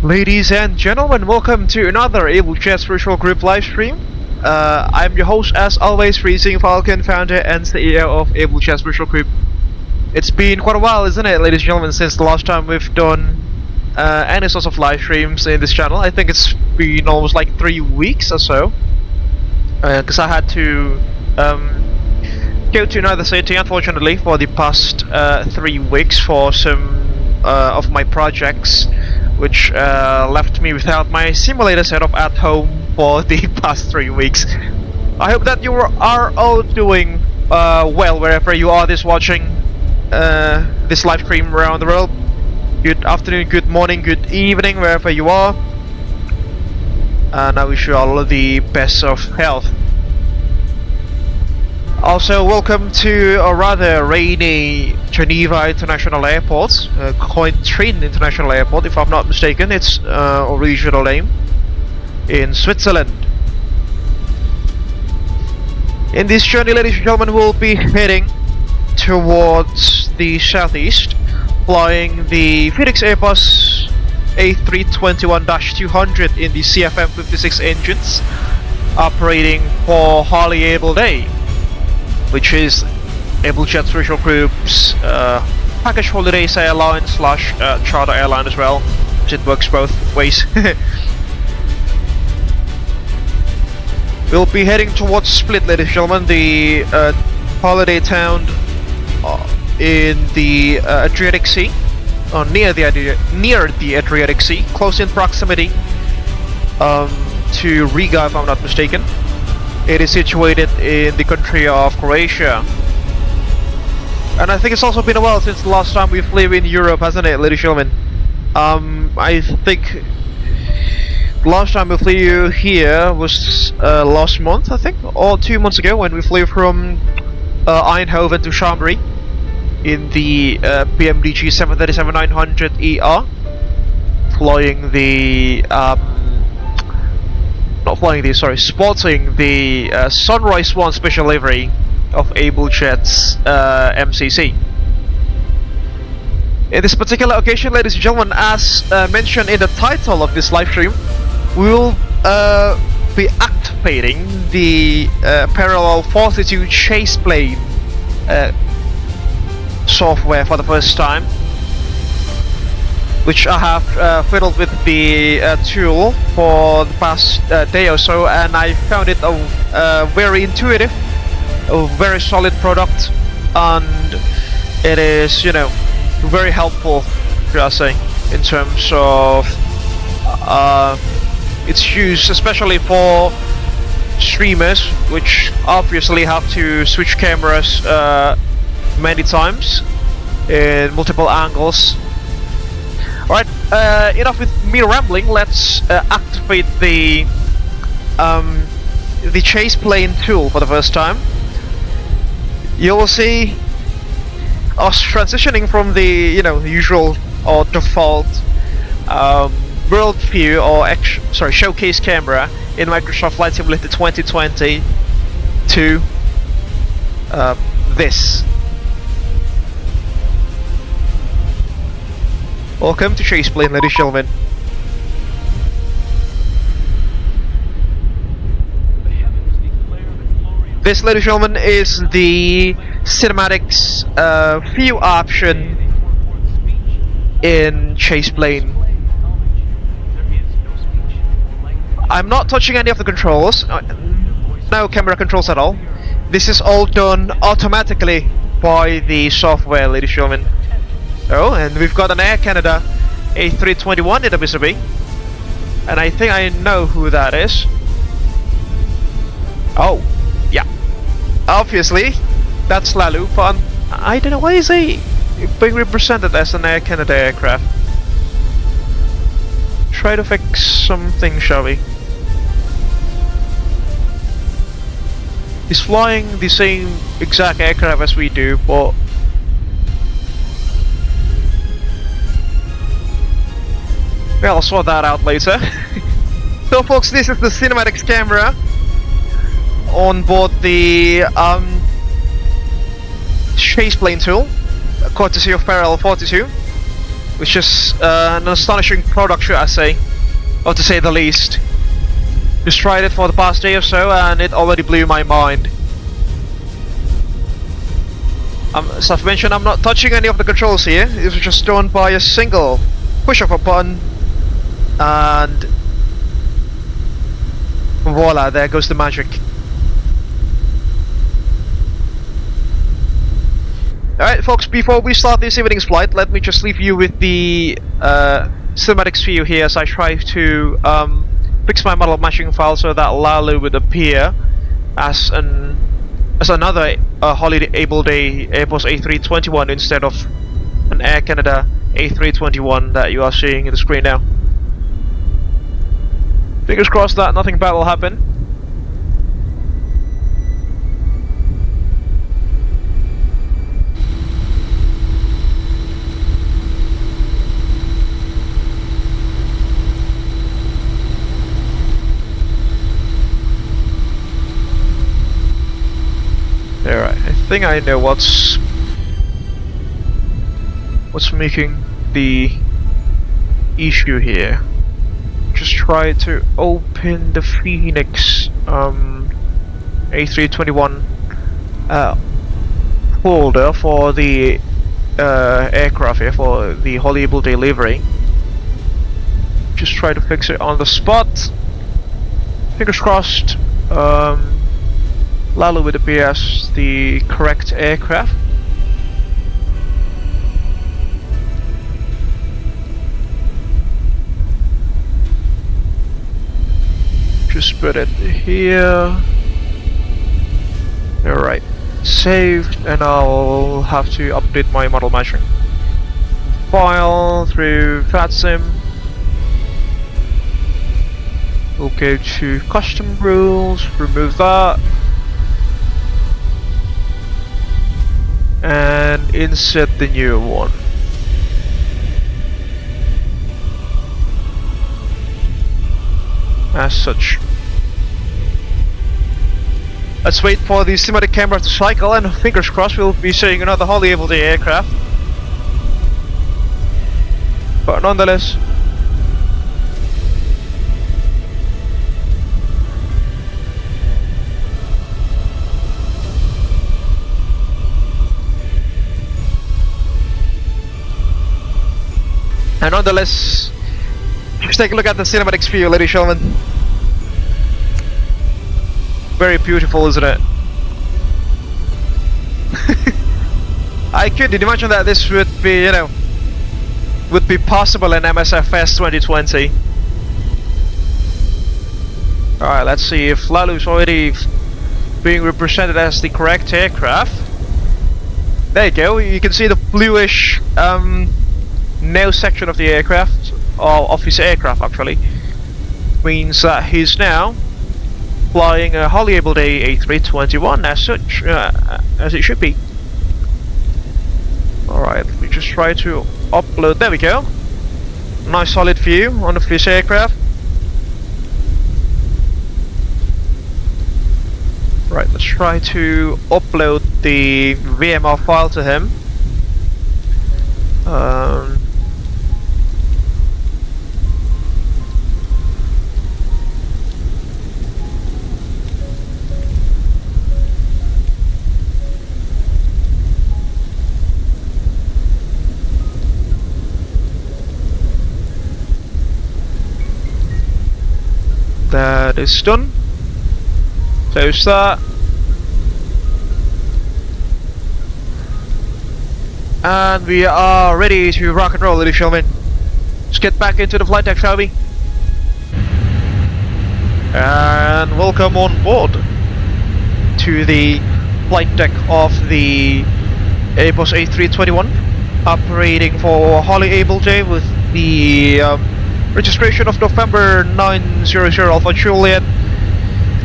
Ladies and gentlemen, welcome to another Abel Jets Virtual Group live stream. I'm your host, as always, Freezing Falcon, founder and CEO of Abel Jets Virtual Group. It's been quite a while, isn't it, ladies and gentlemen, since the last time we've done any sorts of live streams in this channel. I think it's been almost like 3 weeks or so, because I had to go to another city, unfortunately, for the past 3 weeks for some of my projects, which left me without my simulator setup at home for the past 3 weeks. I hope that you are all doing well wherever you are watching this live stream around the world. Good afternoon, good morning, good evening, wherever you are. And I wish you all the best of health. Also, welcome to a rather rainy Geneva International Airport, Cointrin International Airport, if I'm not mistaken. It's original name in Switzerland. In this journey, ladies and gentlemen, we'll be heading towards the southeast, flying the Fenix Airbus A321-200 in the CFM56 engines, operating for Holi-Abel-Day, which is Abel Jets Virtual Group's package holidays airline slash charter airline as well, which it works both ways. We'll be heading towards Split, ladies and gentlemen, the holiday town in the Adriatic Sea, or near the Adriatic Sea, close in proximity to Riga, if I'm not mistaken. It is situated in the country of Croatia. And I think it's also been a while since the last time we flew in Europe, hasn't it, ladies and gentlemen? I think the last time we flew here was last month, I think, or 2 months ago, when we flew from Eindhoven to Chambéry in the PMDG 737-900ER, sporting the Sunrise 1 special livery of Abel Jets MCC. In this particular occasion, ladies and gentlemen, as mentioned in the title of this live stream, we will be activating the Parallel 42 ChasePlane software for the first time, which I have fiddled with the tool for the past day or so, and I found it a very intuitive, a very solid product, and it is, you know, very helpful, should I say, in terms of its use, especially for streamers, which obviously have to switch cameras many times in multiple angles. Alright, enough with me rambling. Let's activate the ChasePlane tool for the first time. You will see us transitioning from the, you know, usual or default world view or showcase camera in Microsoft Flight Simulator 2020 to this. Welcome to ChasePlane, ladies and gentlemen. This, ladies and gentlemen, is the cinematics view option in ChasePlane. I'm not touching any of the controls, no camera controls at all. This is all done automatically by the software, ladies and gentlemen. Oh, and we've got an Air Canada A321 in the Mississippi, and I think I know who that is. Oh, yeah, obviously that's Lalu, but I don't know why is he being represented as an Air Canada aircraft. Try to fix something, shall we? He's flying the same exact aircraft as we do, but well, I'll sort that out later. So folks, this is the cinematics camera on board the ChasePlane tool, courtesy of Parallel 42, which is an astonishing product, should I say, or to say the least. Just tried it for the past day or so, and it already blew my mind. As I've mentioned, I'm not touching any of the controls here. It was just done by a single push of a button, and voila, there goes the magic. Alright folks, before we start this evening's flight, let me just leave you with the cinematics view here as I try to fix my model matching file so that Lalu would appear as another Holi-Abel-Day Airbus A321 instead of an Air Canada A321 that you are seeing in the screen now. Fingers crossed that nothing bad will happen. Alright, I think I know what's making the issue here. Just try to open the Fenix A321 folder for the aircraft here, for the Holi-Abel-Day livery. Just try to fix it on the spot. Fingers crossed. Lalu would appear as the correct aircraft. Just put it here. Alright, saved, and I'll have to update my model matching file through VATSIM. We'll go to custom rules, remove that, and insert the new one. As such. Let's wait for the cinematic camera to cycle, and fingers crossed we'll be seeing another Holi-Abel-Day aircraft. But nonetheless, just take a look at the cinematics view, ladies and gentlemen. Very beautiful, isn't it? I couldn't imagine that this would be, would be possible in MSFS 2020. Alright, let's see if Lalu's already being represented as the correct aircraft. There you go, you can see the bluish nose section of the aircraft, or of his aircraft actually. Means that he's now flying a Holi-Abel-Day A321 as such, as it should be. Alright, we just try to upload, there we go. Nice solid view on this aircraft. Right, let's try to upload the VMR file to him. That is done. Close that. And we are ready to rock and roll, ladies and gentlemen. Let's get back into the flight deck, shall we? And welcome on board to the flight deck of the Airbus A321, operating for Holi-Abel-Day with the registration of November 900 Alpha Juliet,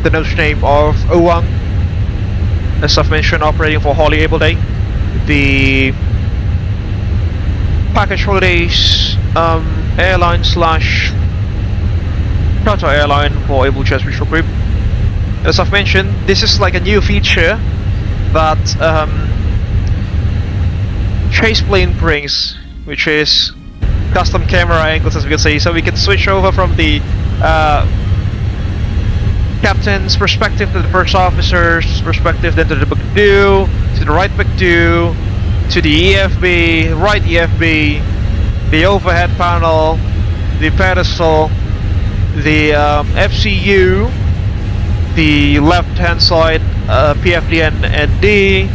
the nose name of Ooang. As I've mentioned, operating for Holi-Abel-Day, the package holidays airline slash charter airline for Abel Jets Virtual Group. As I've mentioned, this is like a new feature that ChasePlane brings, which is custom camera angles, as we can see, so we can switch over from the captain's perspective to the first officer's perspective, then to the McDo, to the right McDo, to the EFB, right EFB, the overhead panel, the pedestal, the FCU, the left hand side PFD and ND,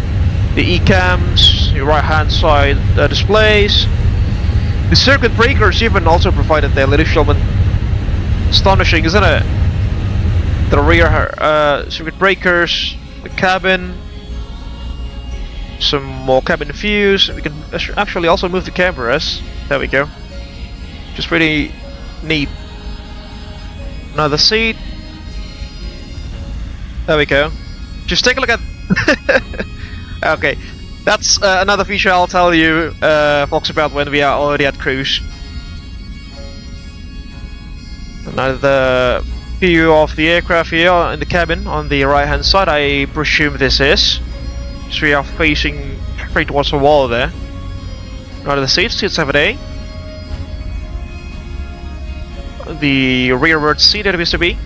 the ECAMs, the right hand side displays. The circuit breakers even also provided there, ladies and gentlemen. Astonishing, isn't it? The rear circuit breakers, the cabin, some more cabin views. We can actually also move the cameras. There we go. Just pretty neat. Another seat. There we go. Just take a look at. Okay, that's another feature I'll tell you folks about when we are already at cruise. Another view of the aircraft here in the cabin on the right hand side, I presume this is. So we are facing straight towards the wall there. Another seat 7A. The rearward seat that appears to be.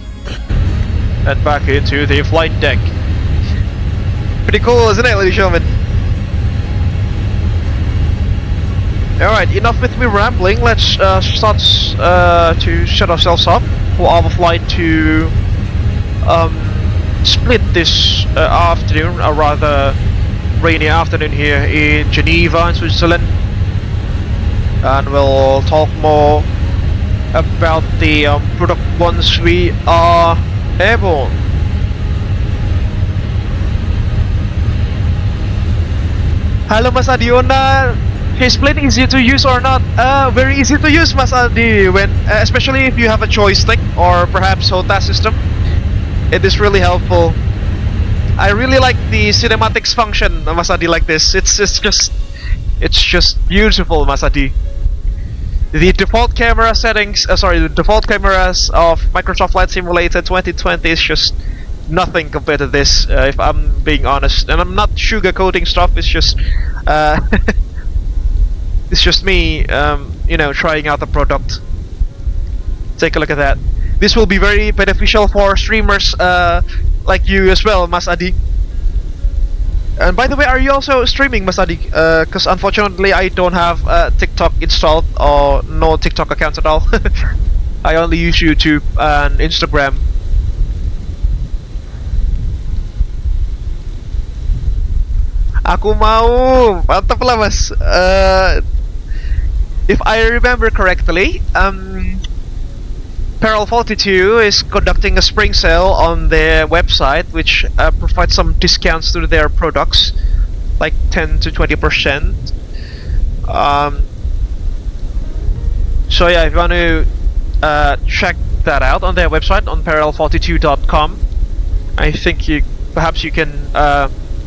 And back into the flight deck. Pretty cool, isn't it, ladies and gentlemen? Alright, enough with me rambling. Let's start to set ourselves up for our flight to split this afternoon, a rather rainy afternoon here in Geneva in Switzerland. And we'll talk more about the product once we are airborne. Hello Mas Adiona, ChasePlane easy to use or not? Very easy to use, Mas Adi, when, especially if you have a joystick or perhaps HOTAS system. It is really helpful. I really like the cinematics function, Mas Adi, like this. It's just beautiful, Mas Adi. The default camera settings, the default cameras of Microsoft Flight Simulator 2020 is just nothing compared to this, if I'm being honest. And I'm not sugarcoating stuff, it's just it's just me, you know, trying out the product. Take a look at that. This will be very beneficial for streamers like you as well, Mas Adi. And by the way, are you also streaming, Mas Adi? Because unfortunately I don't have TikTok installed, or no TikTok accounts at all. I only use YouTube and Instagram. Aku mau, mantap lah mas. If I remember correctly, Peril 42 is conducting a spring sale on their website, which provides some discounts to their products, like 10 to 20%. So yeah, if you want to check that out on their website on peril42.com, I think perhaps you can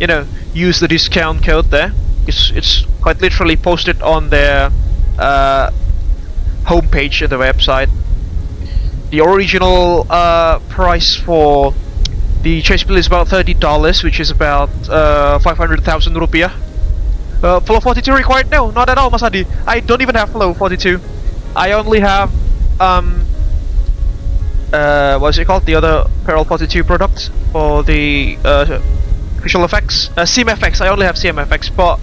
you know, use the discount code there. It's quite literally posted on their homepage of the website. The original price for the ChasePlane is about $30, which is about 500,000 rupiah. Flow 42 required? No, not at all, Mas Adi. I don't even have Flow 42. I only have what's it called? The other Peril 42 product for the visual effects, CMFX. I only have CMFX, but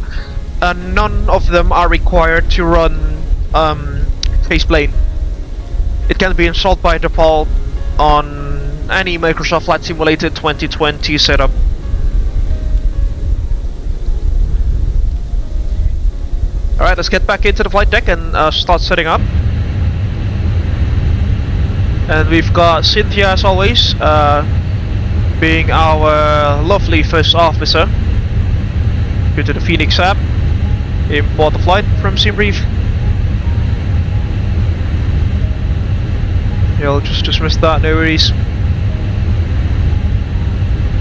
none of them are required to run ChasePlane. It can be installed by default on any Microsoft Flight Simulator 2020 setup. Alright, let's get back into the flight deck and start setting up. And we've got Cynthia as always, being our lovely first officer. Go to the Fenix app, import the flight from SimRief. You'll just dismiss that, no worries.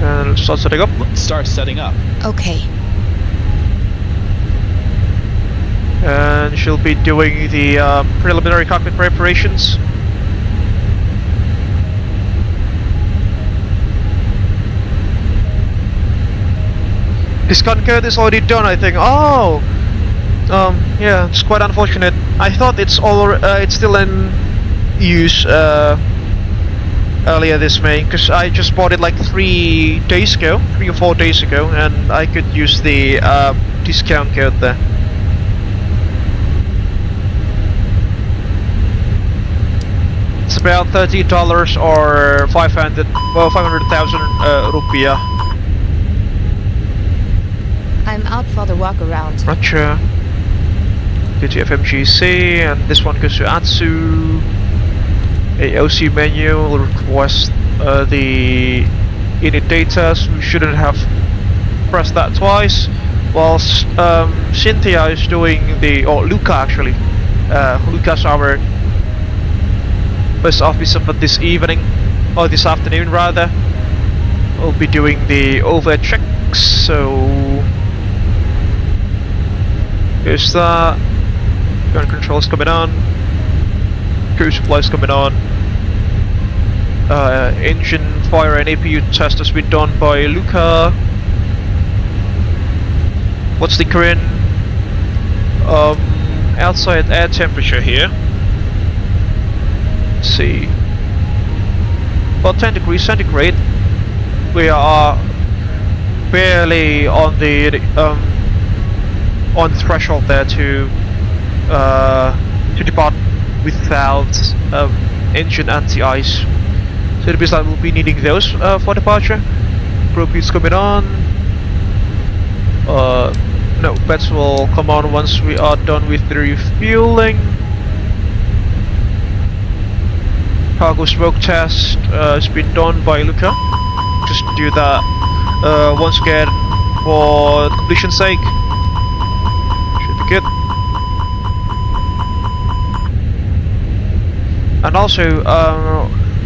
And let's start setting up. Start setting up. Okay. And she'll be doing the preliminary cockpit preparations. This code is already done, I think. Oh! Yeah, it's quite unfortunate. I thought it's still in use earlier this May, because I just bought it like 3 or 4 days ago, and I could use the discount code there. It's about $30 or 500,000 rupiah. I'm out for the walk around. Roger. Go to FMGC, and this one goes to Atsu. AOC menu will request the init data, so we shouldn't have pressed that twice. Whilst Cynthia is doing Luca actually. Luca's our first officer for this evening, or this afternoon rather. We'll be doing the overhead checks, so here's that. Ground controls coming on. Crew supplies coming on. Engine fire and APU test has been done by Luca. What's the current outside air temperature here? Let's see. About 10 degrees centigrade. We are barely on the threshold there to depart without engine anti-ice. So it appears like we'll be needing those for departure. Propeller's coming on. No, bets will come on once we are done with the refueling. Cargo smoke test has been done by Luca. Just do that once again for completion's sake. Should be good. And also,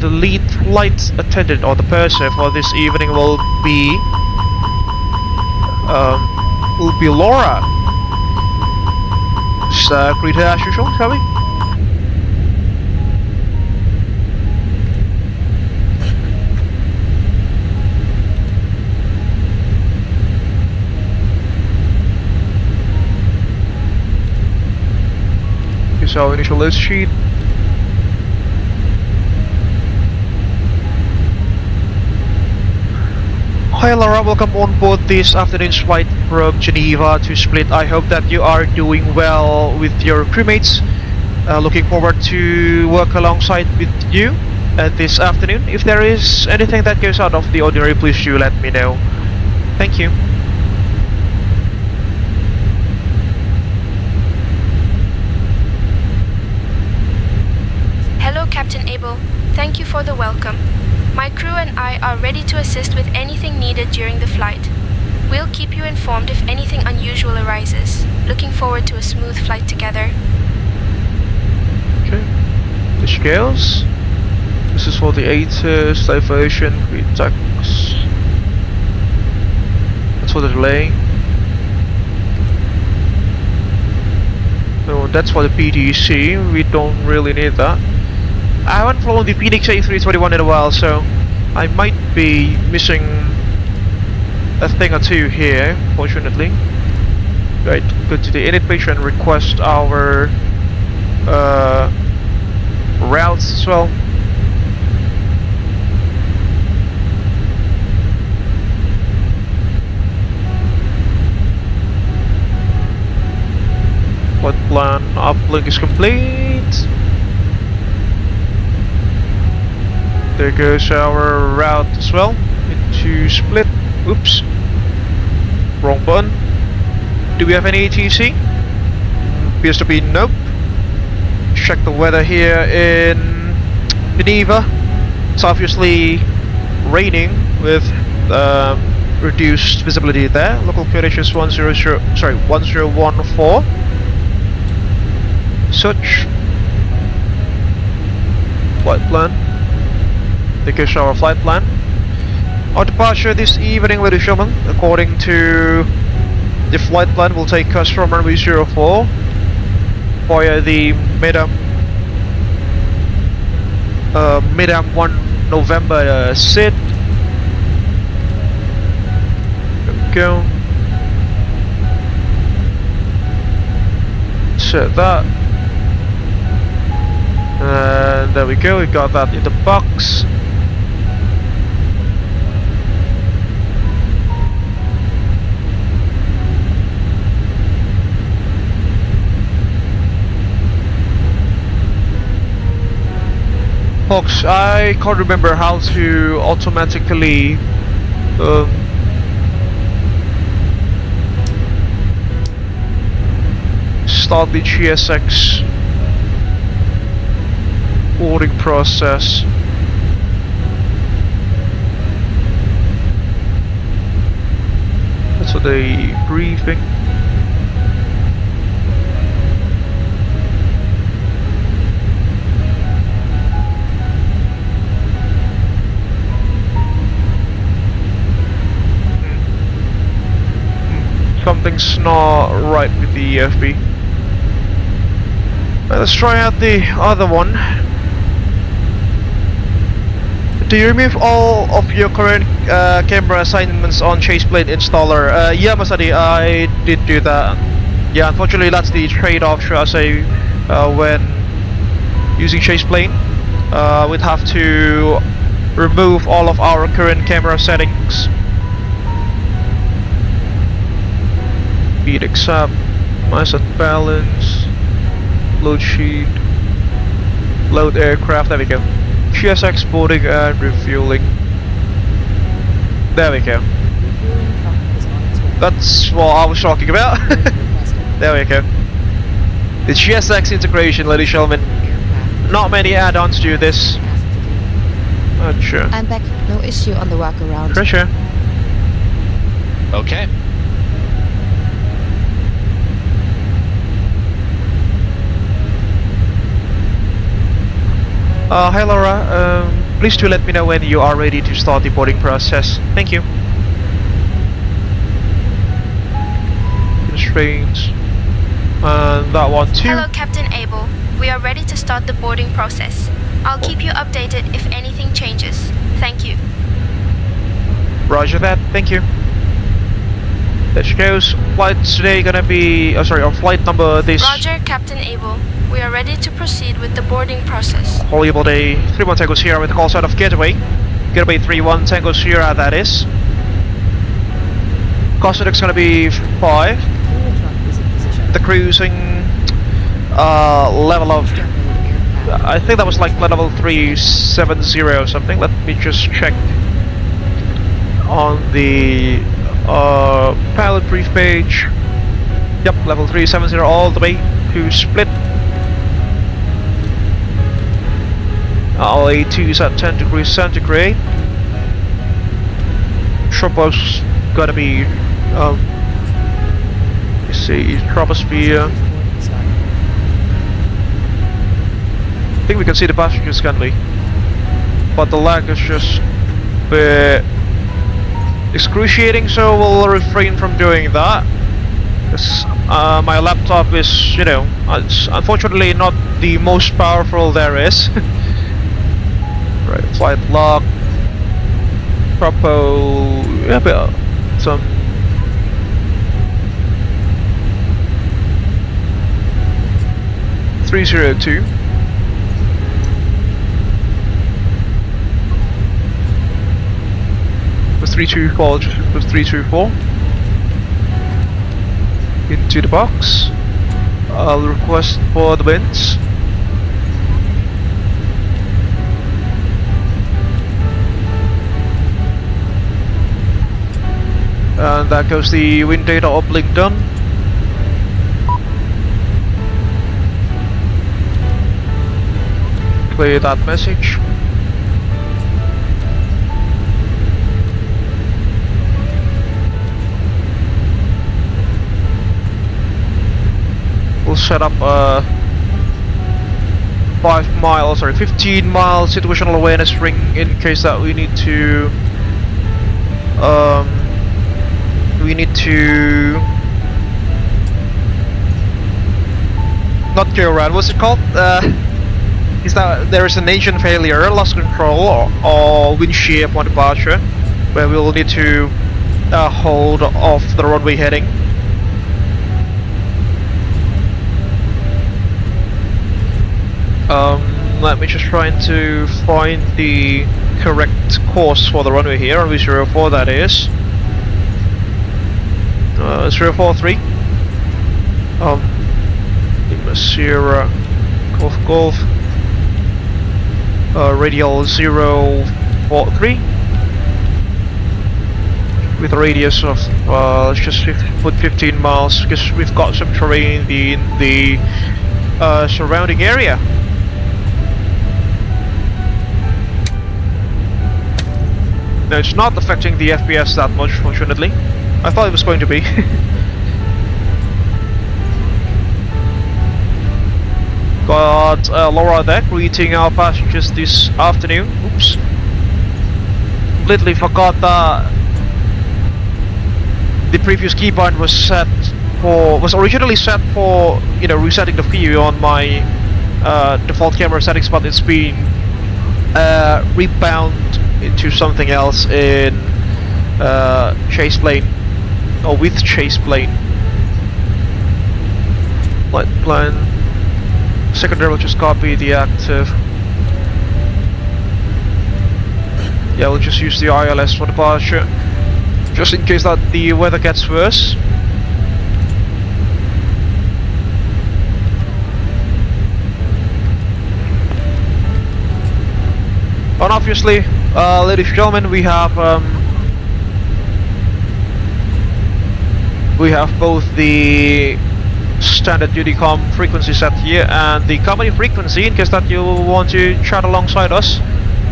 the lead flight attendant or the purser for this evening will be Laura. Just greet her as usual, shall we? Here's our initial list sheet. Hi Laura, welcome on board this afternoon's flight from Geneva to Split. I hope that you are doing well with your crewmates. Looking forward to work alongside with you this afternoon. If there is anything that goes out of the ordinary, please do let me know. Thank you. Hello Captain Abel, thank you for the welcome. My crew and I are ready to assist with anything needed during the flight. We'll keep you informed if anything unusual arises. Looking forward to a smooth flight together. Okay. The scales. This is for the ATIS, diversion, retacks. That's for the delay. No, that's for the PDC. We don't really need that. I haven't flown the Fenix A321 in a while, so I might be missing a thing or two here, fortunately. Right, go to the init page and request our routes as well. Flight plan uplink is complete. There goes our route as well into Split. Oops, wrong button. Do we have any ATC? Appears to be nope. Check the weather here in Geneva. It's obviously raining with reduced visibility there. Local code is 1014. Such flight plan. There goes our flight plan. Our departure this evening, ladies and gentlemen, according to the flight plan, will take us from runway 04 via the Midam 1 November SID. There we go. set that. And there we go, we got that in the box. Folks, I can't remember how to automatically start the GSX boarding process. That's what the briefing. Something's not right with the EFB. Let's try out the other one. Do you remove all of your current camera assignments on ChasePlane installer? Yeah, Masadi, I did do that. Yeah, unfortunately that's the trade-off, should I say, when using ChasePlane. We'd have to remove all of our current camera settings. Speed accept, mass and balance, load sheet, load aircraft, there we go. GSX boarding and refueling. There we go. That's what I was talking about. There we go. The GSX integration, ladies and gentlemen. Not many add-ons do this. Not sure. I'm back. No issue on the walk around. For sure. Okay. Hi Laura, please do let me know when you are ready to start the boarding process. Thank you. Constraints. And that one too. Hello, Captain Abel. We are ready to start the boarding process. I'll keep you updated if anything changes. Thank you. Roger that, thank you. There she goes. Flight's today gonna be, our flight number this... Roger, Captain Abel. We are ready to proceed with the boarding process. Holi-Abel-Day 31 Tango Sierra with the call sign of Getaway. Getaway 31 Tango Sierra, that is. Cost is gonna be 5. The cruising level of... I think that was like level 370 or something. Let me just check on the pilot brief page. Yep, level 370 all the way to Split. Our A2 is at 10 degrees centigrade. Tropo's gotta be, let's see, troposphere. I think we can see the passengers, can't we? But the lag is just excruciating, so we'll refrain from doing that. My laptop is, you know, it's unfortunately not the most powerful there is. Right, flight log, propo, yeah, but some 302. Was 324, just was 324. Into the box. I'll request for the winds. And that goes the wind data uplink done. Clear that message. We'll set up a 15 mile situational awareness ring in case that we need to not go around, what's it called? Is that there is an engine failure, lost control, or wind shear upon departure, where we will need to hold off the runway heading. Let me just try to find the correct course for the runway here, runway 04 that is. 043. Lima Sierra Golf. Radial 043. With a radius of, let's just put 15 miles, because we've got some terrain in the surrounding area. No, it's not affecting the FPS that much, fortunately. I thought it was going to be. Got Laura deck greeting our passengers this afternoon. Oops. Completely forgot that the previous keybind was originally set for, you know, resetting the view on my default camera settings, but it's been rebound into something else in ChasePlane, or with ChasePlane. Flight plan. Secondary will just copy the active. Yeah, we'll just use the ILS for departure, just in case that the weather gets worse. And obviously, ladies and gentlemen, we have both the standard duty com frequency set here and the company frequency, in case that you want to chat alongside us,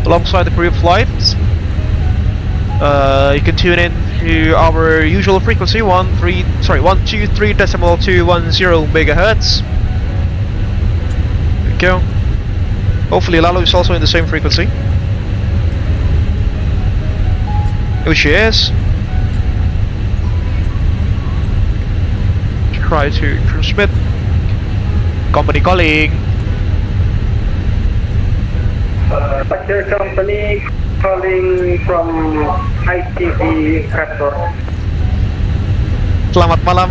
alongside the crew flight. You can tune in to our usual frequency, 123.210 megahertz. There we go. Hopefully Lalo is also in the same frequency, which she is. Try to transmit. Company calling. Passenger company calling from ITV Raptor. Selamat malam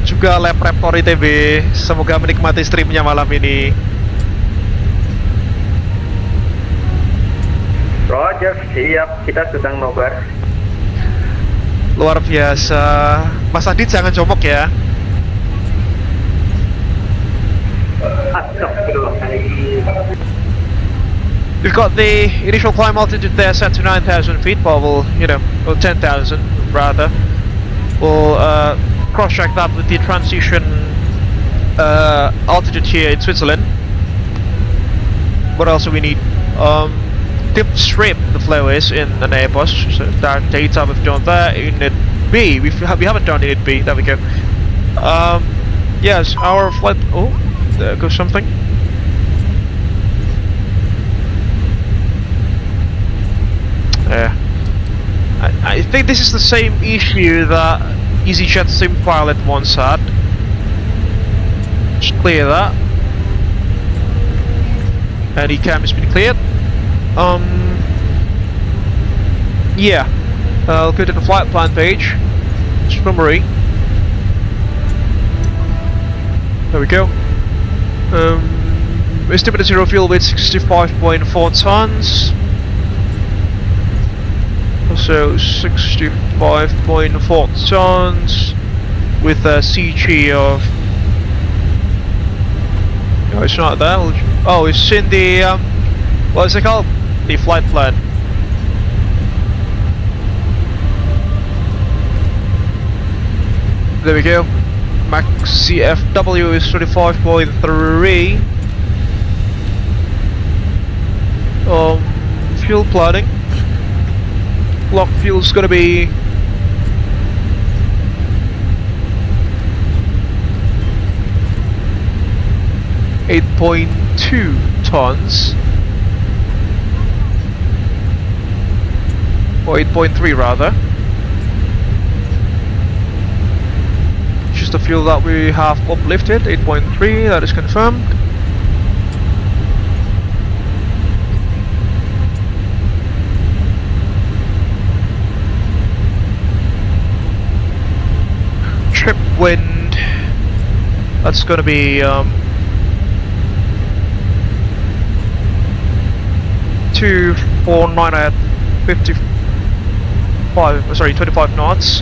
juga Lab Raptor ITB. Semoga menikmati streamnya malam ini. Roger, siap. Kita sedang nobar. Luar biasa. Mas Adit jangan jongkok ya. We've got the initial climb altitude there set to 9,000 feet, but we'll, or 10,000 rather. We'll cross-check that with the transition altitude here in Switzerland. What else do we need? Tip strip the flow is in an Airbus, so that data we've done there. Unit B, we haven't done Unit B, there we go. Yes, our flight, oh, there goes something. I think this is the same issue that EasyJet Sim Pilot once had. Just clear that. And ECAM has been cleared. Yeah. I'll go to the flight plan page. Summary. There we go. Estimated zero fuel weight 65.4 tons. So 65.4 tons with a CG of. No, it's not there. Oh, it's in the what is it called? The flight plan. There we go. Max CFW is 35.3. Fuel planning. Block fuel is going to be 8.2 tons, or 8.3 rather. Just the fuel that we have uplifted, 8.3, that is confirmed. Trip wind, that's gonna be 249 at 25 knots.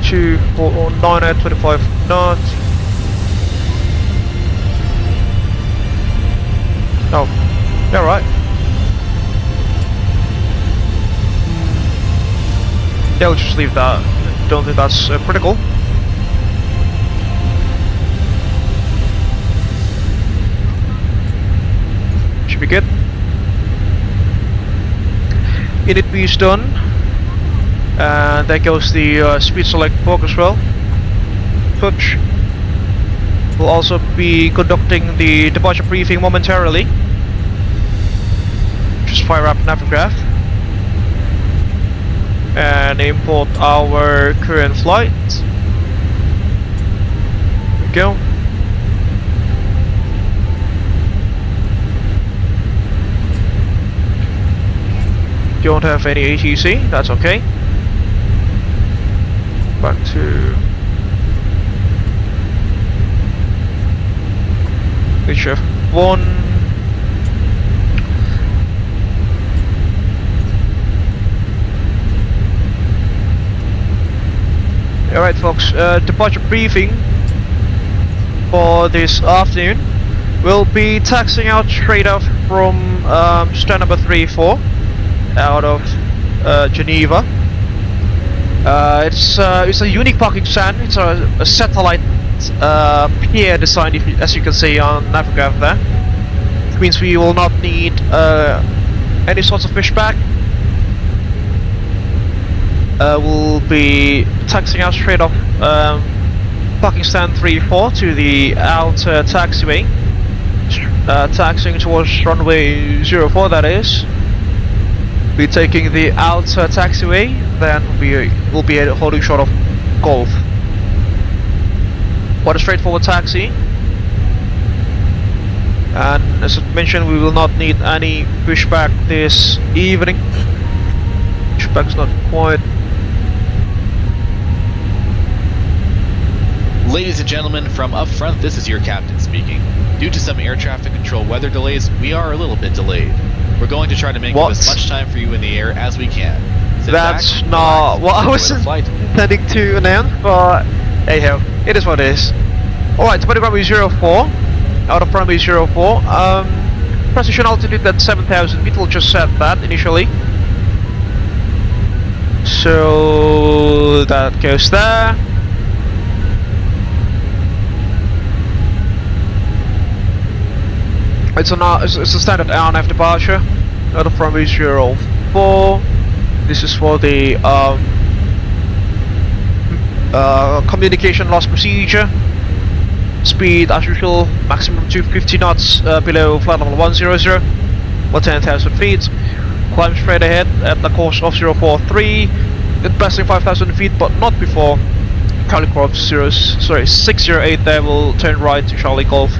249 at 25 knots. Oh, yeah, right. Yeah, we'll just leave that. Don't think that's critical. Should be good. Init B is done. And there goes the speed select book as well. Touch. We'll also be conducting the departure briefing momentarily. Just fire up Navigraph. And import our current flight. There we go. Don't have any ATC, that's okay. Back to HF1. Alright folks, departure briefing for this afternoon. We'll be taxiing out straight off from stand number 34 out of Geneva. It's a unique parking stand. It's a satellite pier design, as you can see on Navigraph there. It means we will not need any sorts of pushback. We'll be taxiing out straight off parking stand 34 to the outer taxiway. Taxiing towards runway 04, that is. Be taking the outer taxiway, then we'll be holding short of Golf. What a straightforward taxi. And as I mentioned, we will not need any pushback this evening. Pushback's not quite. Ladies and gentlemen, from up front, this is your captain speaking. Due to some air traffic control weather delays, we are a little bit delayed. We're going to try to make up as much time for you in the air as we can. That's not what I was intending to announce, but anyhow, it is what it is. Alright, departing runway 04, out of runway 04. Precision altitude at 7,000 feet, we'll just set that initially. So that goes there. It's a standard RNF departure out of runway 04. This is for the communication loss procedure. Speed as usual, maximum 250 knots below flight level 100, or 10,000 feet. Climb straight ahead at the course of 043, passing 5,000 feet, but not before Charlie Golf 608. There will turn right to Charlie Golf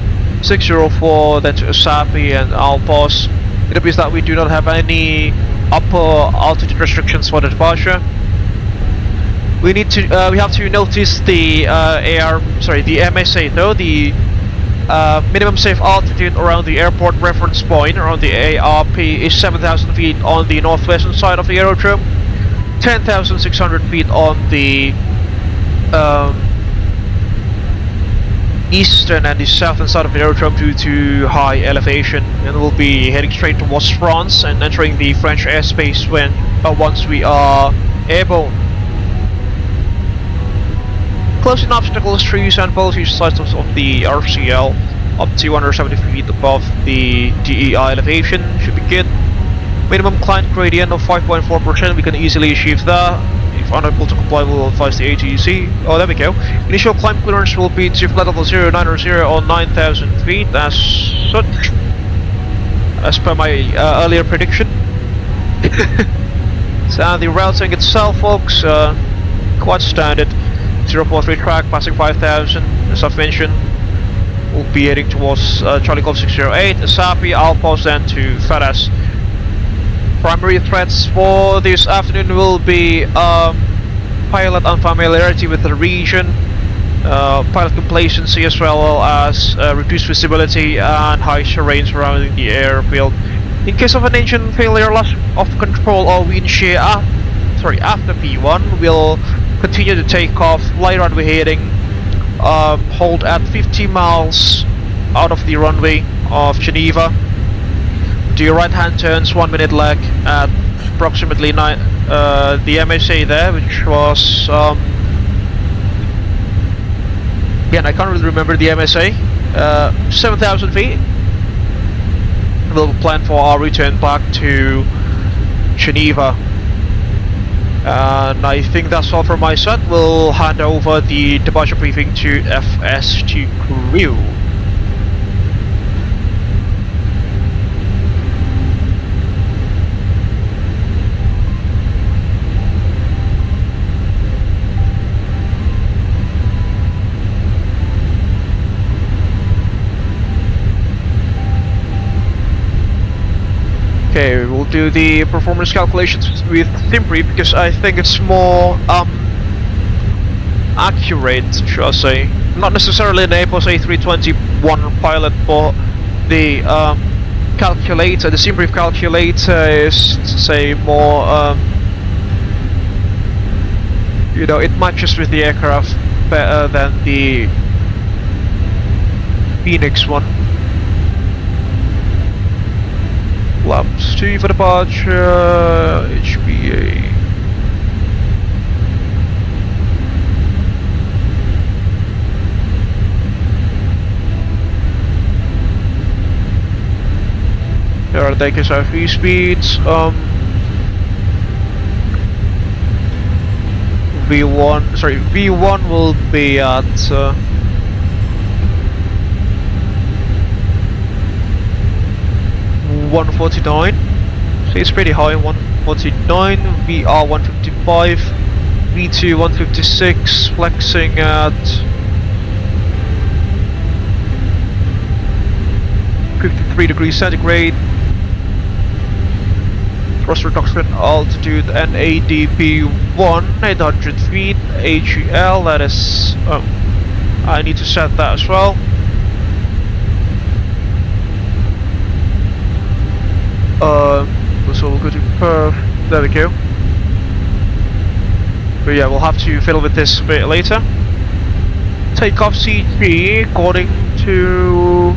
604, then to Asapi, and I'll pause. It appears that we do not have any upper altitude restrictions for the departure. We have to notice the the MSA though, the minimum safe altitude around the airport reference point around the ARP is 7,000 feet on the northwestern side of the aerodrome, 10,600 feet on the eastern and the southern side of the aerodrome due to high elevation, and we'll be heading straight towards France and entering the French airspace once we are airborne. Closing obstacles, trees and both each sides of the RCL up to 170 feet above the DEI elevation should be good. Minimum climb gradient of 5.4%, we can easily achieve that. If unable to comply, we'll advise the ATC. Oh, there we go. Initial climb clearance will be to flight level 090 on 9,000 feet as such, as per my earlier prediction. So the routing itself, folks, quite standard. 043 track, passing 5,000, as I've mentioned. We'll be heading towards Charlie Golf 608, Asapi, I'll pause then to FATAS. Primary threats for this afternoon will be pilot unfamiliarity with the region, pilot complacency, as well as reduced visibility and high terrain surrounding the airfield. In case of an engine failure, loss of control or wind shear after V1, we'll continue to take off, light runway heading, hold at 50 miles out of the runway of Geneva. Do your right hand turns, 1 minute lag at approximately the MSA there, which was again, I can't really remember the MSA. 7,000 feet. We'll plan for our return back to Geneva. And I think that's all from my side. We'll hand over the departure briefing to FST crew. Okay, we'll do the performance calculations with Simpri because I think it's more accurate, should I say. Not necessarily an Airbus A321 pilot, but the calculator, the Simbrief calculator is, say, more, you know, it matches with the aircraft better than the Fenix one. Flaps 2 for departure, HBA. There are the KSRV speeds. V1 will be at 149, so it's pretty high. 149, VR 155, V2 156, flexing at 53 degrees centigrade. Thrust reduction altitude NADP 1, 800 feet, AGL, that is, I need to set that as well. So we'll go to perf, there we go. But yeah, we'll have to fiddle with this a bit later. Takeoff CG according to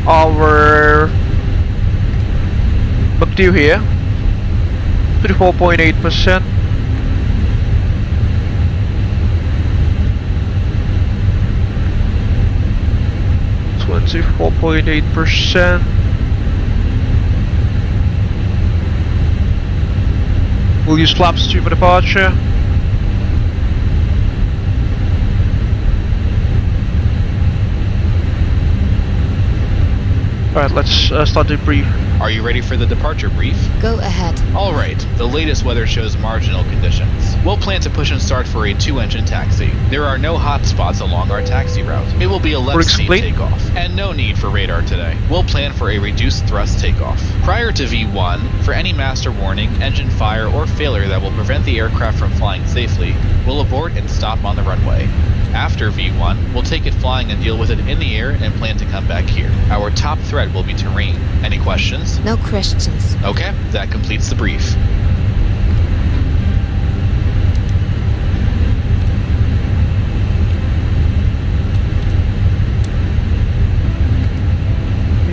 our McDo here, 34.8%. %. We'll use flaps 2 for departure. Alright, let's start the brief. Are you ready for the departure brief? Go ahead. Alright, the latest weather shows marginal conditions. We'll plan to push and start for a 2-engine taxi. There are no hot spots along our taxi route. It will be a left-seat takeoff, and no need for radar today. We'll plan for a reduced thrust takeoff. Prior to V1, for any master warning, engine fire, or failure that will prevent the aircraft from flying safely, we'll abort and stop on the runway. After V1, we'll take it flying and deal with it in the air and plan to come back here. Our top threat will be terrain. Any questions? No questions. Okay, that completes the brief.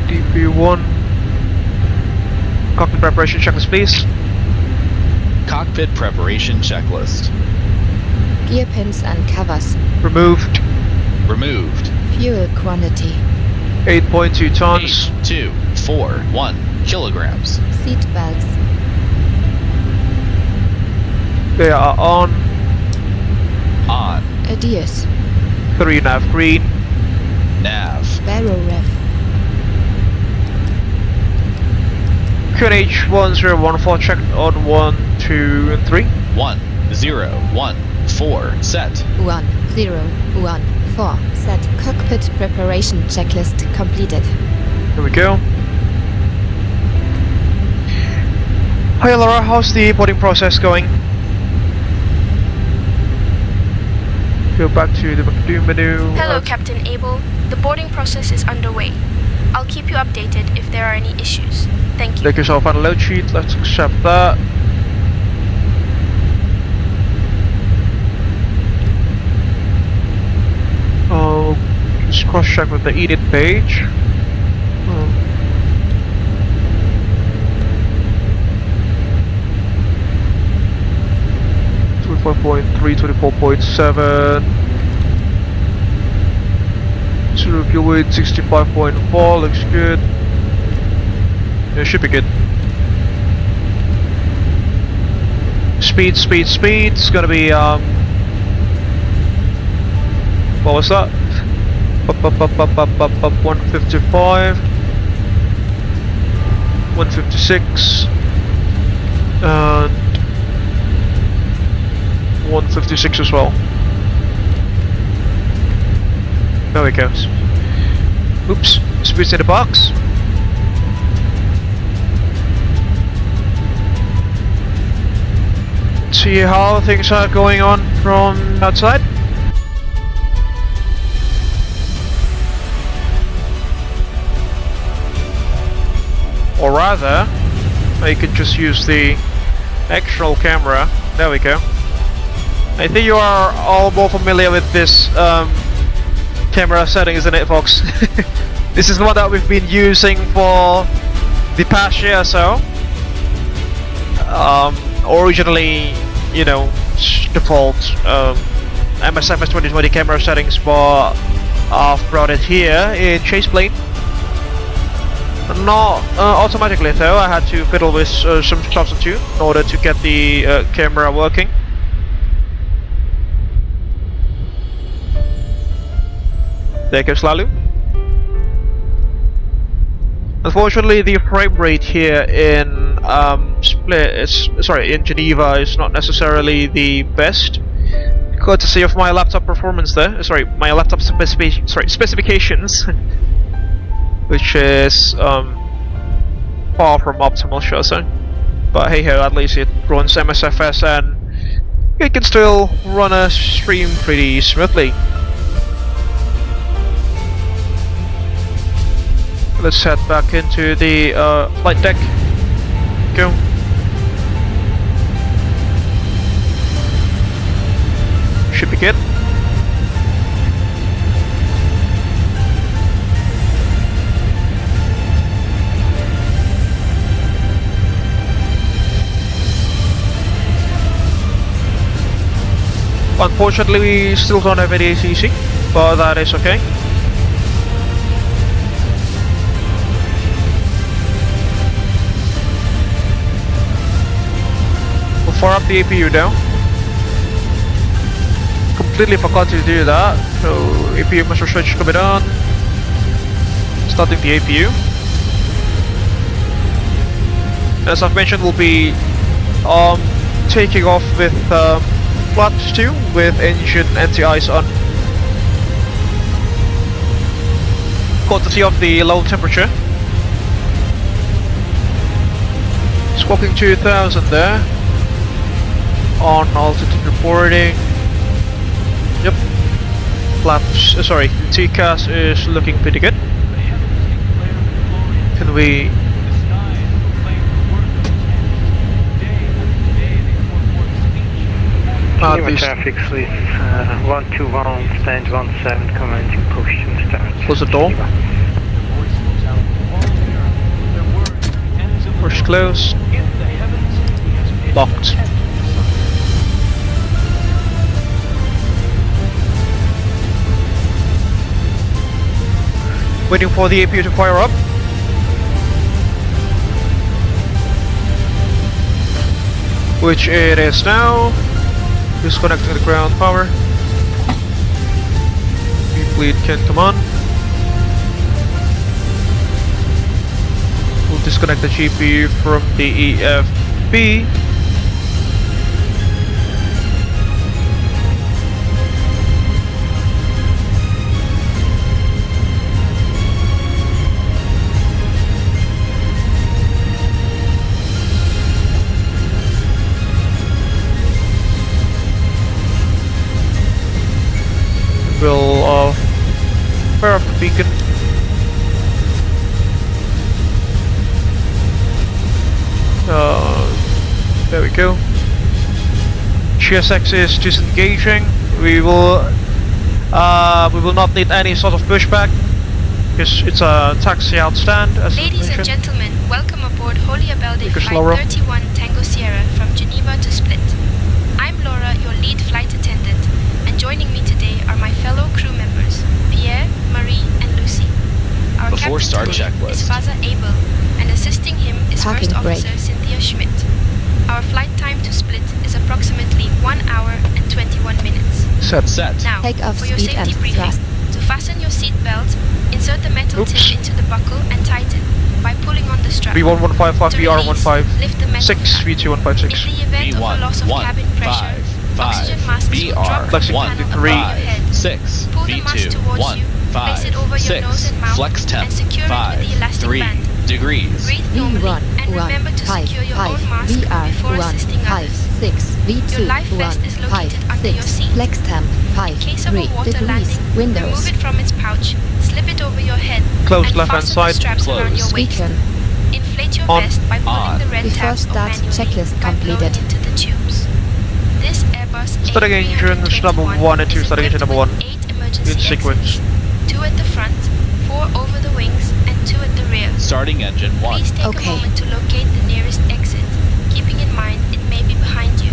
DP1. Cockpit preparation checklist, please. Cockpit preparation checklist. Gear pins and covers. Removed. Removed. Fuel quantity. 8.2 tons. 8.241 kilograms. Seat belts. They are on. On. Adios. 3 nav green. Nav. Barrel rev. QNH 1014 checked on 1, 2, and 3. 1014 set. 1014 set. Cockpit preparation checklist completed. Here we go. Hi Laura, how's the boarding process going? Go back to the McDo menu. Hello, Captain Abel. The boarding process is underway. I'll keep you updated if there are any issues. Thank you. Take yourself on a load sheet, let's accept that. Oh, just cross check with the edit page. 24.3, 24.7. Zero fuel weight 65.4, looks good. Yeah, should be good. Speed, it's gonna be what was that? 155, 156, and 156 as well. There we go. Oops, speed's in the box. See how things are going on from outside. Or rather, I could just use the external camera. There we go. I think you are all more familiar with this camera setting, isn't it, folks? This is the one that we've been using for the past year or so. Originally, you know, default MSFS 2020 camera settings, but I've brought it here in ChasePlane. Not automatically though, I had to fiddle with some substitute in order to get the camera working. There goes Lalu. Unfortunately, the frame rate here in in Geneva is not necessarily the best, courtesy of my laptop performance there. My laptop specifications, which is far from optimal, shall I say. But hey ho, at least it runs MSFS and it can still run a stream pretty smoothly. Let's head back into the flight deck. Go. Should be good. Unfortunately, we still don't have any ACC, but that is okay. We'll fire up the APU now. Completely forgot to do that, so APU master switch coming on. Starting the APU. As I've mentioned, we'll be taking off with flaps 2 with engine anti-ice on. Courtesy of the low temperature. Squawking 2000 there. On altitude reporting. Yep. Flaps, the TCAS is looking pretty good. Can we... Geneva traffic sleep 121, stand 17, commencing push and start. Close the door. Push close. Locked. Waiting for the APU to fire up. Which it is now. Disconnecting the ground power. Fleet can come on. We'll disconnect the GPU from the EFB. We'll fire up the beacon. There we go. GSX is disengaging. We will not need any sort of pushback because it's a taxi out stand. As Ladies and mentioned. gentlemen, welcome aboard Holi-Abel-Day Take it Flight slower. 31 Tango Sierra from Geneva to Split. I'm Laura, your lead flight attendant, and joining me today are my fellow crew members, Pierre, Marie, and Lucy. Our Before captain start today checklist. is Father Abel, and assisting him is Parking First Officer brake. Cynthia Schmidt. Our flight time to Split is approximately 1 hour and 21 minutes. Set. Now, Take off for your speed safety and briefing, thrust. to fasten your seat belt, insert the metal Oops. tip into the buckle and tighten by pulling on the strap. V1155, To release, VR15, lift the metal 6, cap. V2156. In the event of a loss of cabin pressure, oxygen masks will drop from the Flexing panel to above three. your head. 6, Pull the mask towards you, place it over your nose and mouth, flex temp, and secure it with the elastic 3 band. degrees. Breathe normally, V1, and remember to 5, secure your 5, own mask VR, before 1, assisting 5, others. 6, V2, Your life 1, vest is 5, located under your 6, seat. flex temp, 5, In case of 3 a water degrees, landing, windows, remove it from its pouch, slip it over your head, Closed and left-hand fasten side. the straps around your Closed. waist. beacon. Inflate your On. vest by pulling the red Before tabs or start, manually checklist by blowing completed. into the tubes. This Airbus Starting engines number A321 1 and 2, is starting engine number 1. equipped with 8 emergency In sequence. exits, 2 at the front, 4 over the wings, and 2 at the rear. Starting engine 1. Please take Okay. a moment to locate the nearest exit, keeping in mind it may be behind you.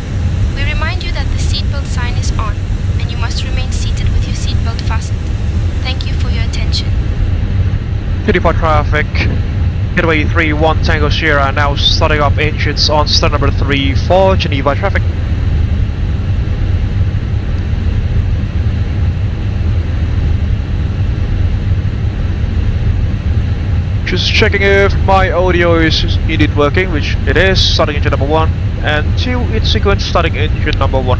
We remind you that the seatbelt sign is on, and you must remain seated with your seatbelt fastened. Thank you for your attention. 34 traffic. Getaway 31 Tango Sierra now starting up engines on stand number 3 for Geneva traffic. Just checking if my audio is indeed working, which it is. Starting engine number 1 and 2 in sequence, starting engine number 1.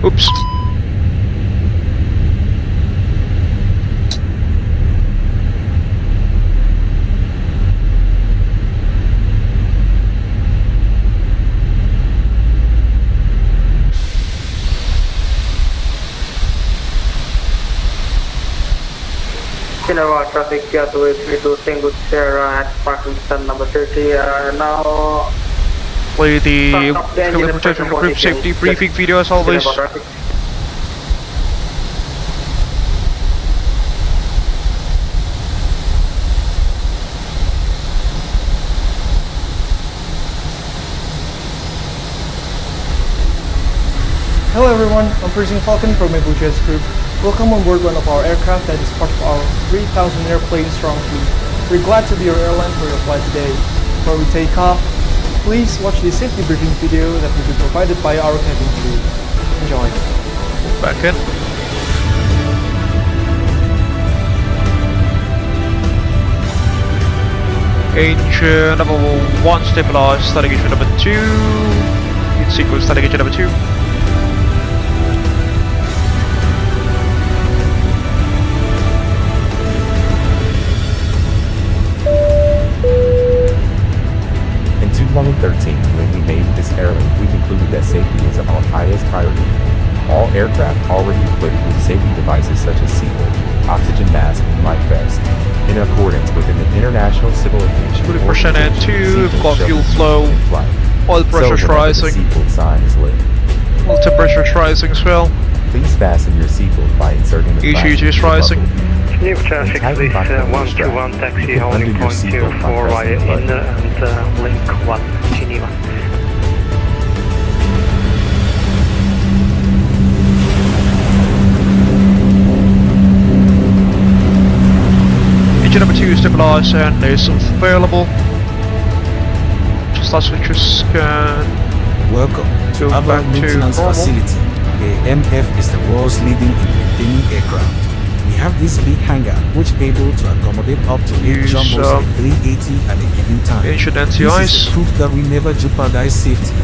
Oops. Geneva traffic, Getaway 32 Tango Sierra at parking stand number 30. Now, Play the Start up the engine Heli and Protection pressure Group conditions. safety briefing video as always. Geneva traffic. Hello everyone, I'm Freezing Falcon from Abel Jets Group. Welcome on board one of our aircraft that is part of our 3,000 airplane strong fleet. We're glad to be your airline for your flight today. Before we take off, please watch the safety briefing video that will be provided by our cabin crew. Enjoy. Back in. Engine number 1 stabilized, starting engine number 2. In sequence, starting engine number 2. In 2013, when we made this airline, we concluded that safety is our highest priority. All aircraft already equipped with safety devices such as seatbelt, oxygen mask, and life vest. In accordance with an international civil aviation 20% and 2, seatbelt got shall fuel be used flow, in flight. oil pressure's so whenever rising, the seatbelt sign is lit, oil temperature's rising as well. please fasten your seatbelt by inserting the ECG is rising. Geneva traffic, please 121 taxi holding point 04 via inner and link 1 Geneva. Engine number 2 is stabilized and is available. Just as we just scan. Welcome to Go our back to maintenance normal. facility. The MF is the world's leading in maintaining aircraft. We have this big hangar which is able to accommodate up to 8 Use, jumbos at 380 at a given time. Engine This NCIs. is proof that we never jeopardize safety.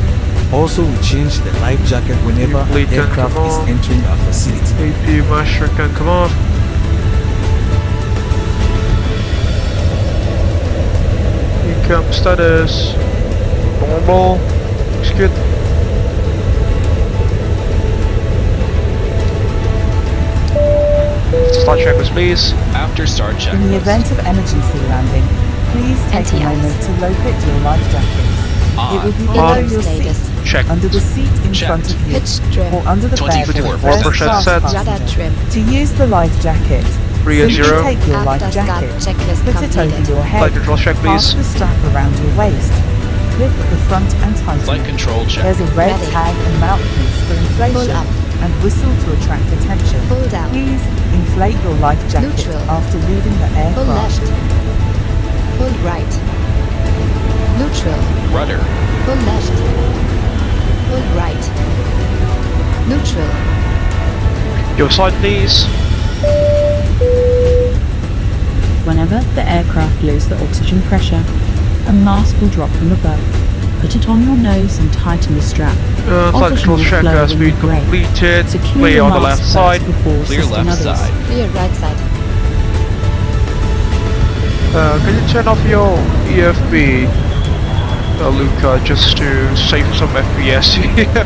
Also, we change the life jacket whenever an Fleet can aircraft come is on. entering our facility. AP master can come off. Income status. Normal. Looks good. Start checklist, please. After start checklist. In the event of emergency landing, please take a Anti-ice. moment to locate your life jackets. It will be On. below On. your seat, Check. under the seat in front Checked. of you, Pitch trim. or under the bed for the 24% first class set. Rudder passenger. trim. To use the life jacket, 3 and simply 0. take your life After start jacket, checklist put it over completed. your head, Flight control check, pass please. the strap around your waist, clip the front and tighten Flight it. control check. There's a red Ready. tag and mouthpiece for inflation, Pull up. and whistle to attract attention. Pull down. Please inflate your life jacket Neutral. after leaving the Pull aircraft. left. Pull right. Neutral. Rudder. Pull left. Pull right. Neutral. Your side, please. Whenever the aircraft loses the oxygen pressure, a mask will drop from above. Put it on your nose and tighten the strap. Flight Oxygen control will check flow has when you been brake. completed. Secure Clear your on the mask left first side. before Clear assisting left others. side. Clear right side. Can you turn off your EFB, Luca, just to save some FPS here?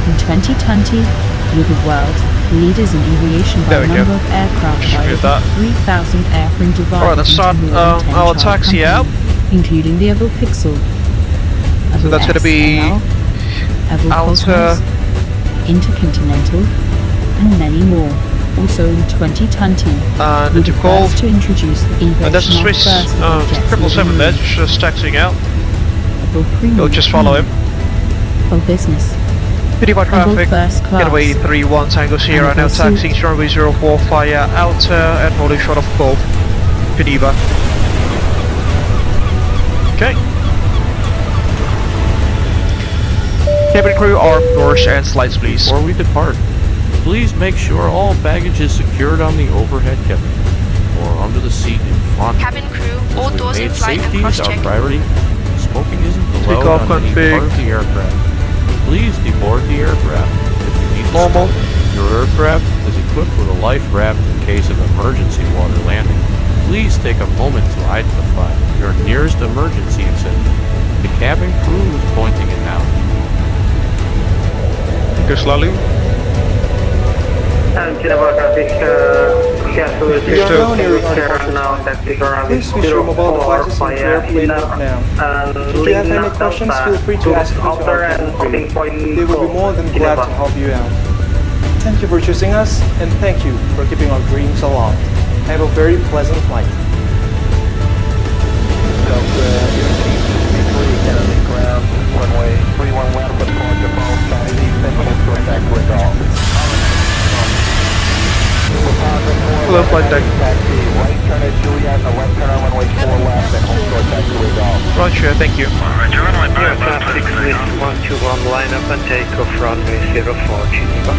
In 2020, we were world leaders in aviation by There a we go. number of aircraft Just by did over that. 3,000 airframe divided Alright, let's start into more than 10 our child taxi out. companies, including the Abel Pixel, So that's gonna be Abel Alta. Cosmos, Intercontinental, and many more. Also in 2020, And we the were call. first to introduce the And that's a innovation of Swiss first Abel Jets 777 there, just taxiing out. Abel Premium You'll just follow him. for business. Pretty much Abel traffic. first class. Getaway 31 Tango Sierra, And now also- taxiing runway 04 via Alta and holding short of Golf, Geneva. Okay. Cabin crew, arm doors and slides, please. Before we depart, please make sure all baggage is secured on the overhead cabin or under the seat in front. Cabin crew, all As we doors in made flight and safety is our cross-check. priority. Smoking isn't allowed Takeoff on any config. part of the aircraft. Please deboard the aircraft if you need to Normal. smoke. Your aircraft is equipped with a life raft in case of emergency water landing. Please take a moment to identify your nearest emergency exit. The cabin crew is pointing it now. Go slowly. Geneva traffic, We are now nearing our departure. Please switch your mobile devices into airplane mode now. If you have any questions, feel free to ask them to our cabin crew. They will be more than glad to help you out. Thank you for choosing us, and thank you for keeping our dreams alive. Have a very pleasant flight. runway 31 left, departure from Kennedy, Central contact with all. Hello, flight deck. Taxi, right turn at Juliet, left turn on runway 4 left, and home short taxi with all. Roger, thank you. Aircraft 66121, line up and take off runway 04, Geneva.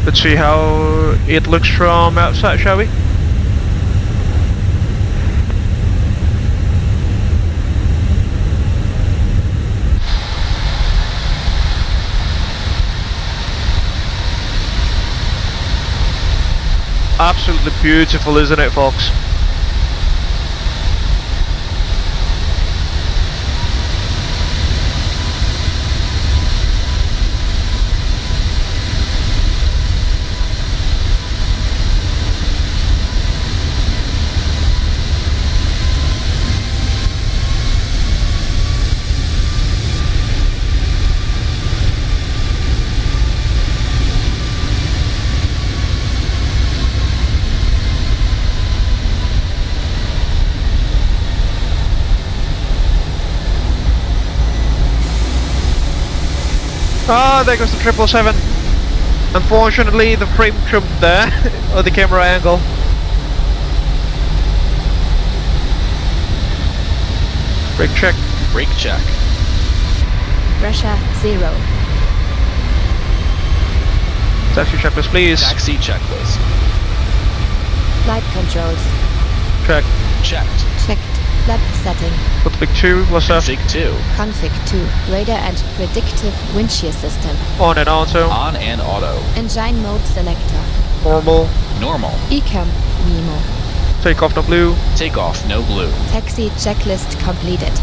Let's see how it looks from outside, shall we? Absolutely beautiful, isn't it, folks? Ah, there goes the 777. Unfortunately, the frame tripped there, or the camera angle. Brake check. Brake check. Pressure 0. Taxi checklist, please. Taxi checklist. Flight controls. Check. Checked. Checked. Flap setting. Config 2, what's that? Config 2. Config 2. Radar and predictive wind shear system. On and auto. On and auto. Engine mode selector. Normal. Normal. Ecam Memo. Takeoff no blue. Takeoff no blue. Taxi checklist completed.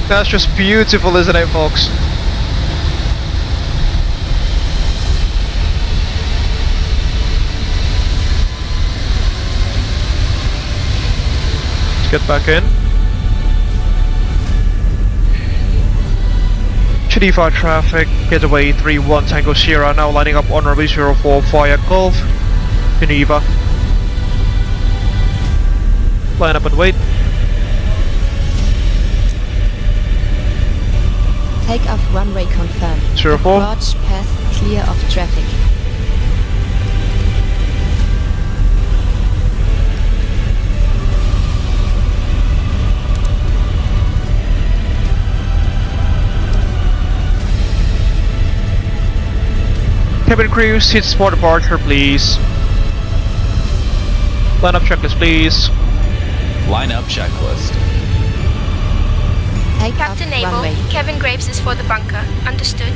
That's just beautiful, isn't it, folks? Let's get back in. Geneva traffic, Getaway 31 Tango Sierra now lining up on runway 04 via Golf, Geneva. Line up and wait. Takeoff runway confirmed. 04. Approach path clear of traffic. Cabin crew, seats for departure, please. Line up checklist, please. Line up checklist. Take Captain off Abel, runway. Kevin Graves is for the bunker. Understood.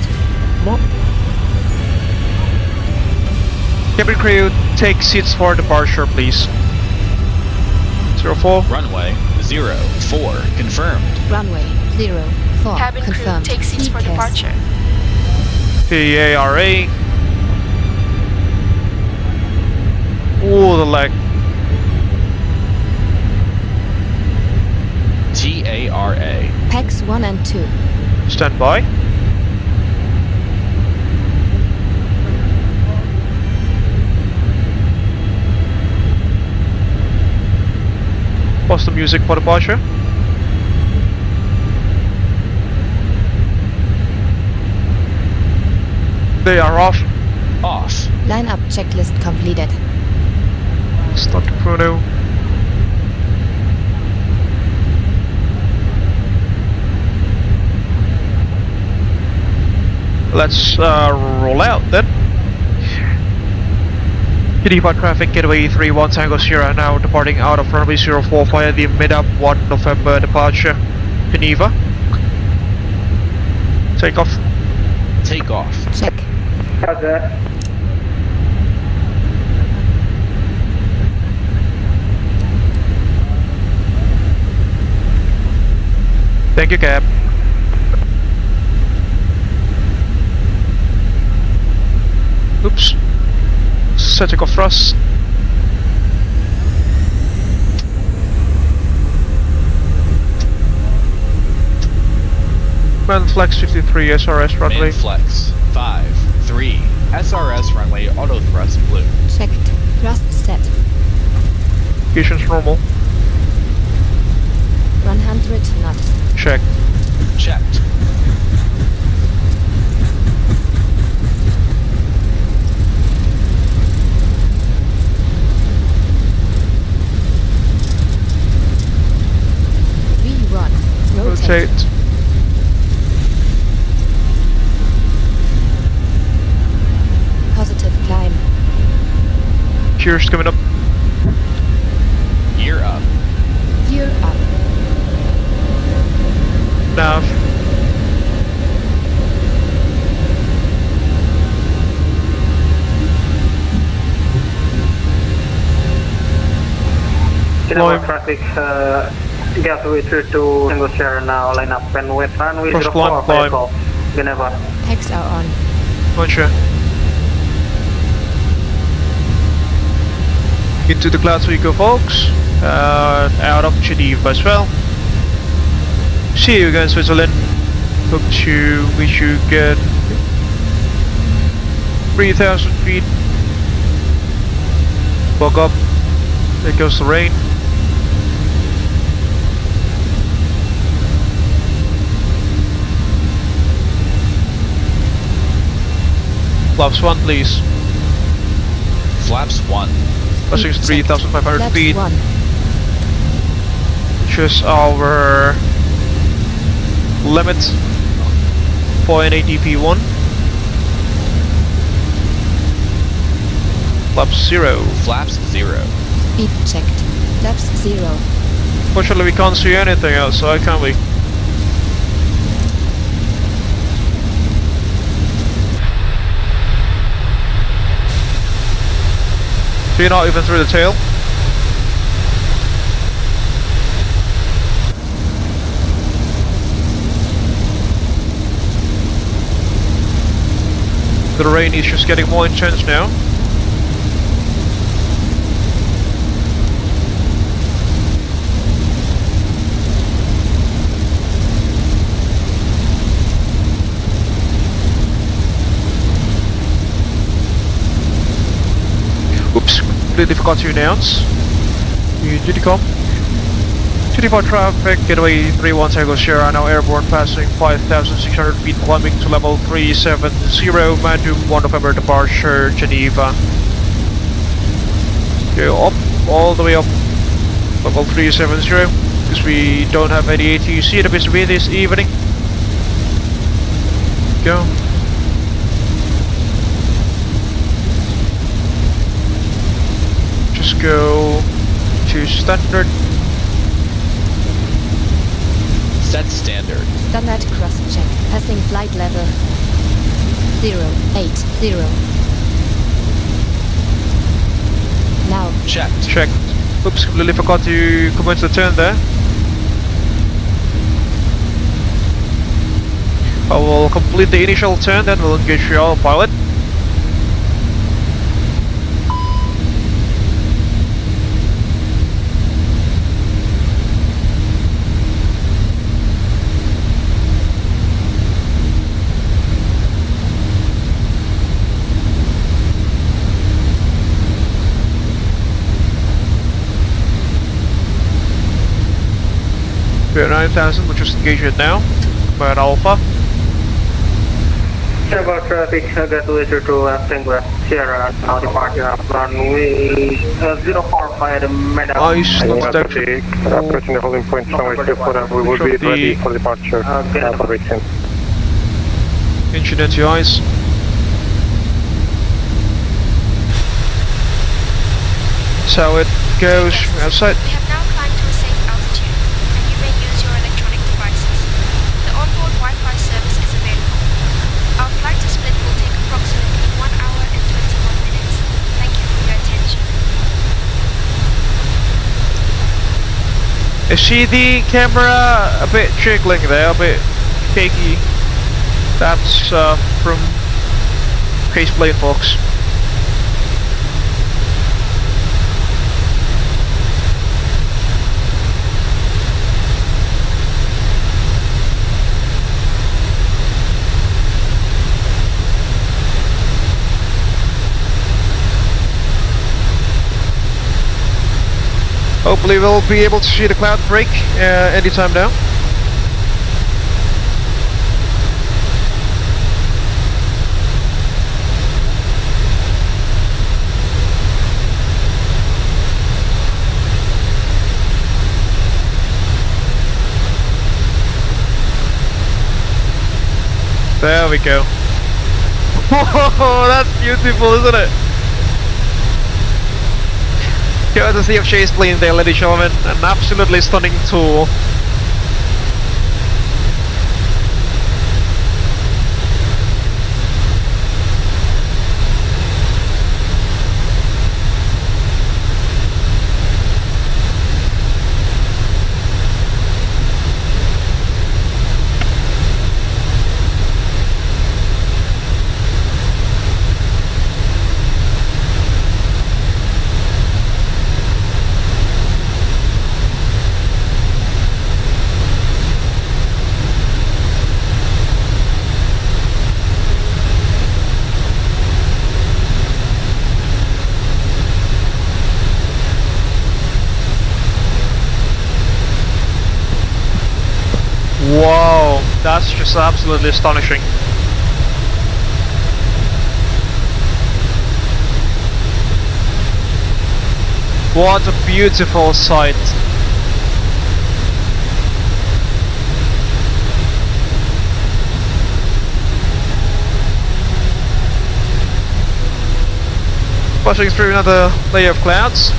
Cabin crew, take seats for departure, please. 04. Runway 04. Confirmed. Runway 04. Cabin crew, confirmed. take seats for TCAS. departure. TARA. Oh, the lag. TARA. PAX 1 and 2. Stand by. Pause the music for departure. They are off. Off. Line up checklist completed. Start the chrono. Let's roll out then. Geneva traffic, Getaway 31 Tango Sierra now departing out of runway 04 via the mid-up 1 November departure. Geneva. Take off. Take off. Check. Thank you, Cap. Oops. Setting off thrust. Man flex 53 SRS runway. Main flex 53. SRS runway auto thrust blue. Checked. Thrust set. Aviation's normal. 100 knots. Check. Checked. V1. Rotate. Rotate. Positive climb. Gears coming up. Gear up. Gear up. Nav. Geneva traffic, Getaway 32 Tango Sierra now line up and wait runway First 04 climb. takeoff. Geneva. PAX are on. Roger. Into the clouds we go, folks. Out of Geneva as well. See you guys, Switzerland. Hope to wish you get 3,000 feet. Buck up. There goes the rain. Flaps 1, please. Flaps 1. Passing 3,500 Flaps feet. 1. Which is our limit. 0.8 DP1. Flaps 0. Flaps 0. Speed checked. Flaps 0. Fortunately, we can't see anything outside, can we? So you're not even through the tail? The rain is just getting more intense now. Oops, completely forgot to announce. Unicom. 24 traffic, Getaway 31 Tango Sierra, now airborne, passing 5,600 feet, climbing to level 370, Mandu 1 November departure, Geneva. Go up, all the way up, level 370, because we don't have any ATC to be this evening. Go. Just go to standard. Set standard. Standard cross check. Passing flight level 080. Now. Checked. Checked. Oops, completely forgot to commence the turn there. I will complete the initial turn, then we'll engage the autopilot. We're at 9,000, we'll just engage it now. We're at Alpha. About traffic, Getaway to Singapore, Sierra, now departure of runway 045 at Medal. Nice, not approaching the holding point, somewhere we will be ready for departure. VATSIM. Engine into your eyes. So it goes outside. We have now climbed to a safe altitude, and you may use your electronic devices. The onboard Wi-Fi service is available. Our flight to Split will take approximately 1 hour and 21 minutes. Thank you for your attention. I see the camera a bit jiggling there, a bit shaky. That's from ChasePlane, folks. Hopefully we'll be able to see the cloud break anytime now. There we go. Whoa, that's beautiful, isn't it? Courtesy of ChasePlane there, ladies and gentlemen, an absolutely stunning tool. Wow, that's just absolutely astonishing. What a beautiful sight. Pushing through another layer of clouds.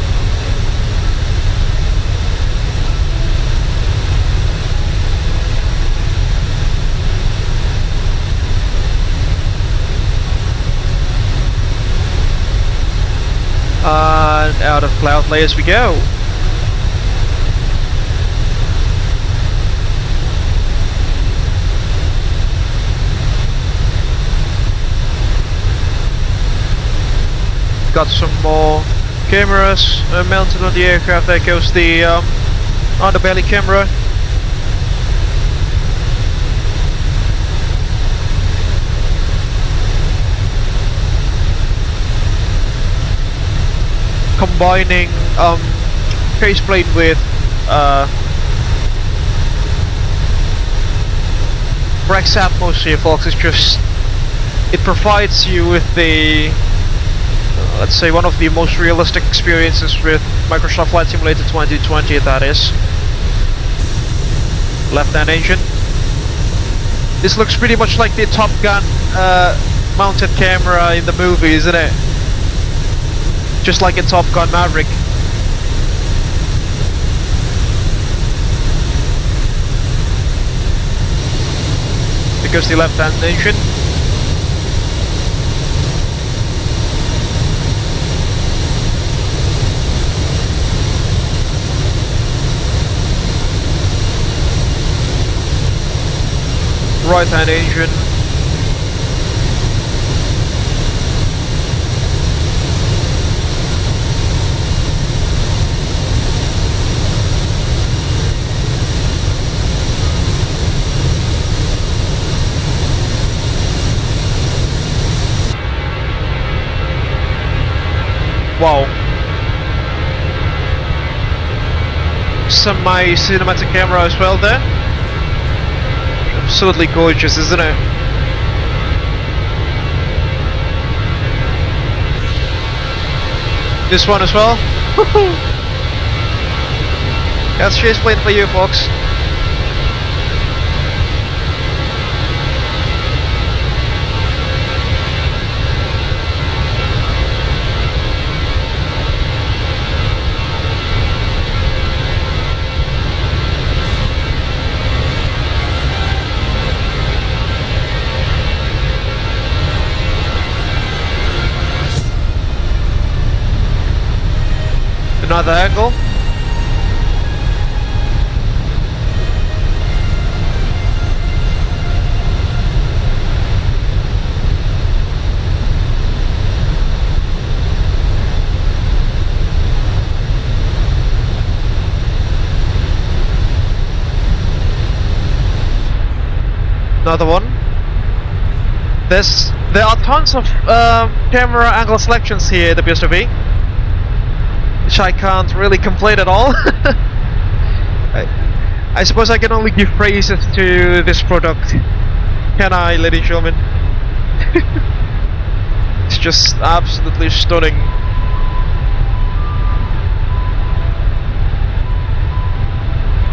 And out of cloud layers we go. Got some more cameras mounted on the aircraft. There goes the underbelly camera. Combining ChasePlane with Rex atmosphere, folks, is just, it provides you with the let's say one of the most realistic experiences with Microsoft Flight Simulator 2020, that is. Left-hand engine. This looks pretty much like the Top Gun mounted camera in the movie, isn't it? Just like in Top Gun Maverick. Because the left-hand engine. Right-hand engine. Wow. Semi-cinematic camera as well there. Absolutely gorgeous, isn't it? This one as well. That's ChasePlane for you, folks. Another angle. Another one. There are tons of camera angle selections here at the BSOB, which I can't really complain at all. I suppose I can only give praises to this product. Can I, ladies and gentlemen? It's just absolutely stunning.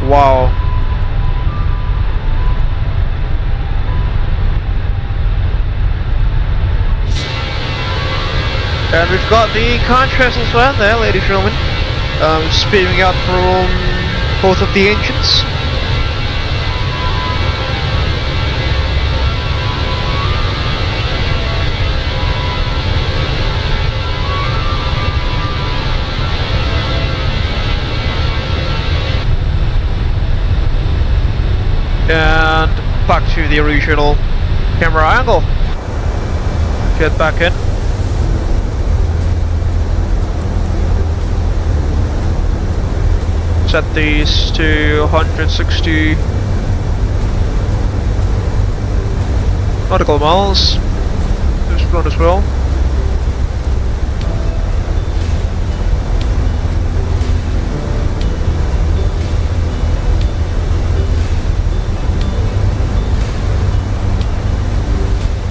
Wow. And we've got the contrast as well there, ladies and gentlemen. Speeding up from both of the engines. And back to the original camera angle. Get back in. Set these to 160 nautical miles. This one as well.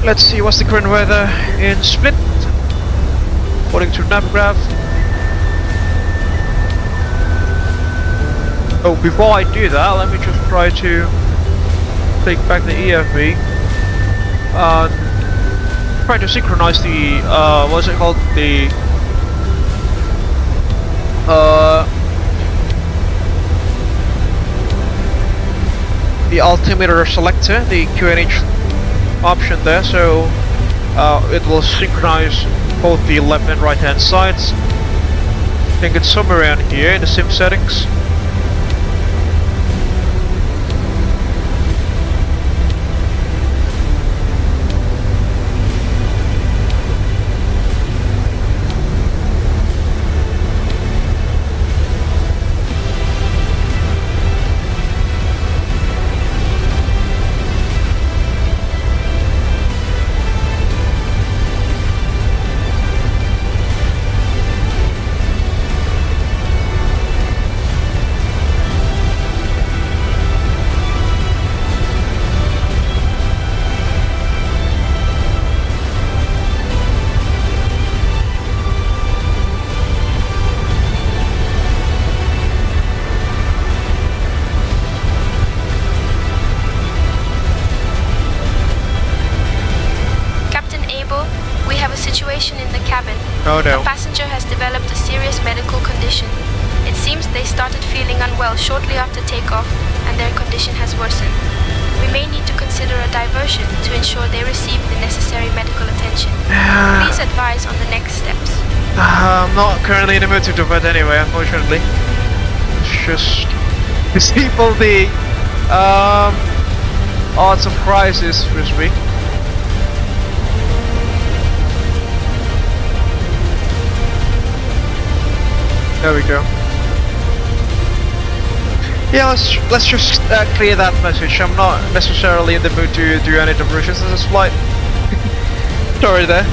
Let's see what's the current weather in Split, according to Navgraph. Oh, before I do that, let me just try to take back the EFB. Try to synchronize the what's it called? The altimeter selector, the QNH option there, so it will synchronize both the left and right hand sides. I think it's somewhere around here in the sim settings. Oh no. A passenger has developed a serious medical condition. It seems they started feeling unwell shortly after takeoff, and their condition has worsened. We may need to consider a diversion to ensure they receive the necessary medical attention. Please advise on the next steps. I'm not currently in the mood to do that anyway, unfortunately. It's just disable the odds of crisis with me. There we go. Yeah, let's just clear that message. I'm not necessarily in the mood to do any diversions in this flight. Sorry there.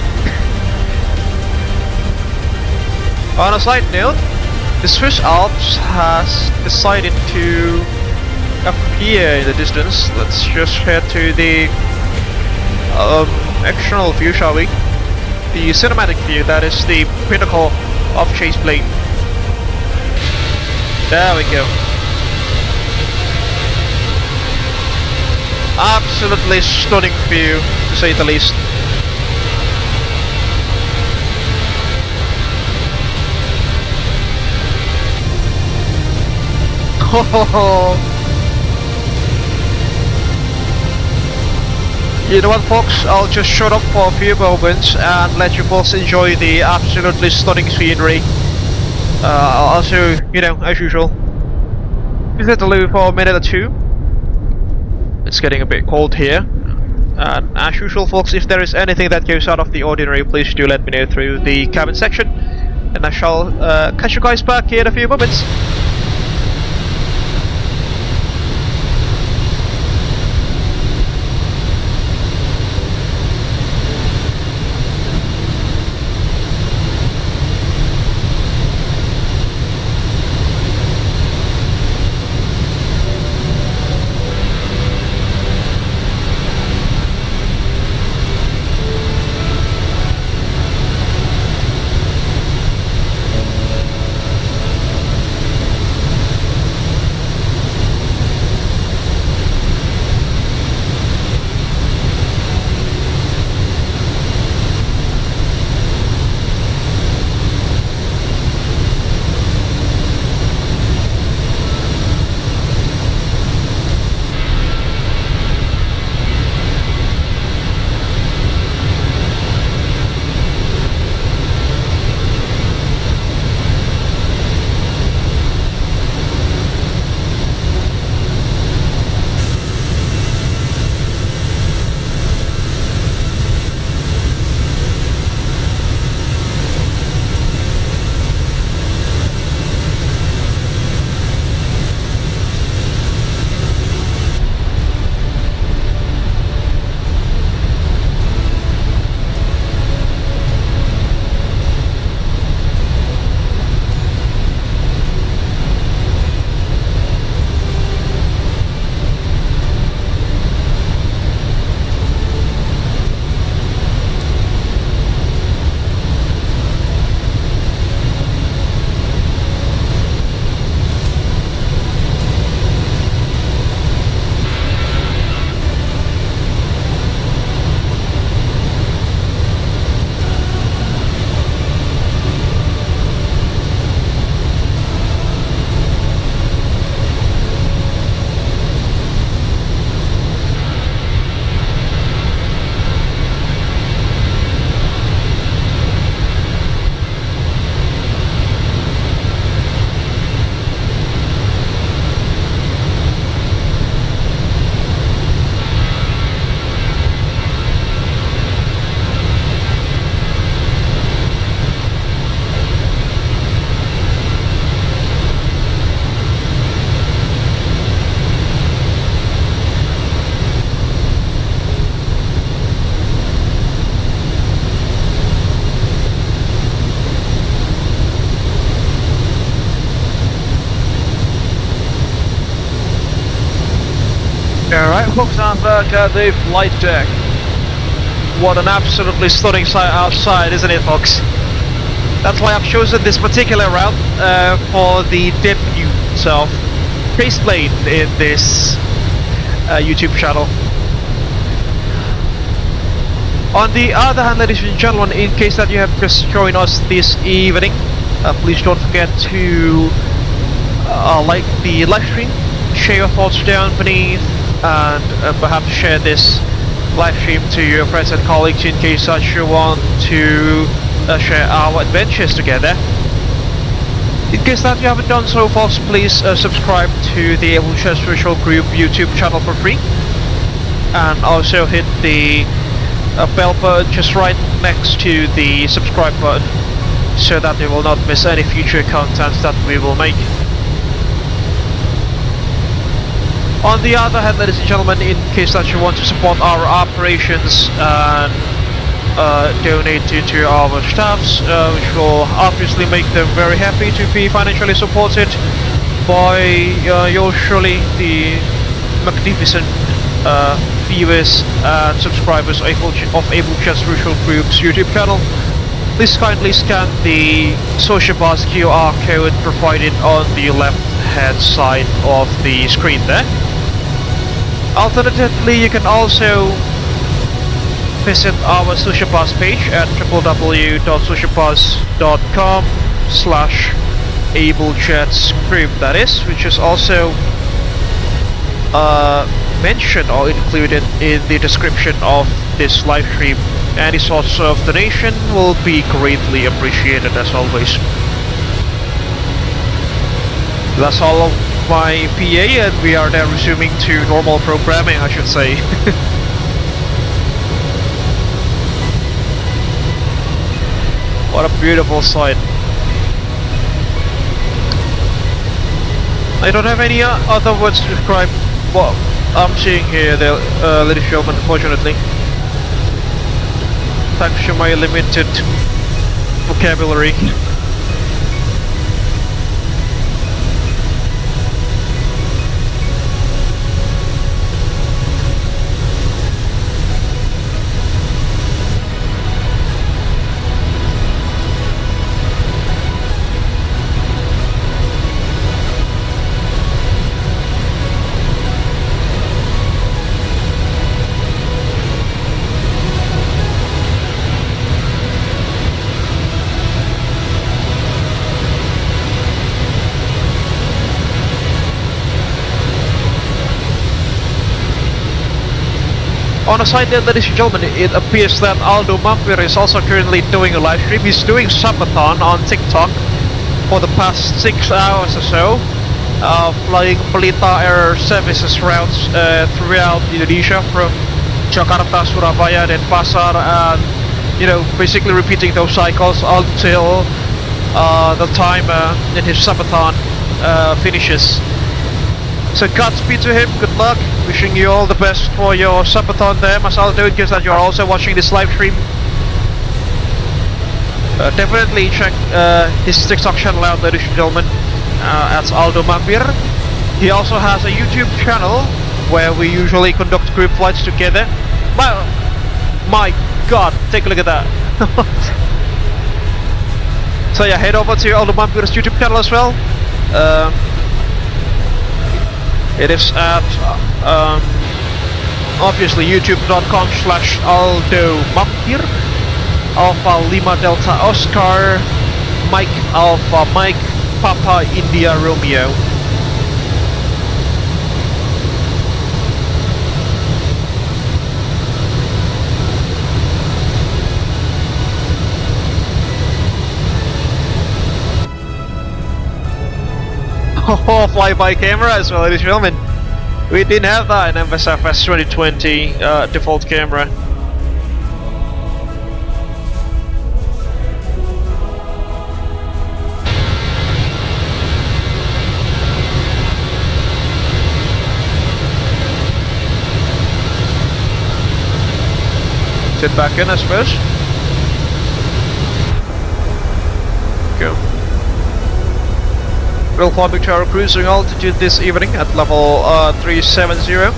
On a side note, the Swiss Alps has decided to appear in the distance. Let's just head to the external view, shall we? The cinematic view, that is the pinnacle of ChasePlane. There we go. Absolutely stunning view, to say the least. You know what, folks? I'll just shut up for a few moments and let you folks enjoy the absolutely stunning scenery. Also, you know, as usual, visit the loo for a minute or two. It's getting a bit cold here. And as usual, folks, if there is anything that goes out of the ordinary, please do let me know through the comment section. And I shall catch you guys back here in a few moments. Alright folks, I'm back at the flight deck. What an absolutely stunning sight outside, isn't it folks? That's why I've chosen this particular route for the debut of ChasePlane in this YouTube channel. On the other hand, ladies and gentlemen, in case that you have just joined us this evening, please don't forget to like the live stream, share your thoughts down beneath, and perhaps share this live stream to your friends and colleagues in case that you want to share our adventures together. In case that you haven't done so, folks, please subscribe to the Abel Jets Virtual Group YouTube channel for free, and also hit the bell button just right next to the subscribe button so that you will not miss any future contents that we will make. On the other hand, ladies and gentlemen, in case that you want to support our operations and donate to our staffs, which will obviously make them very happy to be financially supported by usually the magnificent viewers and subscribers of Abel Jets Virtual Group's YouTube channel, please kindly scan the Social Bus QR code provided on the left hand side of the screen there. Alternatively, you can also visit our Social Bus page at www.socialbus.com/AbelJetsGroup, that is, which is also mentioned or included in the description of this live stream. Any source of donation will be greatly appreciated as always. That's all of my PA, and we are now resuming to normal programming, I should say. What a beautiful sight. I don't have any other words to describe what I'm seeing here, ladies and gentlemen, unfortunately. Thanks to my limited vocabulary. On a side note, ladies and gentlemen, it appears that Aldo Mampir is also currently doing a live stream. He's doing subathon on TikTok for the past 6 hours or so, flying Pelita Air Services routes throughout Indonesia, from Jakarta, Surabaya, then Pasar, and basically repeating those cycles until the time in his subathon finishes. So Godspeed to him, good luck, wishing you all the best for your subathon there, Mas Aldo, in case that you are also watching this live stream. Definitely check his TikTok channel out, ladies and gentlemen, at Aldo Mampir. He also has a YouTube channel where we usually conduct group flights together. Well, my god, take a look at that. So yeah, head over to Aldo Mampir's YouTube channel as well. It is at obviously youtube.com/Aldo Mampir, Alpha Lima Delta Oscar, Mike Alpha Mike, Papa India Romeo. Oh, flyby camera as well, ladies and gentlemen. We didn't have that in MSFS 2020 default camera. Sit back in, I suppose. Go. We'll climb to our cruising altitude this evening at level 370.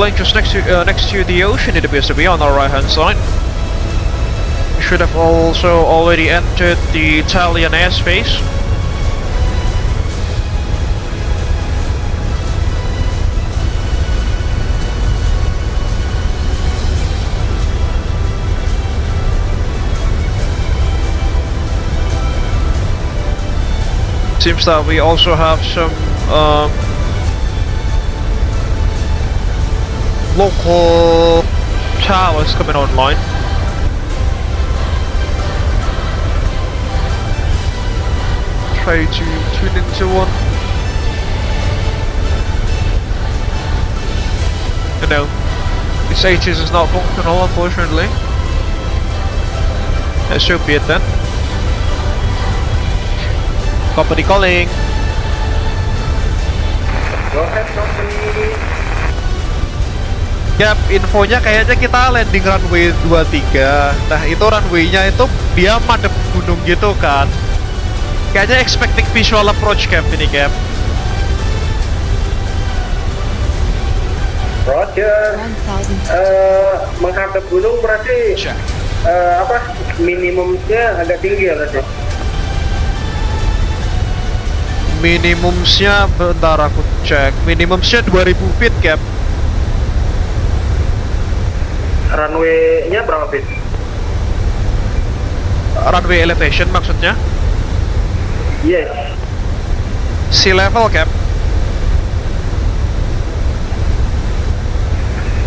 plane just next to the ocean. It appears to be on our right hand side. We should have also already entered the Italian airspace. Seems that we also have some local towers coming online. Try to tune into one. No, this ATIS is not functional, unfortunately. That should be it then. Company calling. Go ahead, company. Yap, infonya kayaknya kita landing runway 23. Nah, itu runway-nya itu dia madep gunung gitu kan. Kayaknya expecting visual approach Cap ini, Cap. Roger. 1000. Menghadap gunung berarti Check. minimumnya agak tinggi ya berarti. Minimumnya bentar aku cek. Minimumnya 2000 feet, Cap. Runway-nya berapa feet? Runway elevation maksudnya? Yes. Sea level, Cap.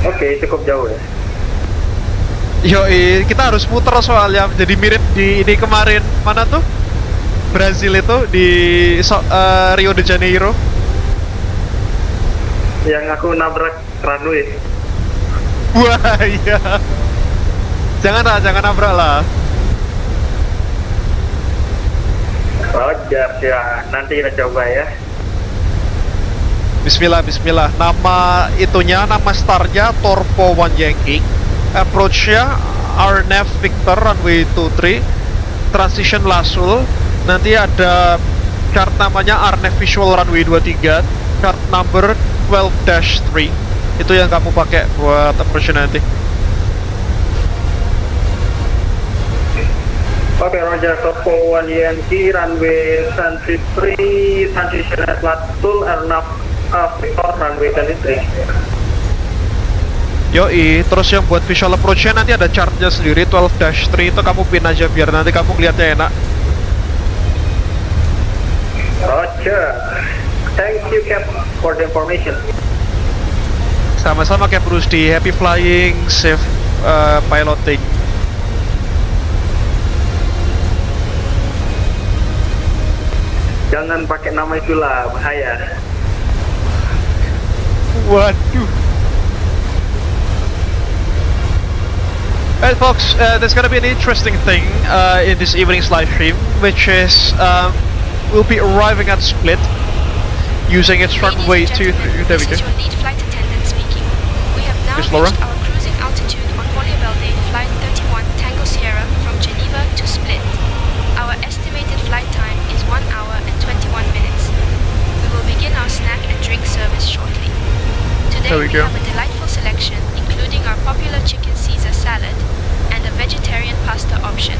Oke, cukup jauh ya. Yoi, kita harus muter soalnya. Jadi mirip di ini kemarin. Mana tuh? Brazil itu di Rio de Janeiro. Yang aku nabrak runway. Wah, iya. Jangan nabrak lah. Roger ya, nanti kita coba ya. Bismillah. Nama itunya, nama startnya Torpo One Yankee. Approach-nya RNAV Victor runway 23. Transition Lasul. Nanti ada chart namanya RNAV Visual runway 23. Chart number 12-3. Itu yang kamu pakai buat approach nanti. Oke, Roger. Topo One Yankee runway 23. Transition at Latul RNAV Victor runway 23. Yoi, terus yang buat visual approach-nya nanti ada chartnya sendiri 12-3. Itu kamu pin aja biar nanti kamu ngeliatnya enak. Roger. Thank you, Cap, for the information. Sama-sama Cap Rusdi, happy flying, safe piloting. Jangan pakai nama itulah, bahaya. Waduh. Alright folks, there's gonna be an interesting thing in this evening's live stream, which is we'll be arriving at Split using its runway 23. There we go. This is your lead flight attendant speaking. We have now Yes, Laura? reached our cruising altitude on Holi-Abel-Day Flight 31 Tango Sierra from Geneva to Split. Our estimated flight time is 1 hour and 21 minutes. We will begin our snack and drink service shortly. Today There we we go. have a delightful selection, including our popular chicken Caesar salad and a vegetarian pasta option.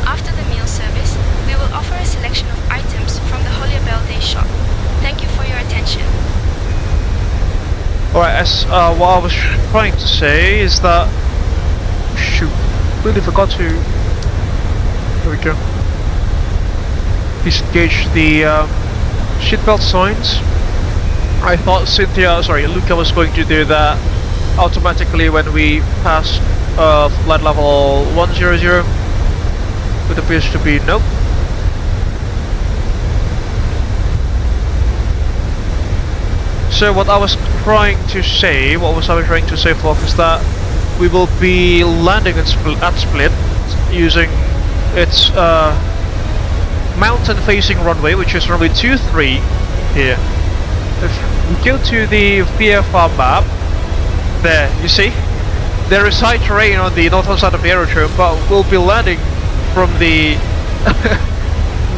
After the meal service, we will offer a selection of items from the Holi-Abel-Day shop. Thank you for your attention. Alright, as what I was trying to say is that shoot, really forgot to. There we go. Disengage the seatbelt signs. I thought Luca was going to do that automatically when we pass flight level 100. It appears to be nope. So what I was trying to say, folks, is that we will be landing at Split using its mountain-facing runway, which is runway 23 here. If we go to the VFR map, there, you see, there is high terrain on the northern side of the aerodrome, but we'll be landing from the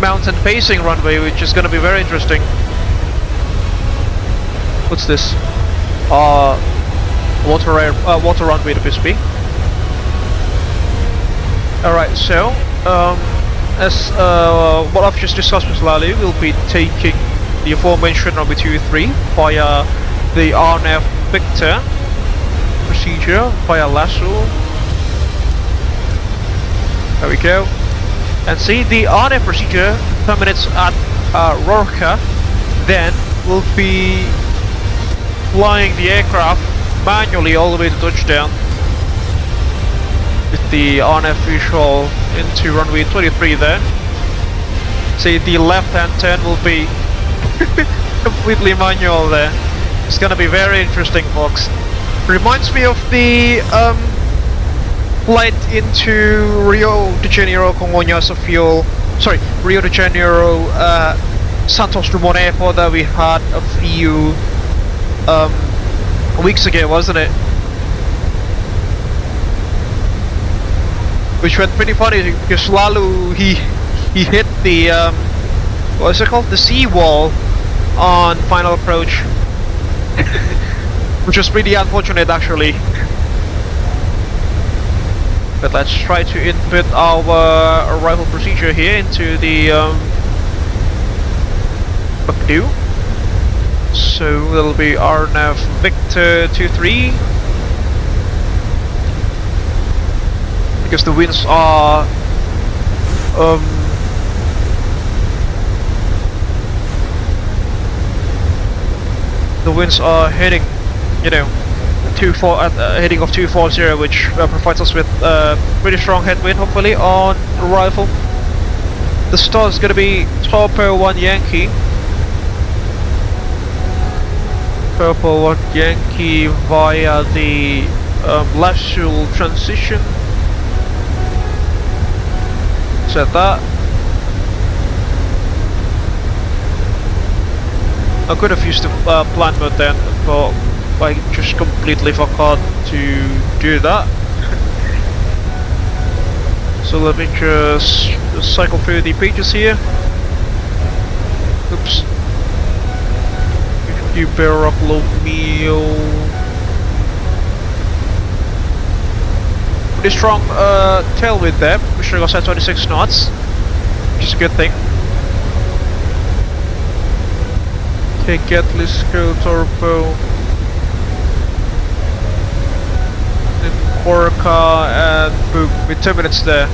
mountain-facing runway, which is going to be very interesting. What's this? water runway to be. Alright, so as what I've just discussed with Lally, we'll be taking the aforementioned runway 23 via the RNF Victor procedure via lasso. There we go. And see, the RNF procedure terminates at Rorka. Then we'll be flying the aircraft manually all the way to touchdown with the RNF visual into runway 23 there. See, the left hand turn will be completely manual there. It's gonna be very interesting, folks. Reminds me of the flight into Rio de Janeiro Congonhas fuel. Sorry, Rio de Janeiro Santos Dumont Airport that we had a few weeks ago, wasn't it? Which went pretty funny because Lalu he hit the what is it called? The seawall on final approach. Which was pretty unfortunate actually. But let's try to input our arrival procedure here into the Bagdu. So that'll be RNAV Victor 23. Because the winds are heading, you know, heading of 240, which provides us with pretty strong headwind hopefully on arrival. The start is going to be Topo 1 Yankee. Topo 1 Yankee via the lateral transition. Set that. I could have used the plan mode then, but I just completely forgot to do that. So let me just cycle through the pages here. Oops. You better upload meal. Pretty strong tailwind there, pushing us at 26 knots, which is a good thing. Okay, let's go turbo. Orca and boom, with 2 minutes there.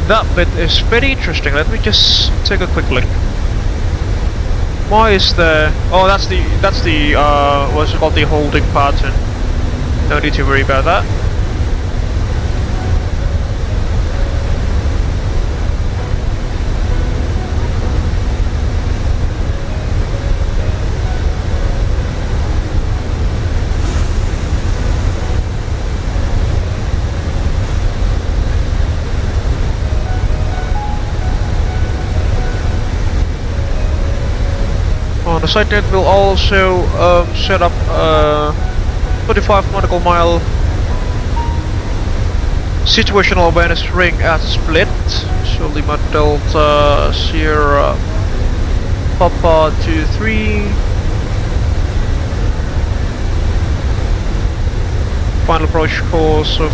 That bit is very interesting. Let me just take a quick look. Why is there? Oh, that's the what's it called, the holding pattern. No need to worry about that. On the side net we'll also set up 25 nautical mile situational awareness ring at split. So Lima Delta Sierra Papa 23. Final approach course of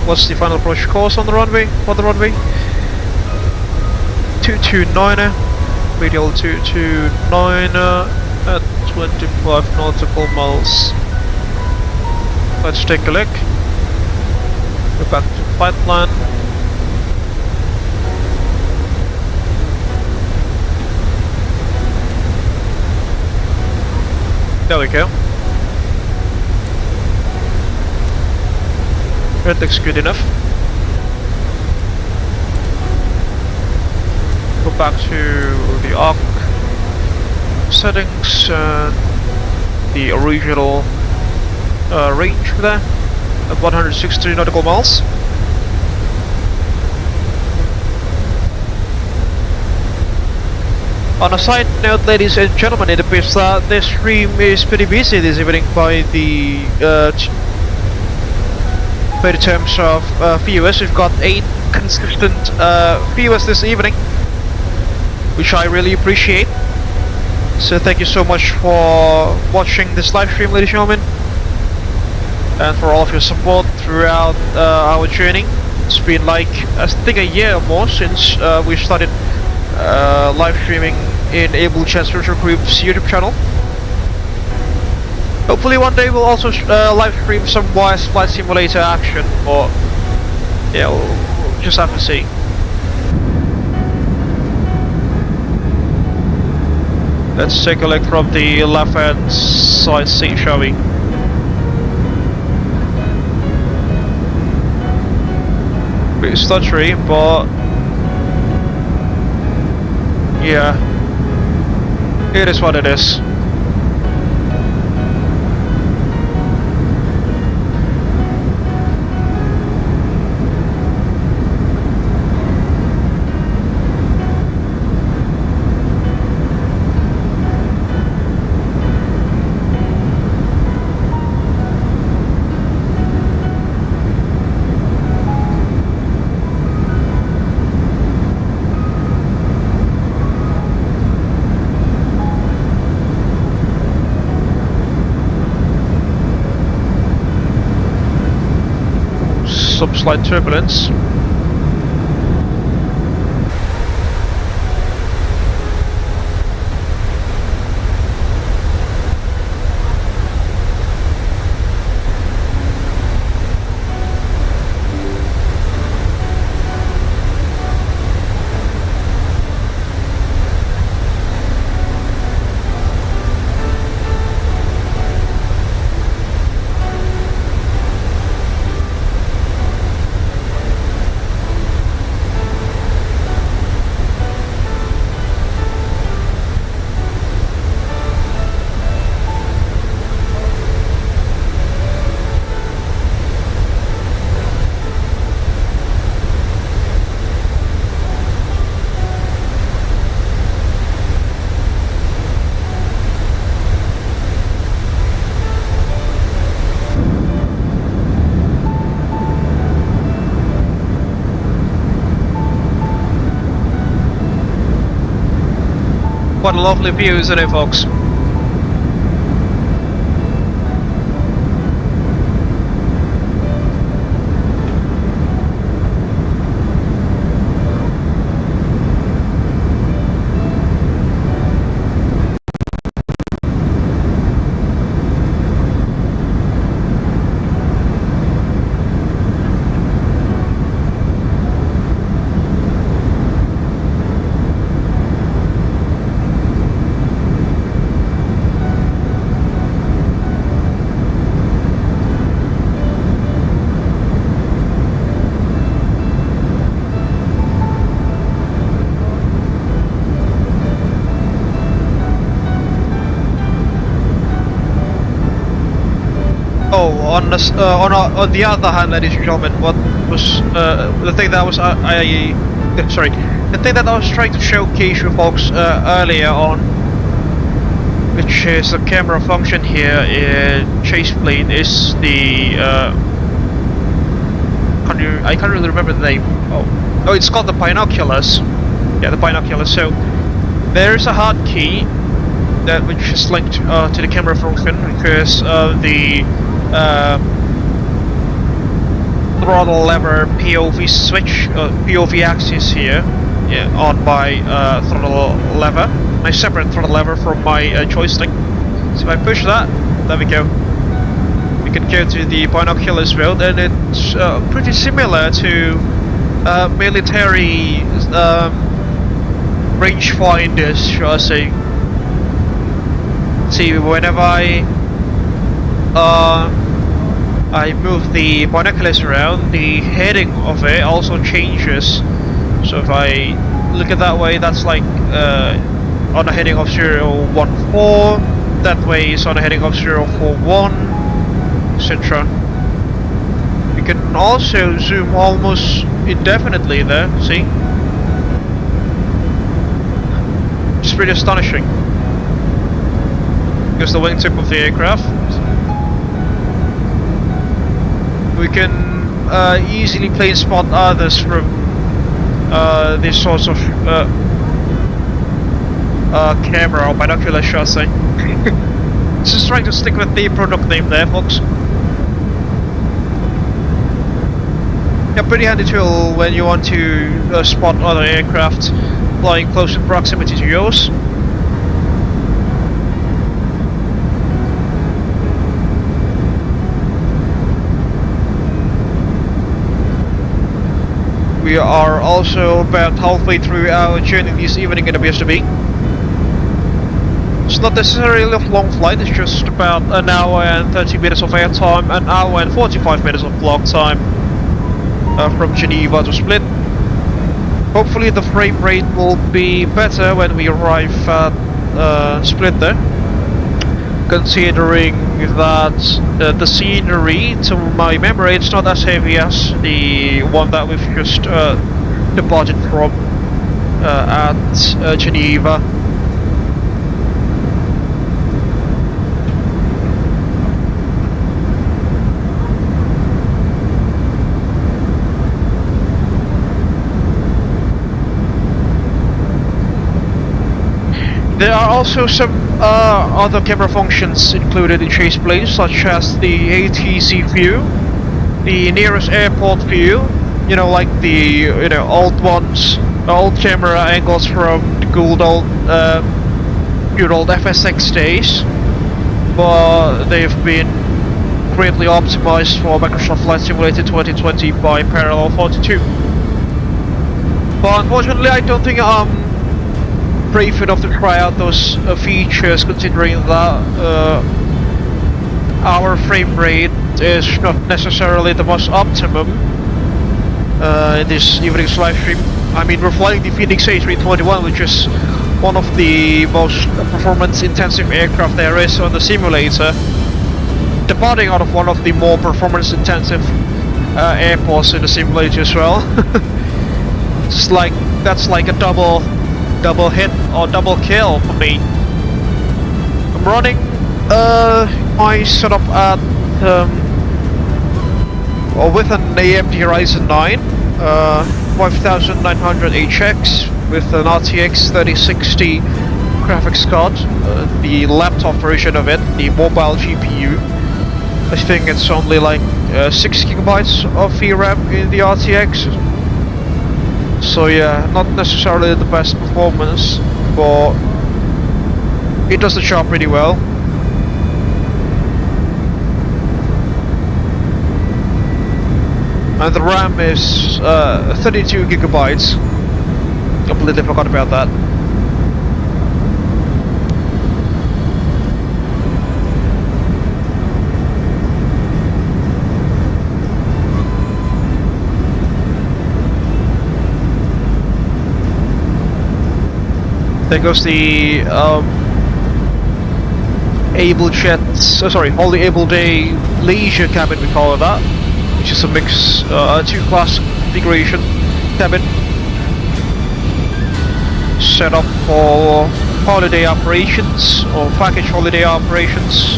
what's the final approach course on the runway? For the runway? 229er, radial 229er at 25 nautical miles. Let's take a look. Go back to flight plan. There we go. That looks good enough. Go back to the arc settings and the original range there at 160 nautical miles. On a side note, ladies and gentlemen, it appears that this stream is pretty busy this evening by the terms of viewers. We've got 8 consistent viewers this evening, which I really appreciate. So thank you so much for watching this live stream, ladies and gentlemen, and for all of your support throughout our journey. It's been like, I think, a year or more since we started live streaming in Abel Jets Virtual Group's YouTube channel. Hopefully one day we'll also live stream some wise flight simulator action, or yeah, we'll just have to see. Let's take a look from the left hand side seat, shall we? Bit stuttery, but yeah, it is what it is. Some slight turbulence. What a lovely view, isn't it, folks? On the other hand, ladies and gentlemen, what was the thing that the thing that I was trying to showcase you folks earlier on, which is the camera function here in ChasePlane, is the I can't really remember the name. Oh, it's called the binoculars. Yeah, the binoculars. So there is a hotkey that which is linked to the camera function because of the throttle lever POV switch, POV axis here, yeah, on my throttle lever, my separate throttle lever from my joystick. So if I push that, there we go. We can go to the binoculars mode, and it's pretty similar to military rangefinders, shall I say. See, whenever I move the binoculars around, the heading of it also changes. So if I look at that way, that's like on a heading of 014, that way is on a heading of 041, etc. You can also zoom almost indefinitely there, see? is pretty astonishing. Because the wingtip of the aircraft, we can easily plane spot others from these sorts of camera or binocular shots. Just trying to stick with the product name there, folks. Yeah, pretty handy tool when you want to spot other aircraft flying close in proximity to yours. We are also about halfway through our journey this evening in the BSDB. It's not necessarily a long flight, it's just about an hour and 30 minutes of airtime, an hour and 45 minutes of clock time from Geneva to Split. Hopefully the frame rate will be better when we arrive at Split there, considering that the scenery, to my memory, it's not as heavy as the one that we've just departed from at Geneva. There are also some other camera functions included in ChasePlane, such as the ATC view, the nearest airport view, you know, like the old ones, old camera angles from the good old FSX days, but they've been greatly optimized for Microsoft Flight Simulator 2020 by Parallel 42. But unfortunately, I don't think brave enough to try out those features, considering that our frame rate is not necessarily the most optimum in this evening's live stream. I mean, we're flying the Fenix A321, which is one of the most performance intensive aircraft there is on the simulator, departing out of one of the more performance intensive airports in the simulator as well. It's like, that's like a double hit or double kill for me. I'm running my setup at with an AMD Ryzen 9 5900 HX with an RTX 3060 graphics card, the laptop version of it, the mobile GPU. I think it's only like 6 gigabytes of VRAM in the RTX. So yeah, not necessarily the best performance, but it does the job pretty well. And the RAM is 32 gigabytes. Completely forgot about that. There goes the Abel Jets, Holi-Abel-Day leisure cabin, we call it that, which is a mix, two-class configuration cabin, set up for holiday operations or package holiday operations.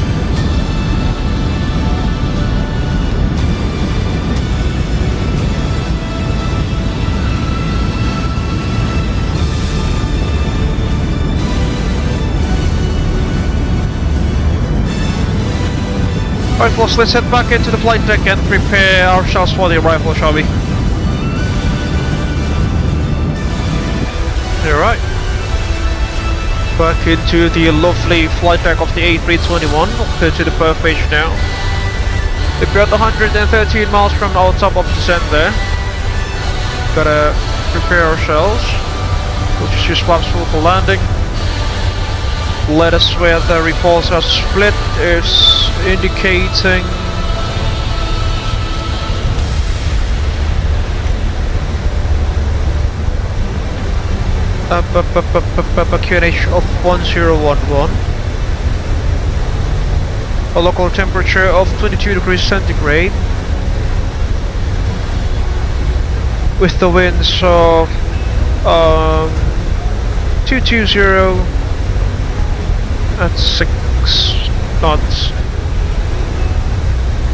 Alright folks, let's head back into the flight deck and prepare ourselves for the arrival, shall we? Alright. Back into the lovely flight deck of the A321, up to the perf page now. We're at 113 miles from our top of descent there. Gotta prepare ourselves, which is responsible for landing. Let us where the reports are split is indicating QNH of 1011, a local temperature of 22 degrees centigrade, with the winds of 220 at 6 knots.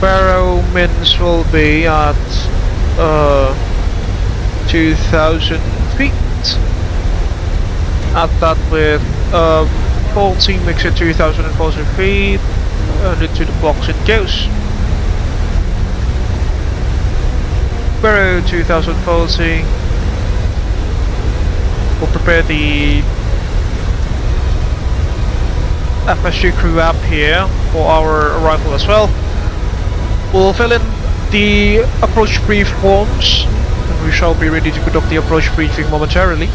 Barrow winds will be at 2,000 feet. Add that with 14 makes it 2,040 feet, and into the box it goes. Barrow 2040. We'll prepare the FSG crew app here for our arrival as well. We'll fill in the approach brief forms, and we shall be ready to conduct the approach briefing momentarily.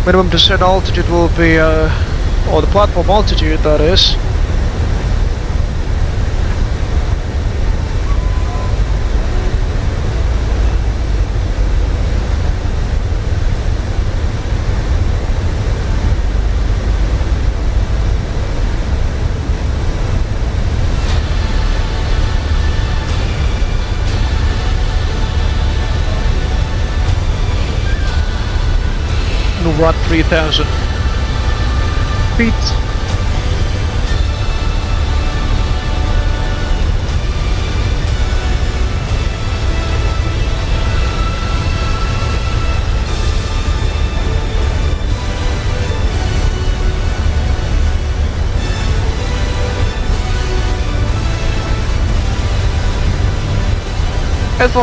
Minimum descent altitude will be, or the platform altitude that is. We're at 3,000 feet.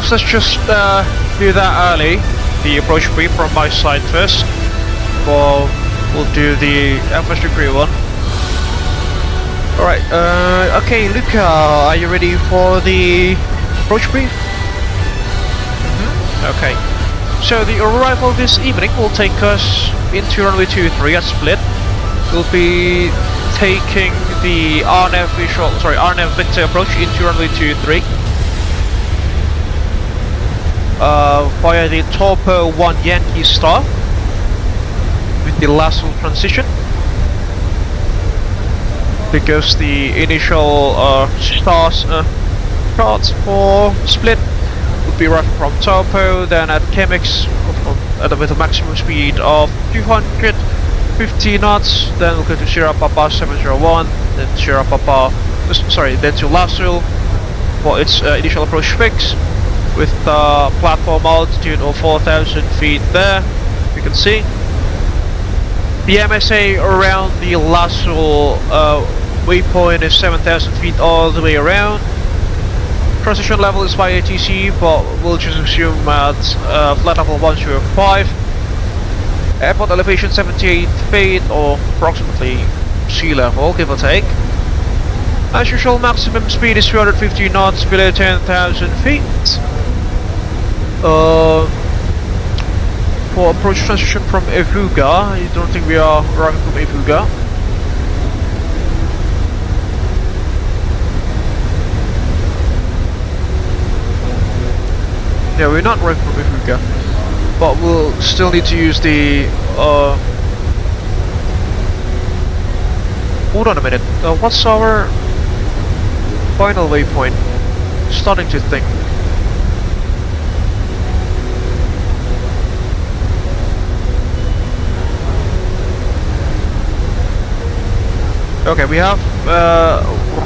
Let's just do that early, the approach brief from my side first. Well, we'll do the FSG crew one. Alright, okay, Luca, are you ready for the approach brief? Okay. So the arrival this evening will take us into runway 23 at Split. We'll be taking the RNAV Victor approach into runway 23. Via the Topo 1 Yankee Star. With the lasso transition, because the initial starts for Split would be right from Topo, then at Chemix with a maximum speed of 250 knots, then we'll go to Sierra Papa 701, then Sierra Papa, then to Lasso for its initial approach fix, with platform altitude of 4,000 feet there, you can see. The MSA around the Lasso waypoint is 7,000 feet all the way around. Transition level is by ATC, but we'll just assume at flight level 105. Airport elevation 78 feet, or approximately sea level, give or take. As usual, maximum speed is 250 knots below 10,000 feet. For approach transition from Evuga, I don't think we are arriving from Evuga. Yeah, we're not arriving from Evuga, but we'll still need to use the. Hold on a minute. What's our final waypoint? Starting to think. Okay, we have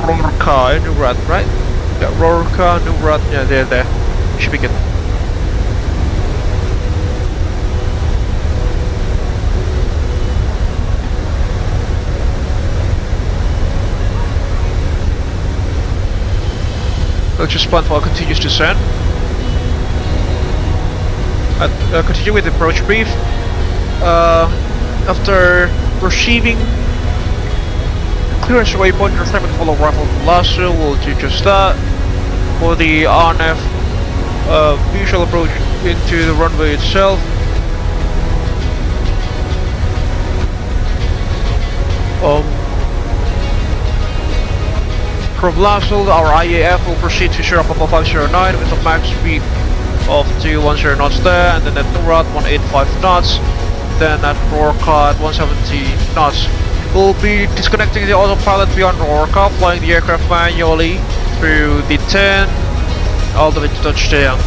Rorka and Nurat, right? Yeah, Rorka, Nurat, yeah, they're there. Should be good. Let's just plan for a continuous descent. Continue with the approach brief. After receiving clearance waypoint, your time to follow rifle from Lasso, we'll do just that. For the RNF visual approach into the runway itself. From Lasso, our IAF will proceed to Sierra Papa 509 with a max speed of 210 knots there, and then at Nurat 185 knots. then at Rorca at 170 knots. We'll be disconnecting the autopilot beyond Rorca, flying the aircraft manually through the 10 all the way to touchdown.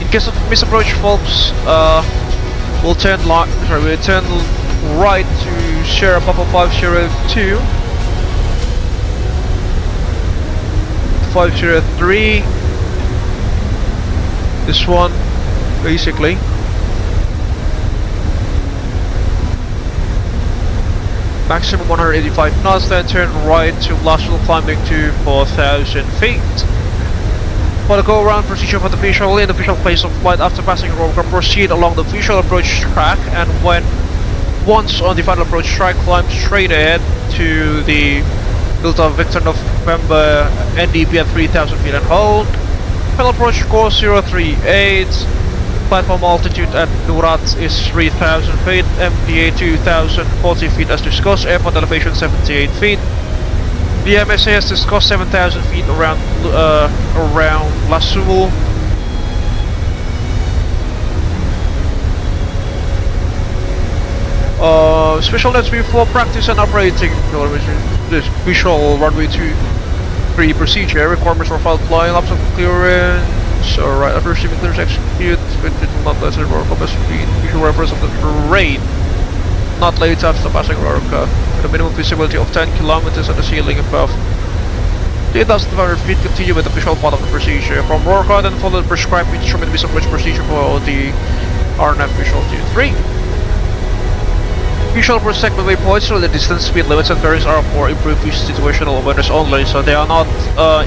In case of misapproach, folks, we'll turn right to Sierra Papa 502, 503. This one, basically. Maximum 185 knots, then turn right to lateral climbing to 4,000 feet. For the go-around procedure for the visual in the visual phase of flight after passing Rorca, proceed along the visual approach track, and once on the final approach track, climb straight ahead to the Delta Victor November NDP at 3,000 feet and hold. Final approach course 038. Platform altitude at Durat is 3,000 feet, MDA 2,040 feet as discussed, airport elevation 78 feet. The MSA has discussed 7,000 feet around Lasul. Special notes before practice and operating this visual runway 23 procedure. Requirements for flight flying, laps of clearance. Alright, after receiving clearance, execute. Not less than Rorca best speed. Visual reference of the terrain. Not late after passing Rorca. With a minimum visibility of 10 kilometers at the ceiling above 3,500 feet. Continue with the visual part of the procedure. From Rorca, then follow the prescribed instrument misapproach procedure for the RNAV Visual 23. Visual approach segment waypoints, so the distance, speed limits and bearings are for improved situational awareness only, so they are not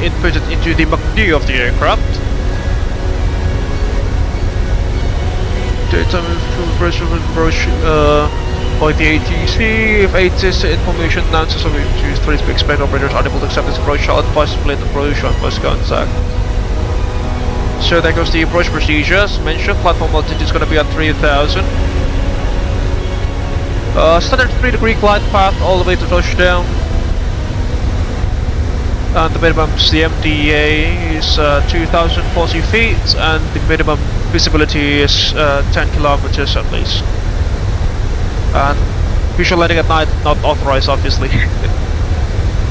inputted into the MACD of the aircraft. Data approach by the ATC. If ATC information announces of issues, please be expect operators are unable to accept this approach shall advise to split approach on first contact. So there goes the approach procedures. Mentioned platform altitude is going to be at 3,000. Standard 3-degree glide path all the way to touchdown. And the minimum CMDA is 2,040 feet, and the minimum visibility is 10 kilometers at least. And visual landing at night not authorized, obviously.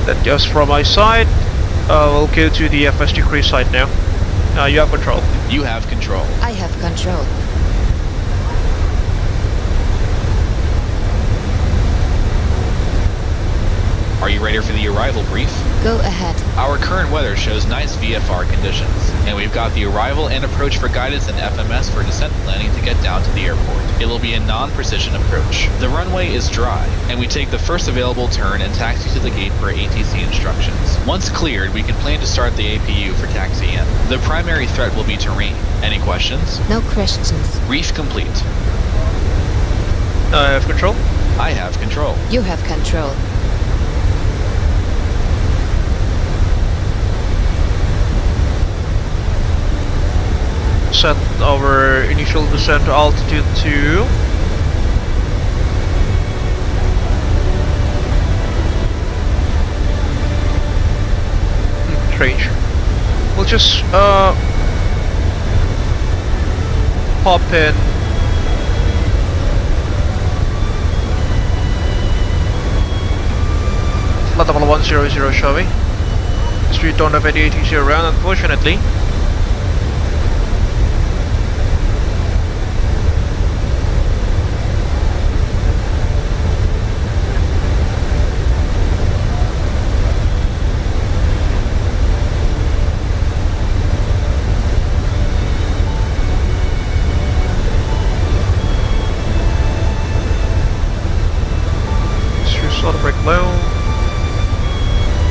That goes from my side. We'll go to the FSG crease side now. You have control. You have control. I have control. Are you ready for the arrival brief? Go ahead. Our current weather shows nice VFR conditions, and we've got the arrival and approach for guidance and FMS for descent planning to get down to the airport. It will be a non-precision approach. The runway is dry, and we take the first available turn and taxi to the gate for ATC instructions. Once cleared, we can plan to start the APU for taxi in. The primary threat will be terrain. Any questions? No questions. Brief complete. I have control. I have control. You have control. Set our initial descent to altitude to strange. We'll just pop in flight level 100, shall we? Because we don't have any ATC around, unfortunately.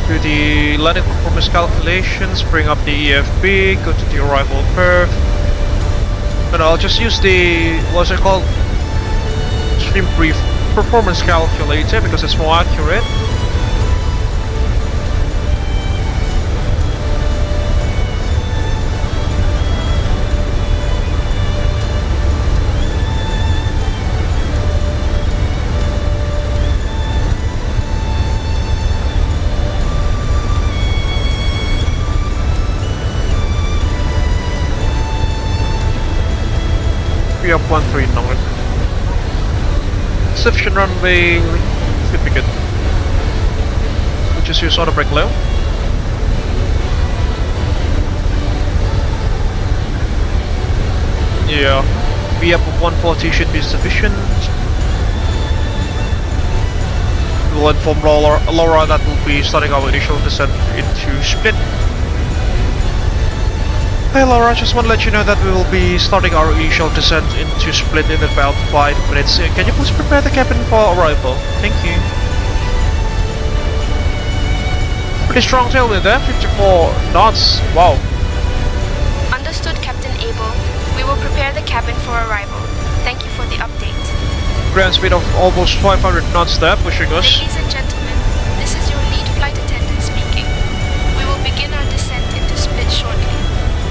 Do the landing performance calculations, bring up the EFB, go to the arrival curve, and I'll just use the, what's it called, stream brief performance calculator because it's more accurate. Up 13 north. sufficient runway should be good. We'll just use auto brake low. Yeah, V up of 140 should be sufficient. We'll inform Laura that we'll be starting our initial descent into Split. Hey Laura, just want to let you know that we will be starting our initial descent into Split in about 5 minutes. Can you please prepare the cabin for arrival? Thank you. Pretty strong tailwind there, 54 knots. Wow. Understood, Captain Abel. We will prepare the cabin for arrival. Thank you for the update. Ground speed of almost 500 knots there, pushing us. Ladies and gentlemen, this is your lead flight attendant speaking. We will begin our descent into Split shortly.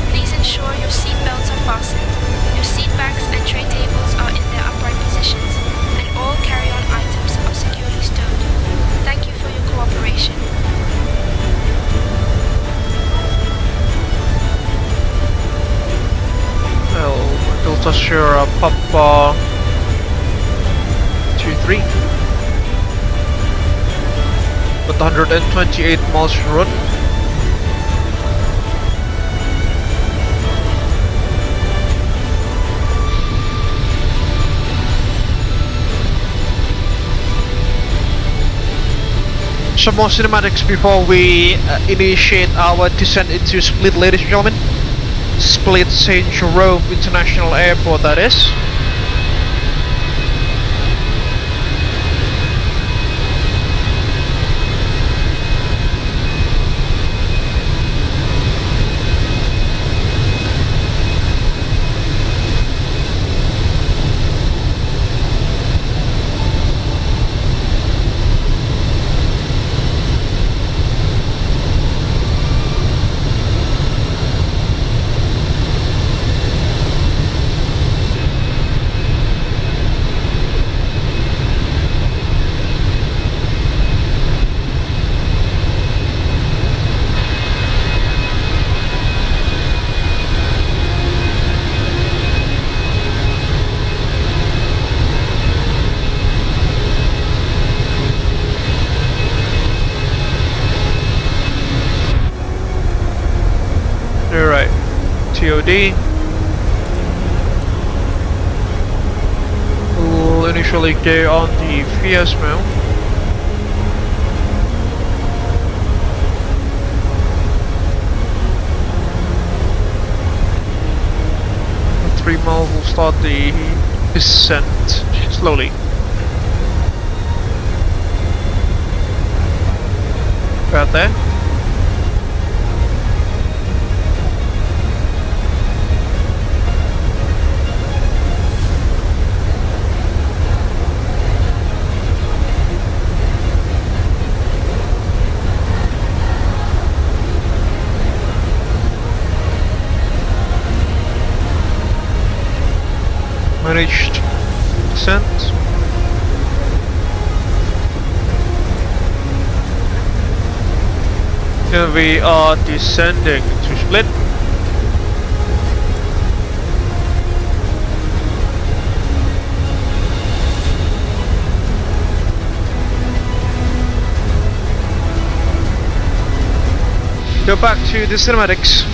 Please ensure your seat belts are fastened, your seat backs and tray tables are in their upright positions, and all carry-on items are securely stowed. Thank you for your cooperation. Well, Delta Sierra Papa 23 with 128 miles to run. Some more cinematics before we initiate our descent into Split, ladies and gentlemen. Split Saint Jerome International Airport, that is. Alright, TOD. We'll initially go on the Fiasmo. At 3 miles we'll start the descent slowly. About there. Managed descent. And we are descending to Split. Go back to the cinematics.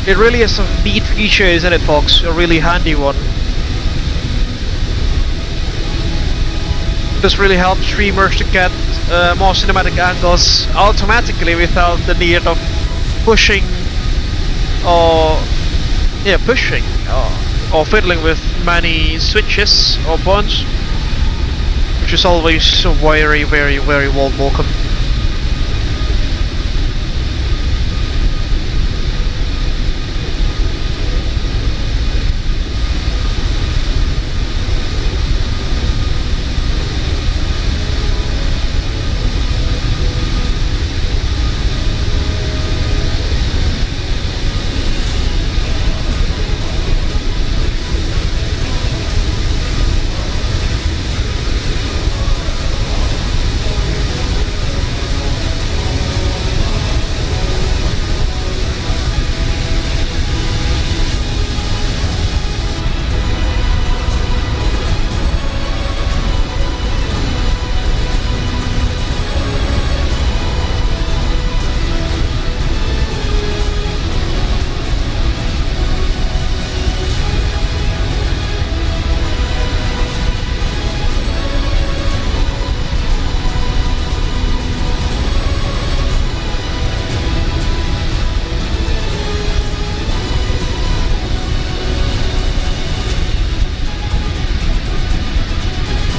It really is a neat feature, isn't it, folks? A really handy one. This really helps streamers to get more cinematic angles automatically without the need of pushing or fiddling with many switches or buttons, which is always very, very, very welcome.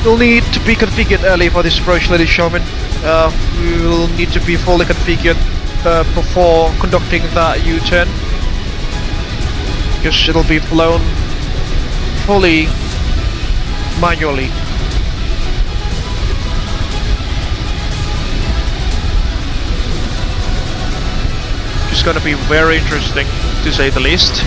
will need to be configured early for this approach, ladies and gentlemen. We will need to be fully configured before conducting that U-turn, because it'll be flown fully manually. It's gonna be very interesting, to say the least.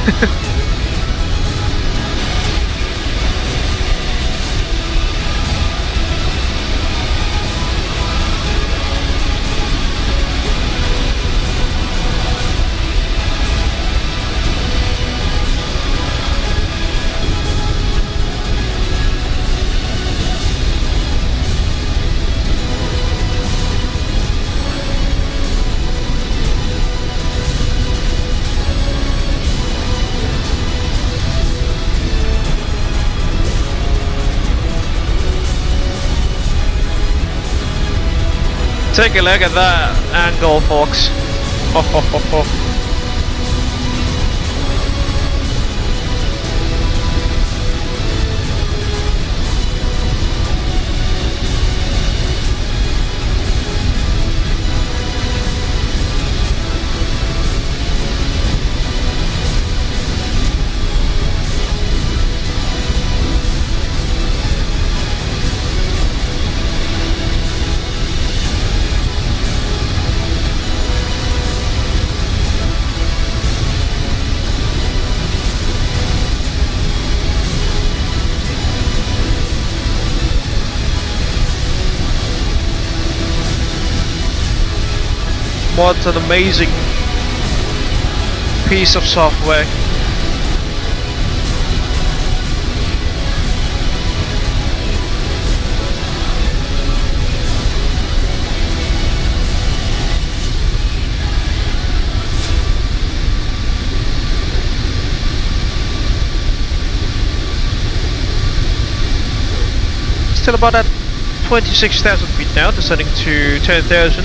Take a look at that angle, folks. Ho, ho, ho, ho. What an amazing piece of software. Still about at 26,000 feet now, descending to 10,000.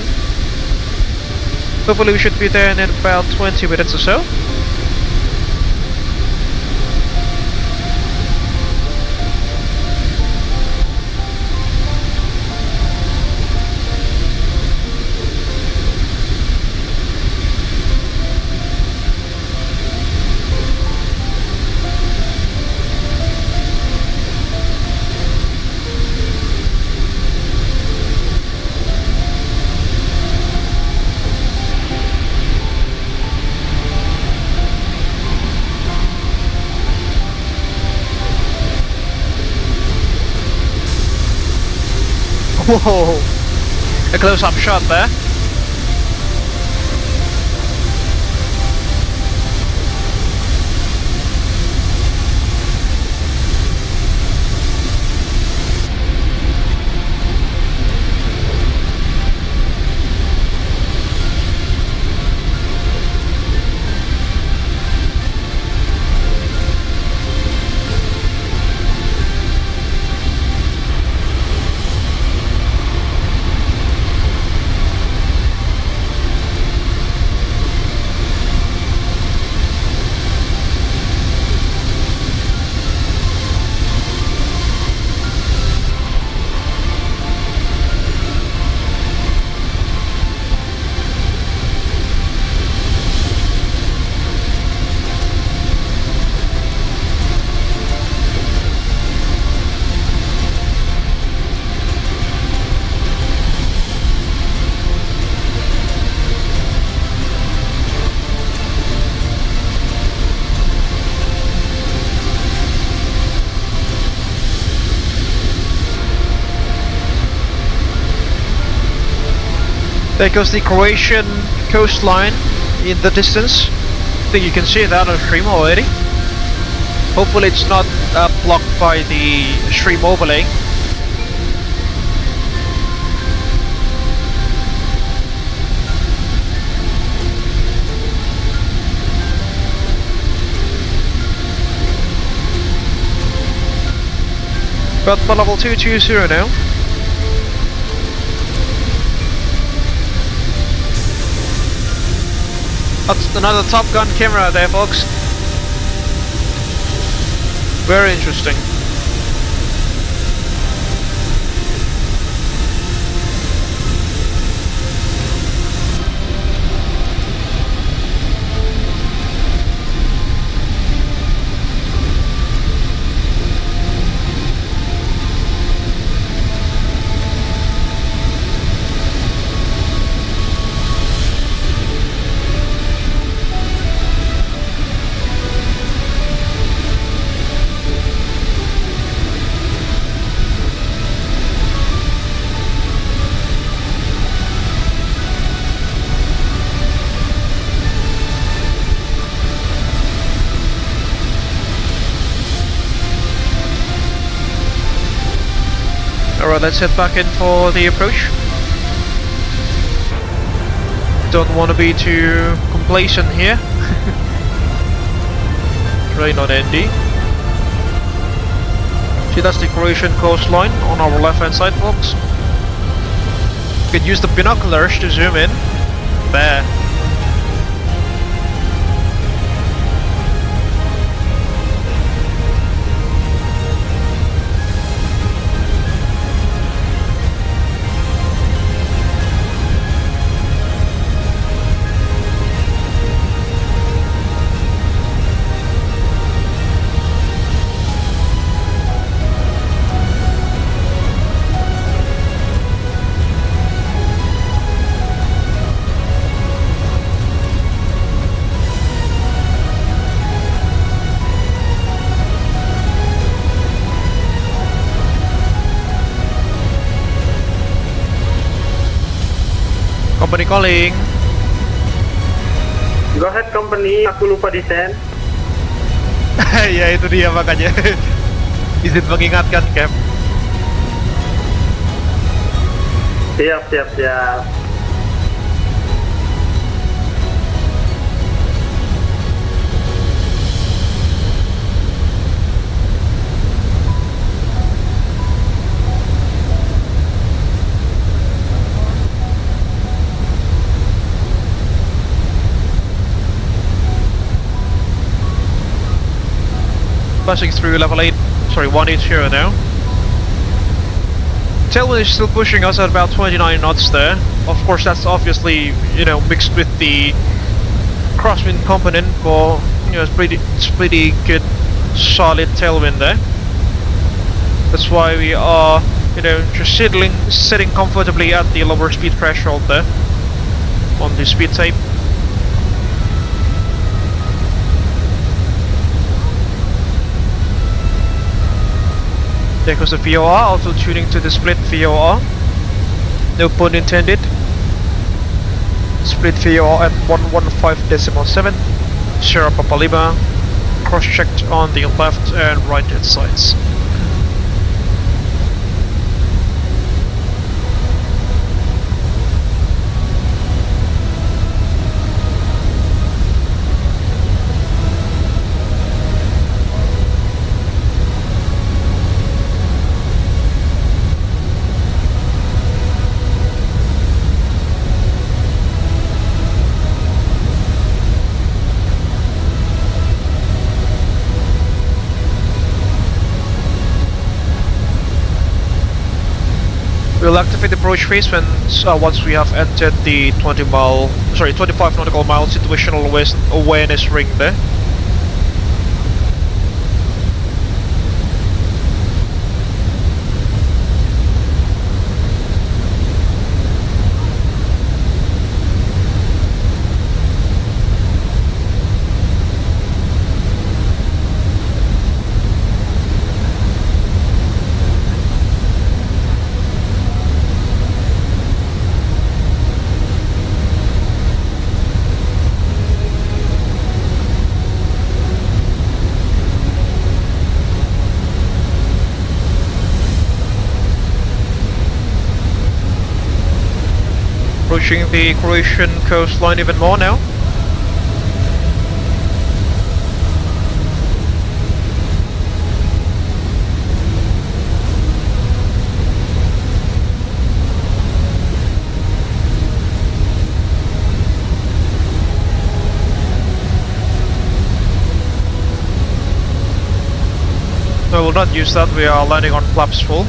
Hopefully we should be there in about 20 minutes or so. Whoa! A close-up shot there. There goes the Croatian coastline in the distance. I think you can see that on stream already. Hopefully it's not blocked by the stream overlay. But for level 220 now. That's another Top Gun camera there, folks. Very interesting. Alright, let's head back in for the approach. Don't want to be too complacent here. Train on ND. See, that's the Croatian coastline on our left hand side, folks. You can use the binoculars to zoom in. There. Company calling. Go ahead company, aku lupa desain. Ya itu dia makanya. Izin mengingatkan, Cap. Siap, siap, siap. Passing through level 8, sorry, 180 now. Tailwind is still pushing us at about 29 knots there. Of course, that's obviously, you know, mixed with the crosswind component, but you know, it's pretty good, solid tailwind there. That's why we are, you know, just sitting comfortably at the lower speed threshold there on the speed tape. There goes the VOR, also tuning to the split VOR. No pun intended. Split VOR at 115.7. Sierra Papa Lima. Cross-checked on the left and right hand sides. We'll activate the approach phase when once we have entered the 25 nautical mile situational awareness ring there. Approaching the Croatian coastline even more now. No, we'll not use that, we are landing on flaps full.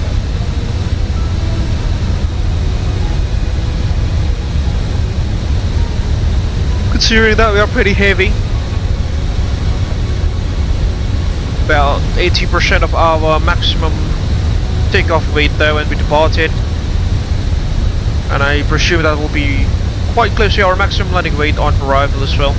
Considering that we are pretty heavy, about 80% of our maximum takeoff weight there when we departed, and I presume that will be quite close to our maximum landing weight on arrival as well.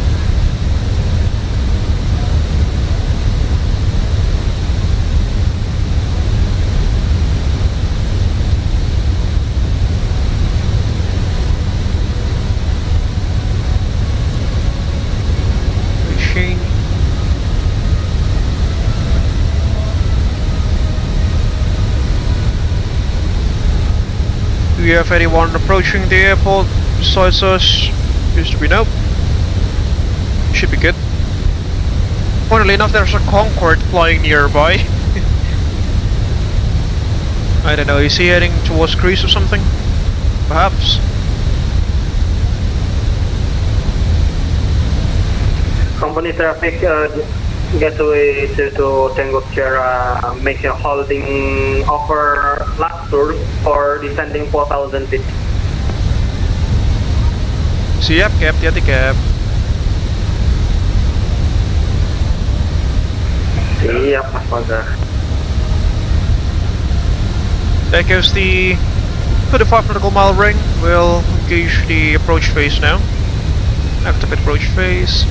you have anyone approaching the airport besides us? Used to be no. Should be good. Funnily enough, there's a Concorde flying nearby. I don't know, is he heading towards Greece or something? Perhaps. Company traffic, Getaway to Tango Sierra, make a holding over last tour or descending 4,000 feet. Siap, Cap, hati-hati Cap. Siap, Mas Fajar. There goes the 35 nautical mile ring. We'll engage the approach phase now. Activate approach phase.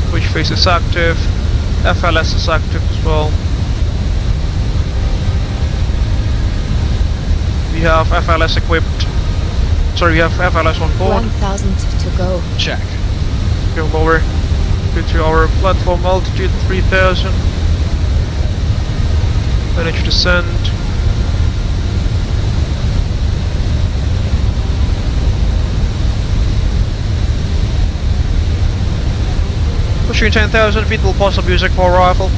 Approach phase is active. FLS is active as well. We have FLS equipped. Sorry, we have FLS on board. 1,000 to go. Check. Go lower. Go to our platform altitude 3,000. Manage descent. Pushing 10,000 feet will pause the music for arrival.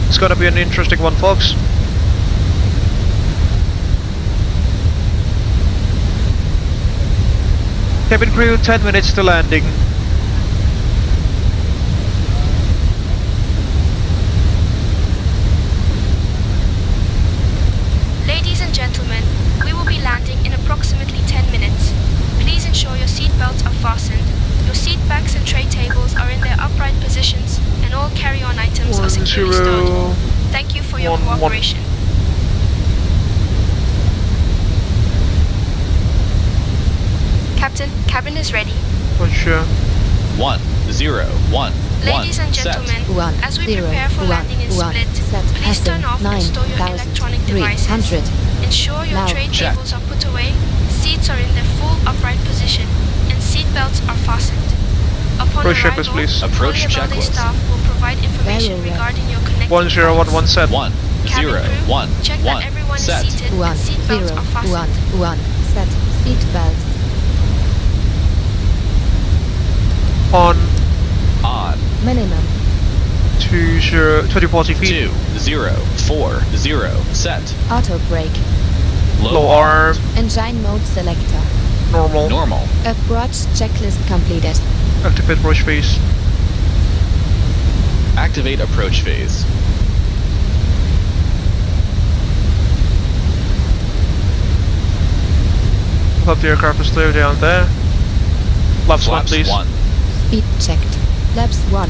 It's gonna be an interesting one, folks. Cabin crew, 10 minutes to landing. Ladies and gentlemen, we will be landing in approximately 10 minutes. Please ensure your seat belts are fastened, your seat backs and tray tables are in their upright positions, and all carry-on items are securely stored. Thank you for your cooperation. Captain, cabin is ready. Sure. 1, 0, 1. Ladies and gentlemen, as we prepare for landing in Split, please turn off and store your electronic devices. Ensure your tray tables are put away, seats are in their full upright position, and seat belts are fastened. Upon arrival, Holi-Abel-Day staff will provide information regarding your connecting 1011 set. 1, 0, 1, check that everyone set. is seated and seat belts are fastened. 1, set seat belts. On Minimum 2040 feet. 2, 0, 4, 0, set. Auto brake. Low arm. Engine mode selector. Normal. Normal. Approach checklist completed. Activate approach phase. Activate approach phase. Hope the aircraft is clear down there. Flaps 1, please. 1. Speed checked. Flaps 1.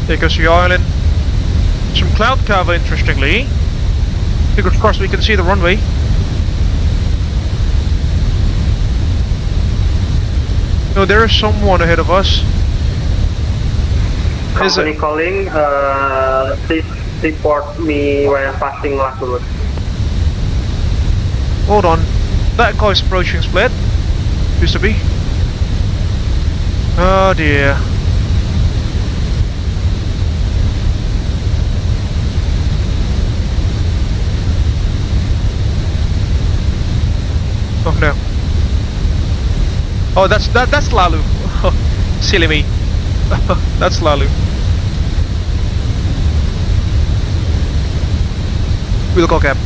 There goes the island. Some cloud cover, interestingly. Fingers crossed we can see the runway. No, there is someone ahead of us. Company calling, please report me when passing last route. Hold on. That guy's approaching Split. Used to be. Oh dear. Oh no. Oh, that's Lalu. Silly me. That's Lalu. We'll call cab.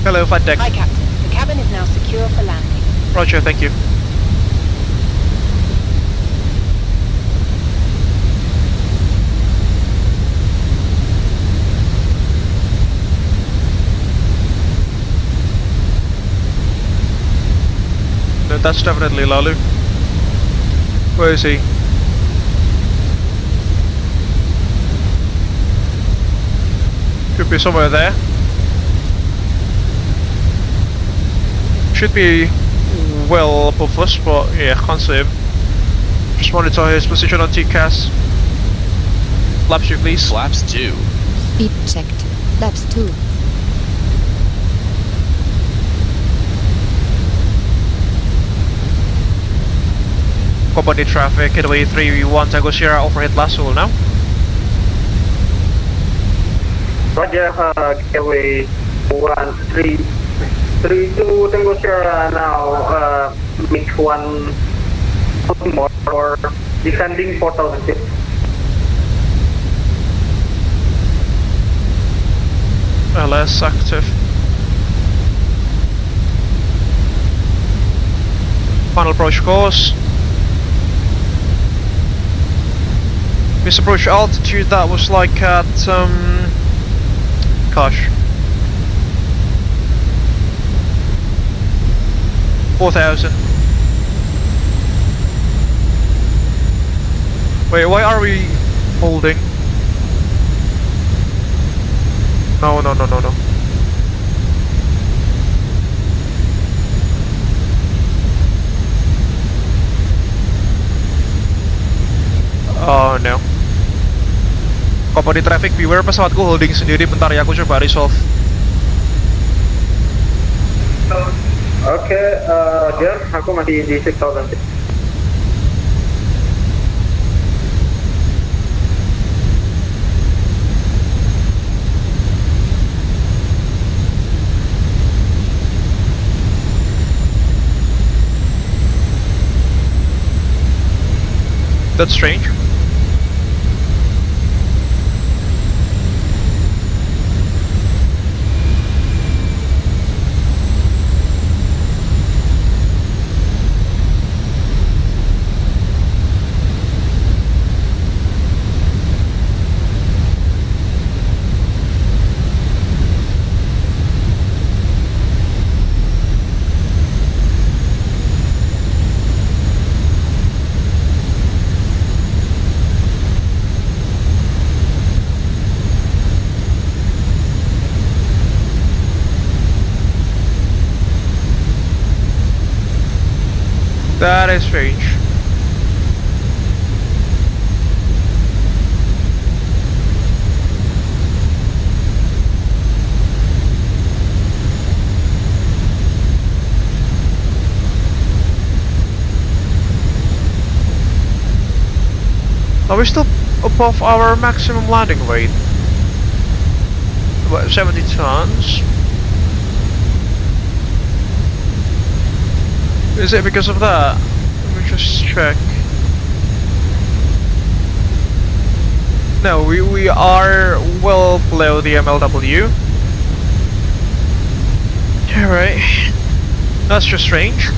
Hello, flight deck. Hi, Captain. The cabin is now secure for landing. Roger, thank you. No, that's definitely Lalu. Where is he? Should be somewhere there. Should be well above us, but yeah, can't see him. Just monitor his position on TCAS. Flaps 2 please. Flaps 2. Speed checked. Flaps 2. Company traffic, Getaway 3-1 Tango Sierra, overhead lasso now. Roger, Getaway 1-3-2 Tango Sierra now, make one more for descending 4,000 feet. LS active. Final approach course. This approach altitude that was like at gosh, 4,000. Wait, why are we holding? No. Oh no. Company traffic, beware, pesawatku holding sendiri, bentar ya, aku coba resolve. Oke, Jar, aku masih di 6,000 feet. That's strange. That is strange. Are we still above our maximum landing weight? About 70 tons. Is it because of that? Let me just check. No, we are well below the MLW. Alright. That's just strange.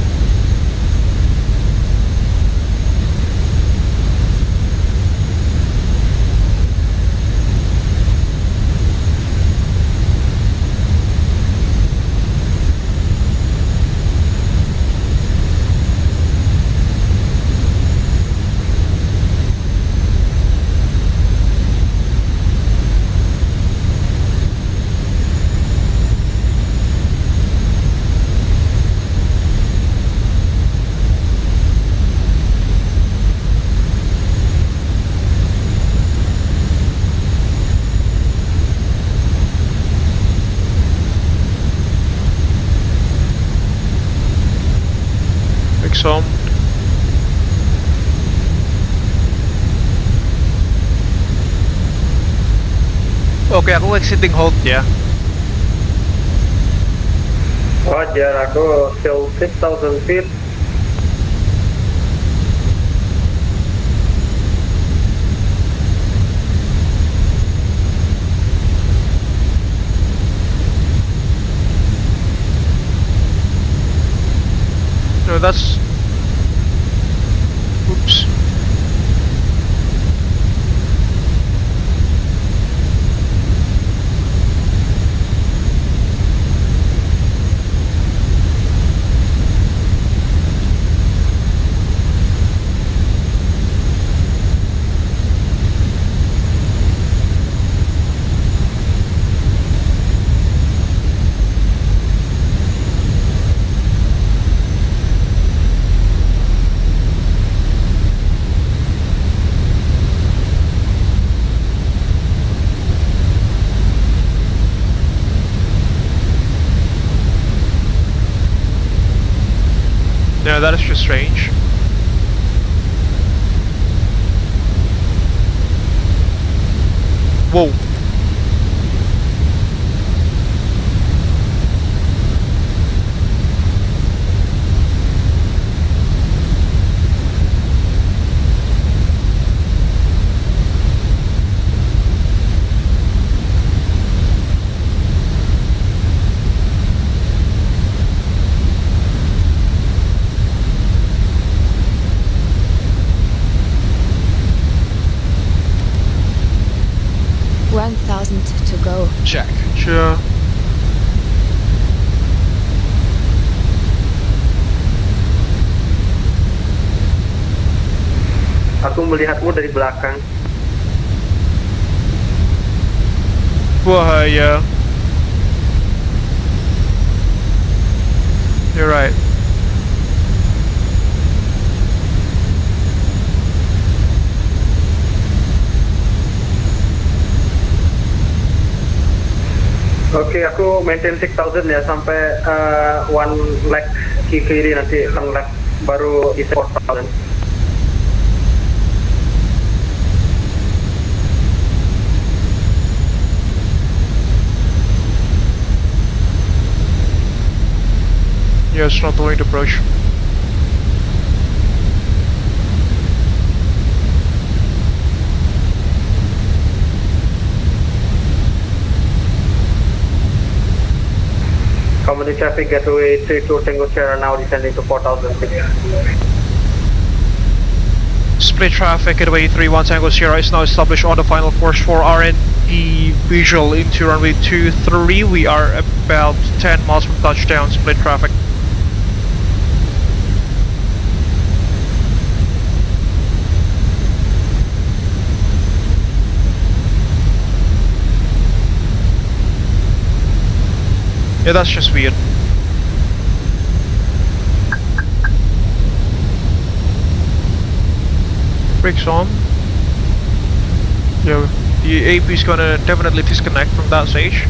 Some. Oke, aku exiting hold ya. Roger, aku still 6,000 feet. No, that's... Oops. No, that is just strange. Whoa. To go. Check. Sure. Aku melihatmu dari belakang. Whoa, yeah. You're right. Oke, aku maintain 6000 ya sampai one leg kiri nanti turn left baru isi 4000. Yeah, it's not the way to approach. Company traffic Getaway 32 Tango Sierra now descending to 4000 feet. Split traffic, Getaway 31 Tango Sierra is now established on the final course for RND visual into runway 23. We are about 10 miles from touchdown, split traffic. Yeah, that's just weird. Brakes on. Yeah, the AP is gonna definitely disconnect from that stage.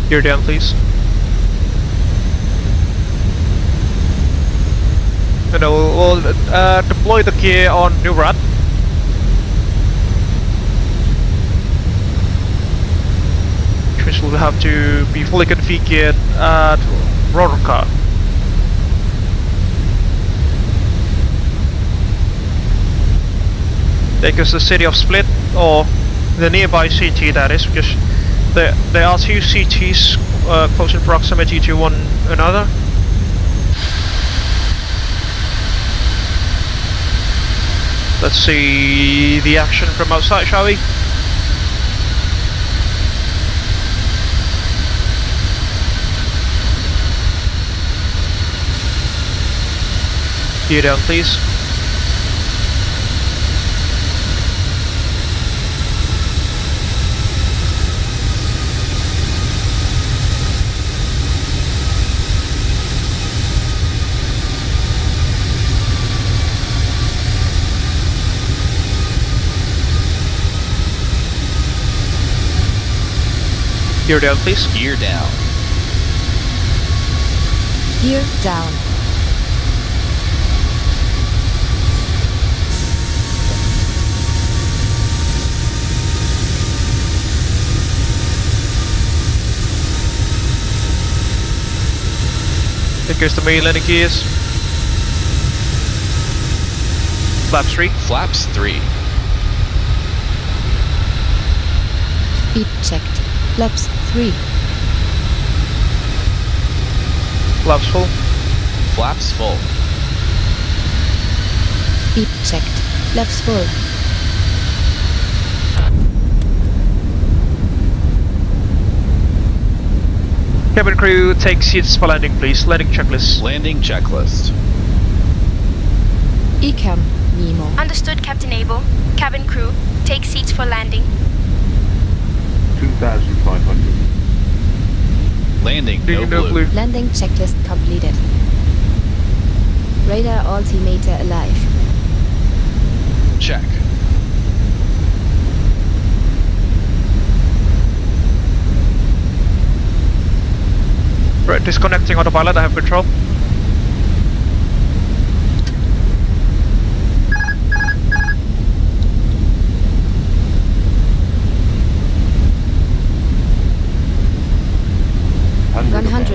Gear down, please. And we'll deploy the gear on new rad. Which will have to be fully configured at rotor car. Take us to the city of Split, or the nearby CT that is, because there are two CTs close in proximity to one another. Let's see the action from outside, shall we? Gear down, please. Gear down, please. Gear down. Gear down. There goes the main landing gears. Flaps 3. Flaps 3. Speed checked. Flaps 3. Flaps full. Flaps full. Speed checked. Flaps full. Cabin crew, take seats for landing, please. Landing checklist. Landing checklist. Ecam, Nemo. Understood, Captain Abel. Cabin crew, take seats for landing. 2,500. Landing, no blue. Landing checklist completed. Radar altimeter alive. Check. Right, Disconnecting autopilot, I have control.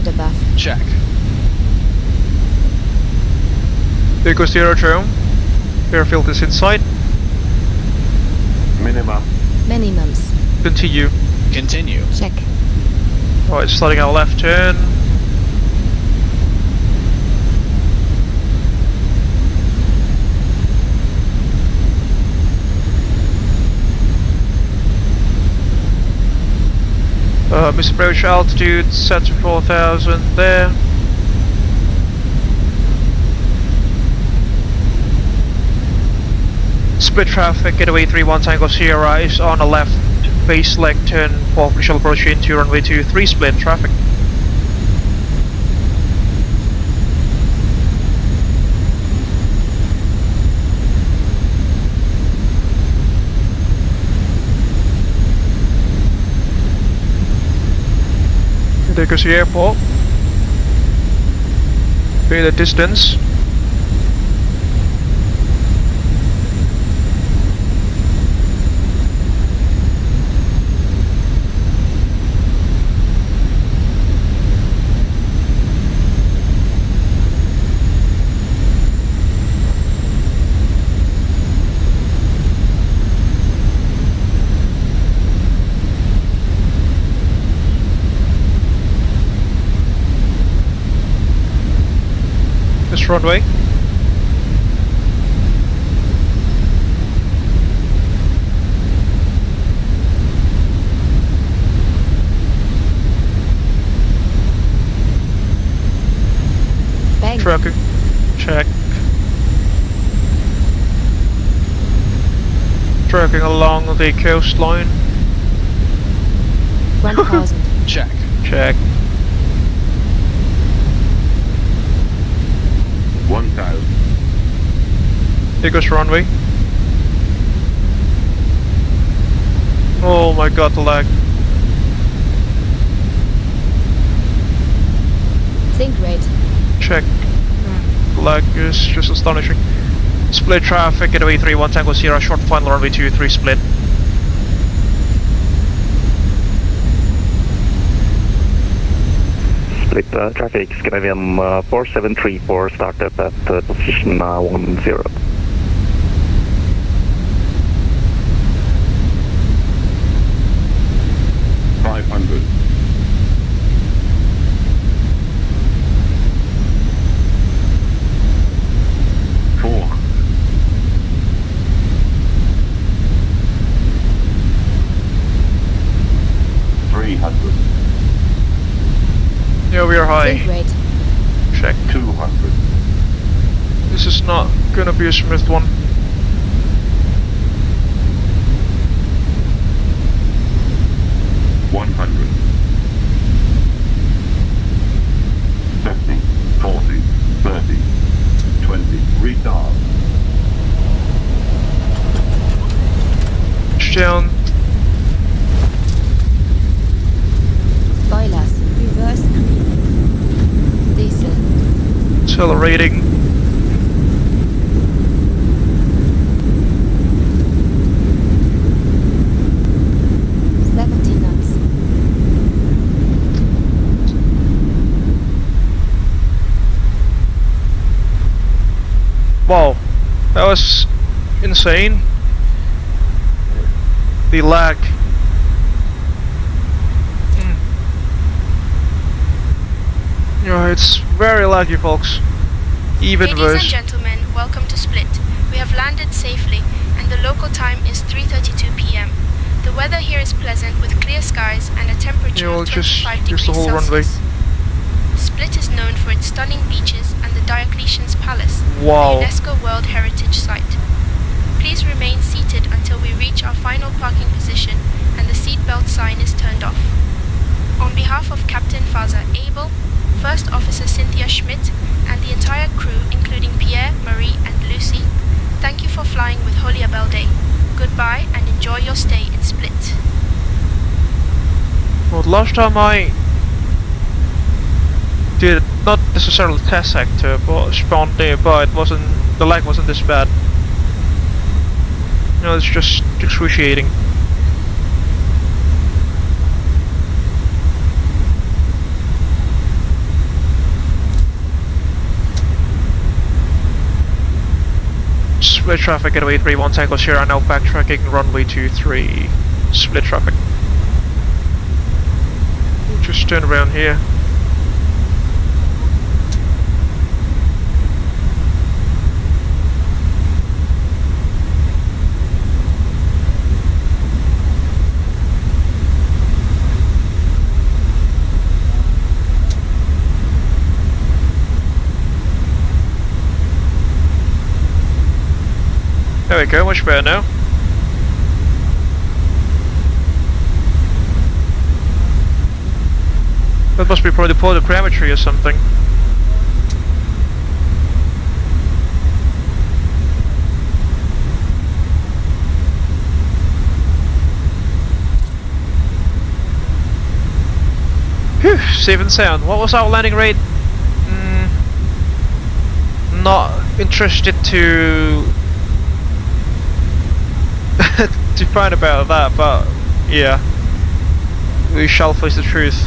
Above. Check. There goes the aerodrome. Airfield is inside. Minimum. Minimums. Continue. Continue. Check. Alright, starting our left turn. Misapproach altitude set to 4,000 there. Split traffic, Getaway 31 Tango Sierra is on the left base leg turn for official approach into runway 23 split traffic. There goes the airport. In the distance. This runway. Bang. Tracking. Check. Tracking along the coastline. 1,000. Check. Check. 1,000. There goes runway. Oh my god, the lag. Think rate. Check. The lag is just astonishing. Split traffic, Getaway 31 Tango Sierra, short final runway 23 split. Split traffic, Scandinavian 4734, startup at position 10. 500. 4. 300. Yeah, we are high. Think rate. Check. 200. This is not gonna be a smooth one. $100. 50, 40, 30, 20. Retard. Down. Spoilers. Reverse creep. Diesel. Accelerating. Wow, that was insane. The lag. Yeah, it's very laggy, folks. Even Ladies worse. and gentlemen, welcome to Split. We have landed safely, and the local time is 3:32 p.m. The weather here is pleasant with clear skies and a temperature Yeah, well, of 25 just degrees the whole runway. Celsius. Split is known for its stunning beaches and the Diocletian's Palace, Wow. a UNESCO World Heritage Site. Please remain seated until we reach our final parking position and the seatbelt sign is turned off. On behalf of Captain Father Abel, First Officer Cynthia Schmidt, and the entire crew, including Pierre, Marie, and Lucy, thank you for flying with Holi-Abel-Day. Goodbye and enjoy your stay in Split. Well, last time I did not necessarily test sector, but spawned nearby. The lag wasn't this bad. You know, it's just excruciating. Split traffic Getaway 31 Tango Sierra, now backtracking runway 23. Split traffic. We'll just turn around here. There we go, much better now. That must be probably the photogrammetry or something. Phew, safe and sound. What was our landing rate? Not interested to find about that, but yeah, we shall face the truth.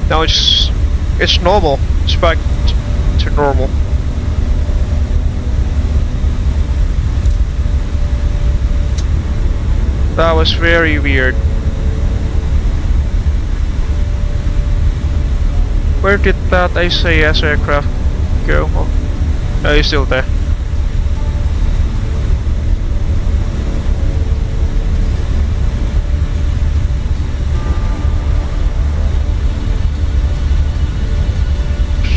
Now it's normal. It's back to normal. That was very weird. Where did that SAS aircraft go? Oh, no, he's still there.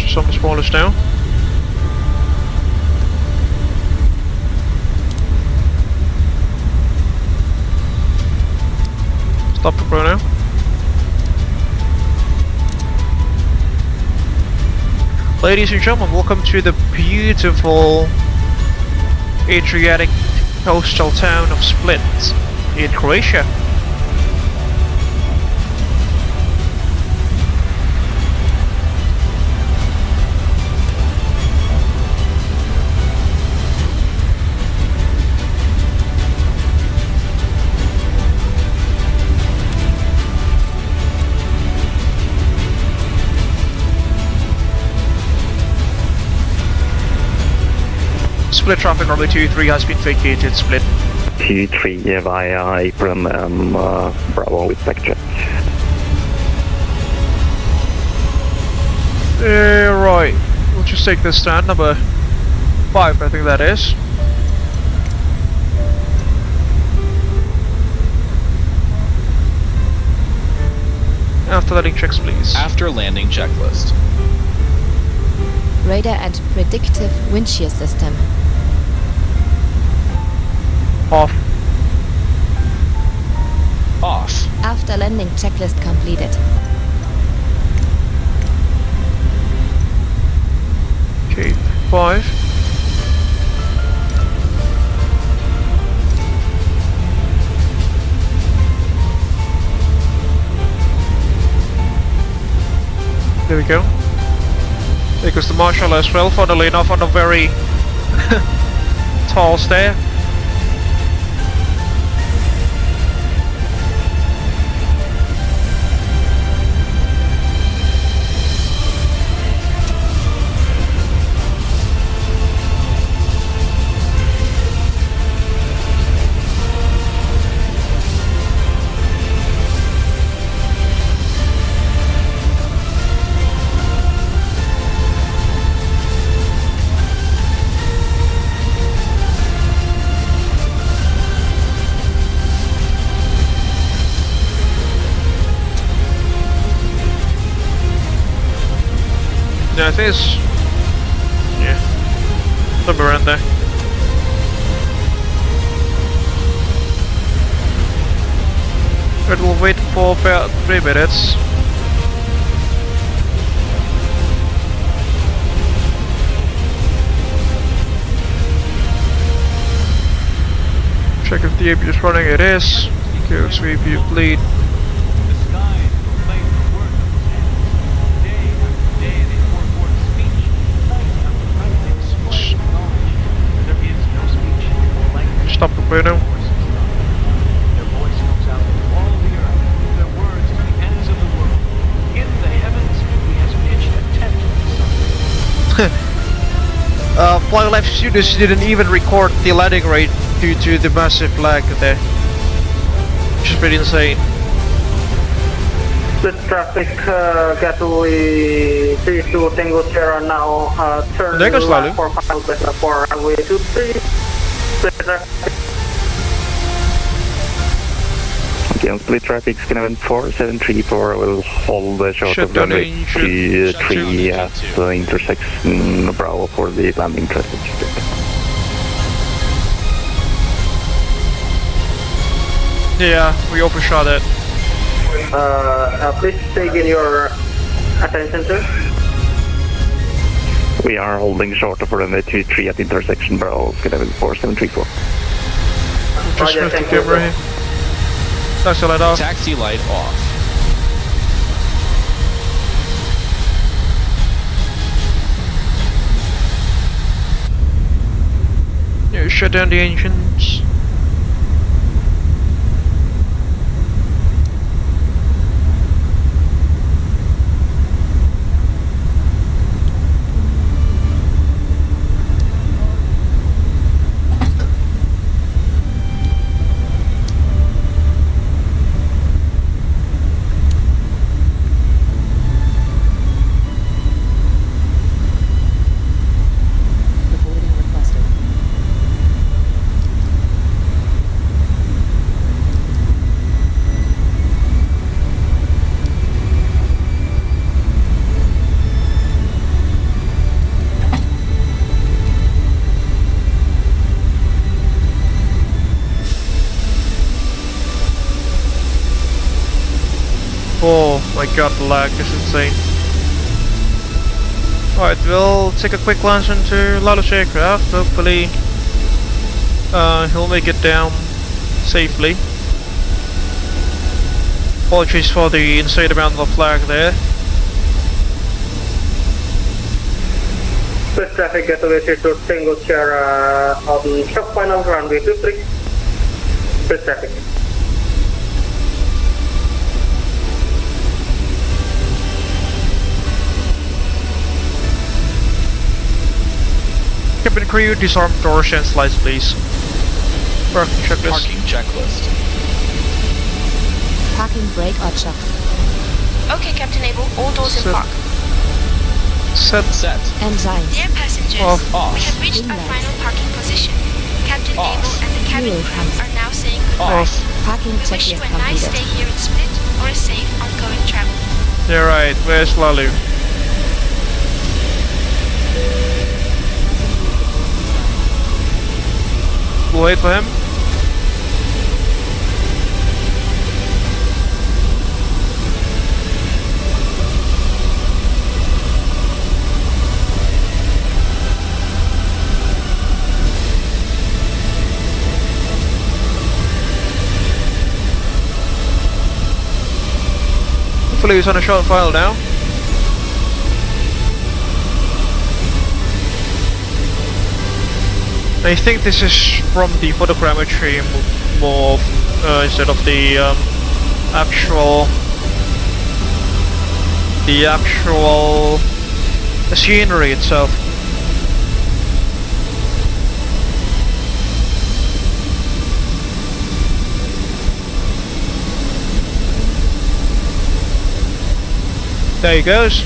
Some spoilers down. Stop the pro now. Ladies and gentlemen, welcome to the beautiful Adriatic coastal town of Split in Croatia. Split traffic runway 23 has been vacated. Split. T3 via April and Bravo with backtrack. Right. We'll just take this stand number 5, I think that is. After landing checks, please. After landing checklist. Radar and predictive wind shear system. Off. Off. After landing checklist completed. Okay, 5. There we go. There goes the Marshall as well, funnily enough on a very tall stair. Yeah, it is. Yeah, somewhere around there. It will wait for about 3 minutes. Check if the APU is running. It is. Go to APU bleed. Stop the burner. Flight life students didn't even record the landing rate due to the massive lag there, which is pretty insane. Split traffic, Getaway 32 Tango Sierra now, turn There goes left for runway 23. Split traffic. Okay, on split traffic, Geneva 4734 will hold the short Shut of down runway the 23 at the intersection Bravo for the landing traffic. Yeah, we overshot it. Please take in your attention, sir. We are holding short of runway 23 at intersection Bravo, Geneva 4734. Just move the camera here. Taxi light off. Taxi light off. Yeah, shut down the engines. Oh my god, the lag is insane. Alright, we'll take a quick glance into Lalo's aircraft. Hopefully he'll make it down safely. Apologies for the insane amount of lag there. Split traffic, Getaway 32 Tango Sierra on shop final runway 23. Split traffic. Cabin crew, disarm doors and slides, please. Parking checklist. Parking checklist. Parking brake or chocks. Okay, Captain Abel, all doors in Set. park. Set. Engines. Dear passengers, Off. we have reached our final parking position. Captain Off. Abel and the cabin Fuel crew pumps. are now saying goodbye. Off. Parking We wish you checklist a nice stay completed. here in Split or a safe ongoing travel. Yeah, right. Where's Lalu? We'll wait for him. Hopefully he's on a short file now. I think this is from the photogrammetry more instead of the actual scenery itself. There he goes.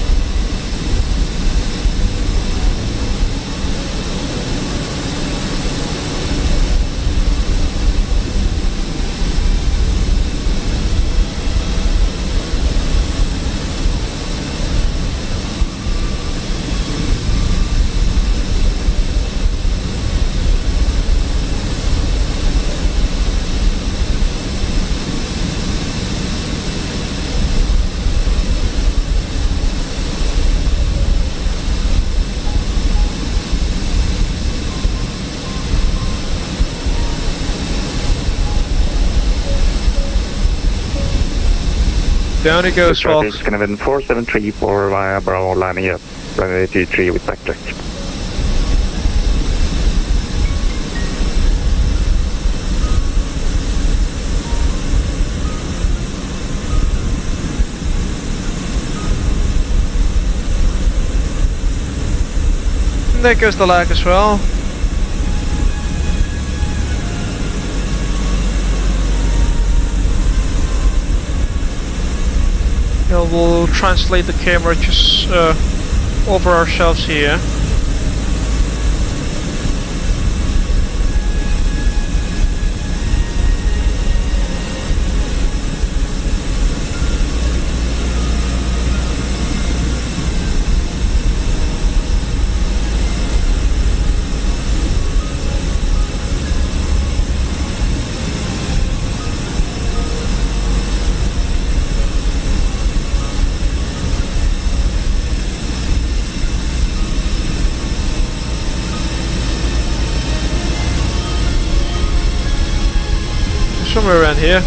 Down it goes, traffic folks. Geneva 4734 via Bravo lining up. Runway 23 with backtrack. And there goes the lag as well. Yeah, we'll translate the camera just over ourselves here. Somewhere around here.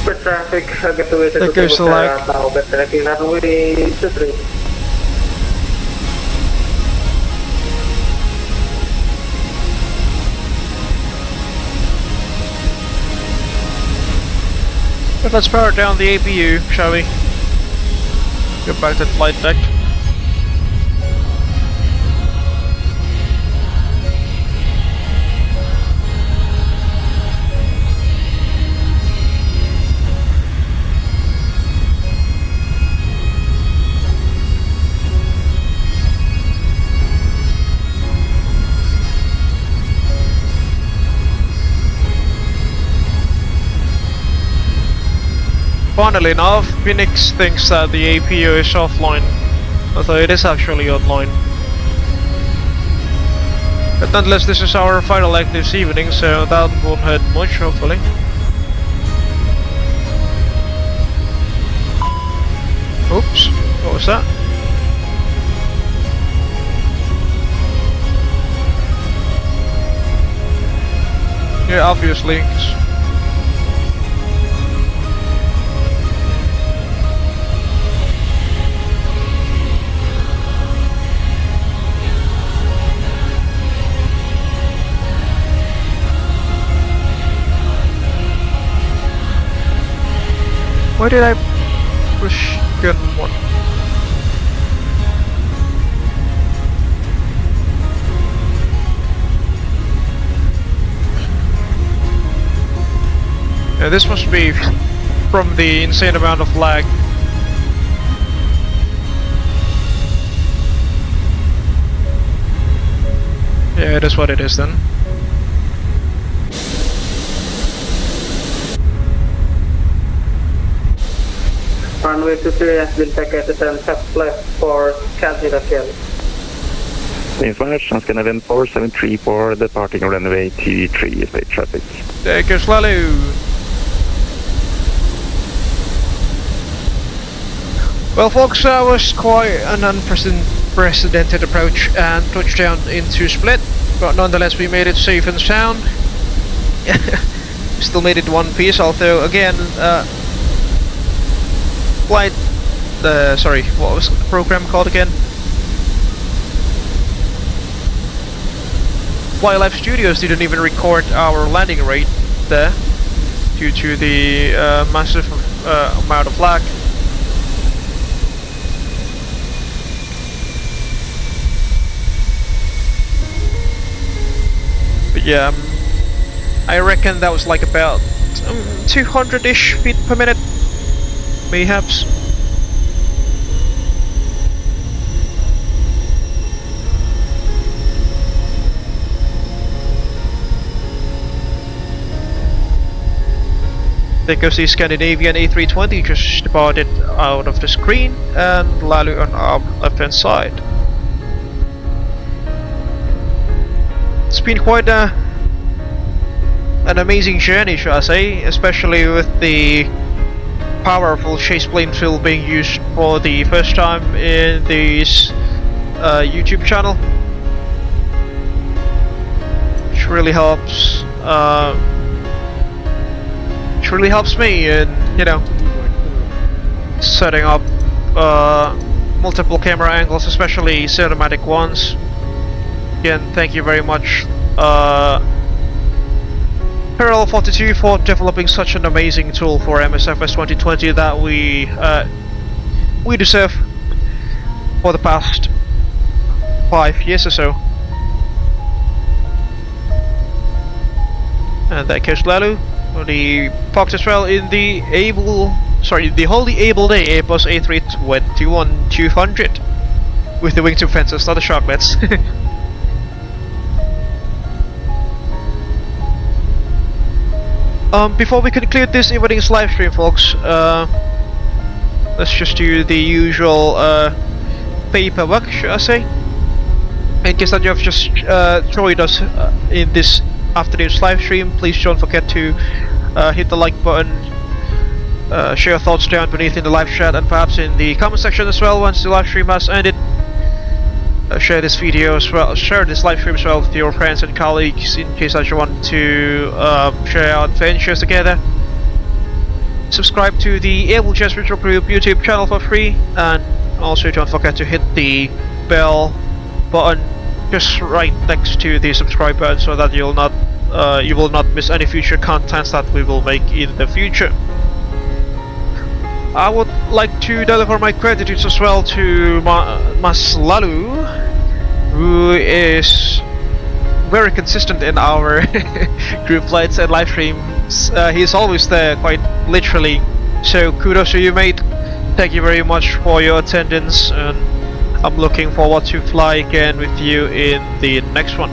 Spread traffic, Getaway to There goes the lag. runway 23. But let's power down the APU, shall we? Go back to the flight deck. Funnily enough, Fenix thinks that the APU is offline, although it is actually online. But nonetheless, this is our final leg this evening, so that won't hurt much, hopefully. Oops, what was that? Yeah, obviously. Why did I push gun 1? Yeah, this must be from the insane amount of lag. Yeah, that's what it is then. Runway 23 has been taken to 10 left for Geneva. Information Geneva 4734 departing runway 23 state traffic. There goes Lalu. Well folks, that was quite an unprecedented approach and touchdown into Split, but nonetheless we made it safe and sound. Still made it one piece, although again, sorry, what was the program called again? Flylife Studios didn't even record our landing rate there due to the massive amount of lag. But yeah, I reckon that was like about 200-ish feet per minute, mayhaps. There goes the Scandinavian A320 just departed out of the screen, and Lalu on our left hand side. It's been quite an amazing journey, shall I say, especially with the powerful ChasePlane tool being used for the first time in this YouTube channel, which really helps. Which really helps me in, you know, setting up multiple camera angles, especially cinematic ones. Again, thank you very much, Parallel 42, for developing such an amazing tool for MSFS 2020 that we deserve for the past 5 years or so. And that goes Lalu, the parked as well in the Holi-Abel-Day Airbus A321-200 with the wingtip fences, not the sharklets. Before we conclude this evening's live stream, folks, let's just do the usual paperwork, should I say? In case that you have just joined us in this afternoon's live stream, please don't forget to hit the like button, share your thoughts down beneath in the live chat and perhaps in the comment section as well once the live stream has ended. Share this video as well, share this live stream as well with your friends and colleagues in case that you want to share our adventures together. Subscribe to the Abel Jets Virtual Group YouTube channel for free, and also don't forget to hit the bell button just right next to the subscribe button so that you will not miss any future contents that we will make in the future. I would like to deliver my gratitude as well to Mas Lalu, who is very consistent in our group flights and live streams. He's always there, quite literally. So kudos to you, mate. Thank you very much for your attendance, and I'm looking forward to fly again with you in the next one.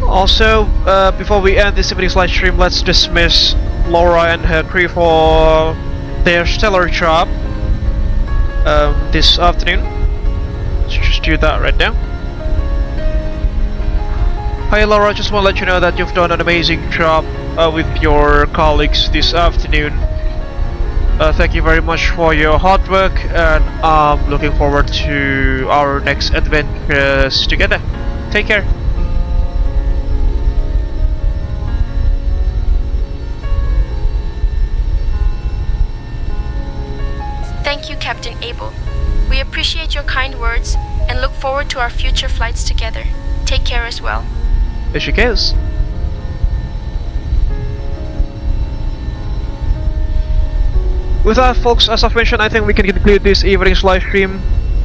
Also, before we end this evening's live stream, let's dismiss Laura and her crew for their stellar job this afternoon. Let's just do that right now. Hi Laura, just want to let you know that you've done an amazing job with your colleagues this afternoon. Thank you very much for your hard work, and I'm looking forward to our next adventures together. Take care. Thank you, Captain Abel. We appreciate your kind words and look forward to our future flights together. Take care as well. There she goes. With that, folks, as I've mentioned, I think we can conclude this evening's live stream.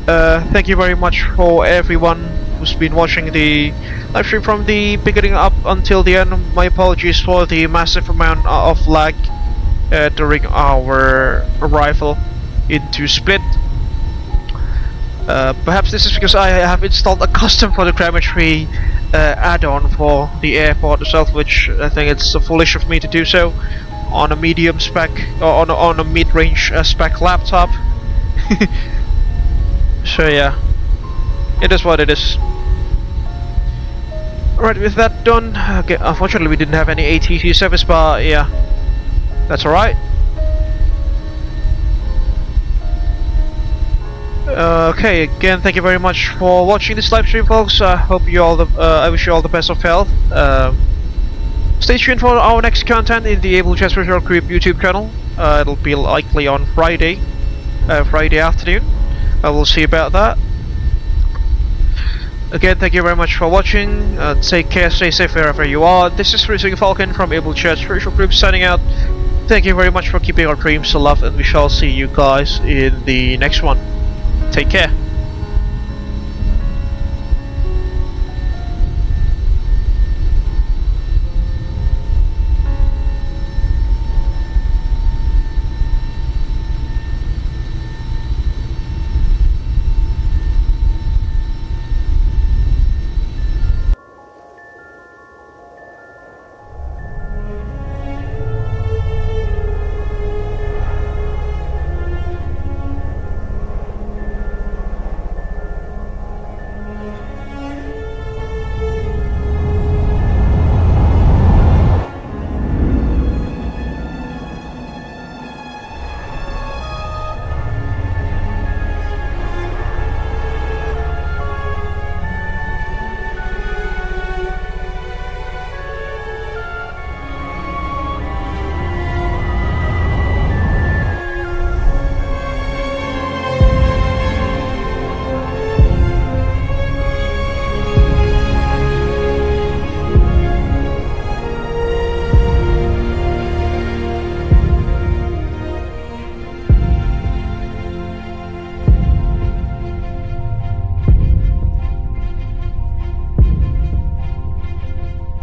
Thank you very much for everyone who's been watching the live stream from the beginning up until the end. My apologies for the massive amount of lag during our arrival into Split. Perhaps this is because I have installed a custom photogrammetry add-on for the airport itself, which I think it's foolish of me to do so on a medium spec or on a mid-range spec laptop. So yeah, it is what it is. Alright, with that done, okay, unfortunately we didn't have any ATC service, but yeah, that's alright. Okay, again, thank you very much for watching this live stream, folks. I wish you all the best of health. Stay tuned for our next content in the Abel Jets Virtual Group YouTube channel. It'll be likely on Friday afternoon. We'll see about that. Again, thank you very much for watching. Take care, stay safe wherever you are. This is Freezing Falcon from Abel Jets Virtual Group signing out. Thank you very much for keeping our dreams alive, and we shall see you guys in the next one. Take care.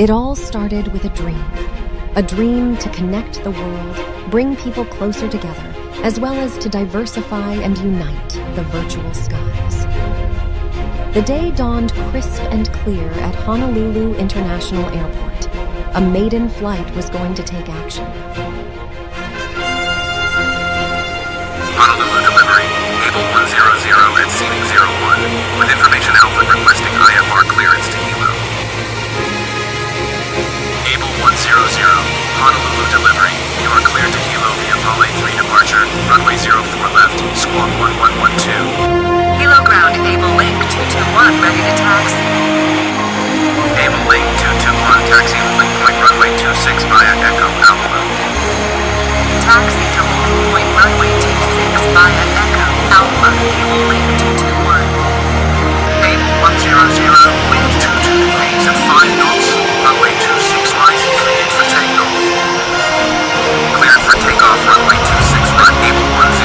It all started with a dream to connect the world, bring people closer together, as well as to diversify and unite the virtual skies. The day dawned crisp and clear at Honolulu International Airport. A maiden flight was going to take action. Honolulu delivery, Abel 100 at seating 01, with information Alpha requesting IFR clearance to Hilo. Abel 100, Honolulu delivery, you are cleared to Hilo via Holi 3 departure, runway 04 left, squawk 1112. Hilo ground, Abel Link 221, ready to taxi. Abel Link 221, taxi holding point runway 26 via Echo Alpha. Taxi to holding point runway 26 via Echo Alpha, Abel Link 221. Abel 100, wind 22 degrees at 5 knots, runway 26 right, cleared for takeoff. Cleared for takeoff, runway 26 right, Abel 100.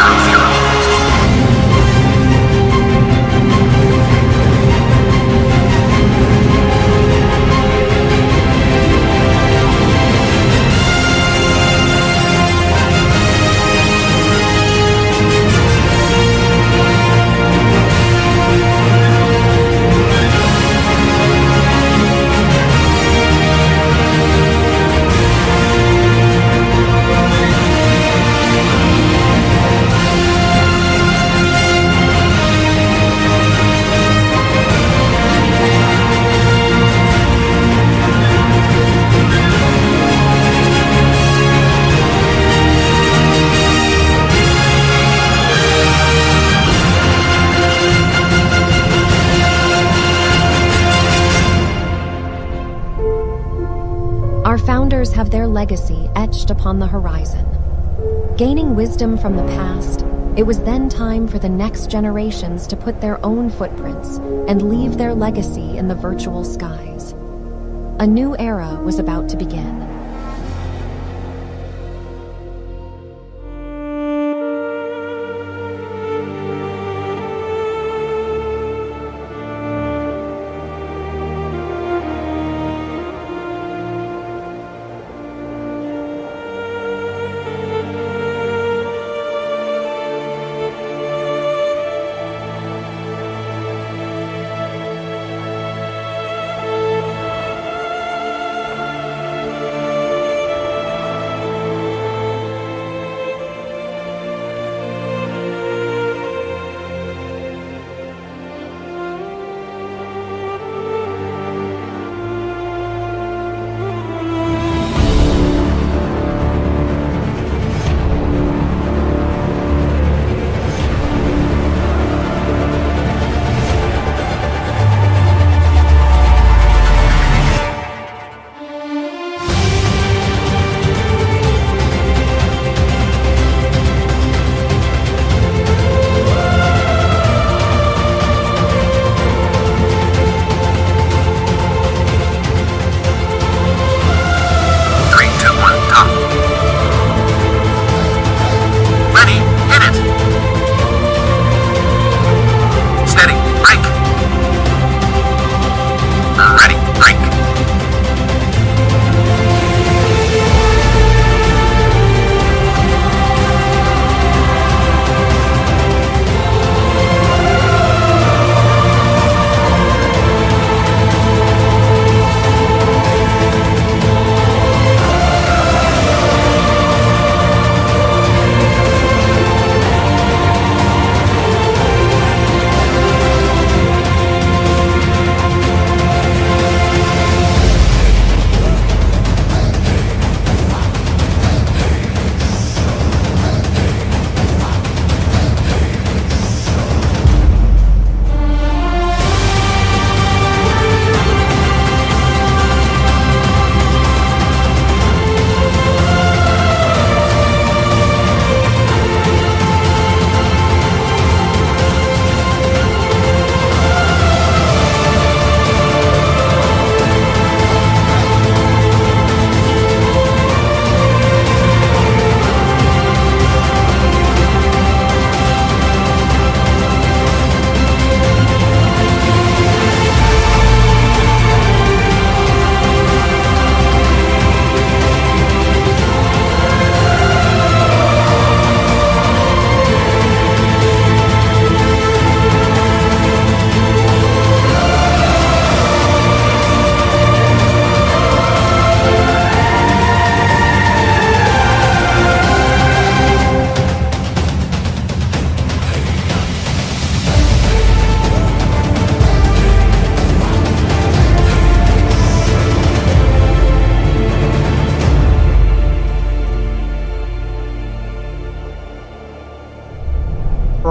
Our founders have their legacy etched upon the horizon. Gaining wisdom from the past, it was then time for the next generations to put their own footprints and leave their legacy in the virtual skies. A new era was about to begin.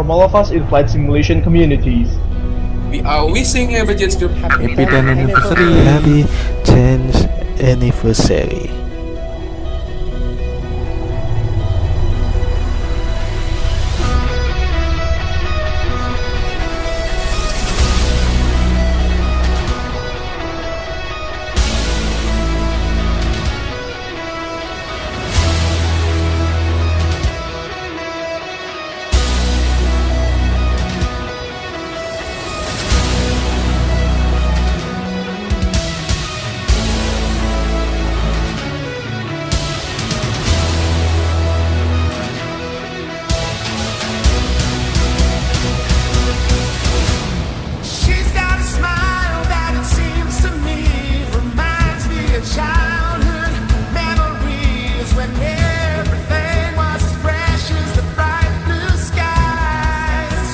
from all of us in flight simulation communities. We are wishing Abel Jets Group Happy 10th anniversary. Happy 10th anniversary. She's got a smile that it seems to me reminds me of childhood memories when everything was as fresh as the bright blue skies.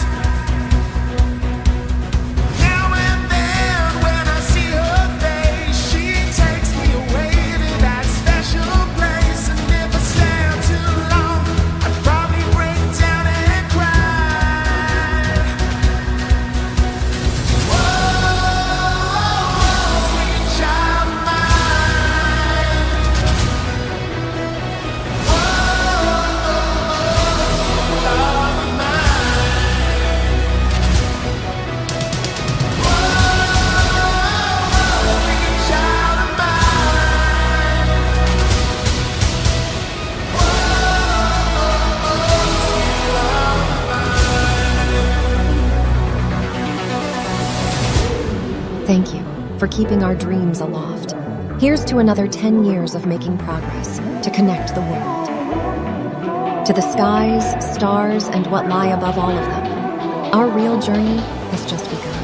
Now and then when I see her face, she takes me away to that special place. And if I stare too long, I'd probably break down and cry. Thank you for keeping our dreams aloft. Here's to another 10 years of making progress to connect the world. To the skies, stars, and what lie above all of them. Our real journey has just begun.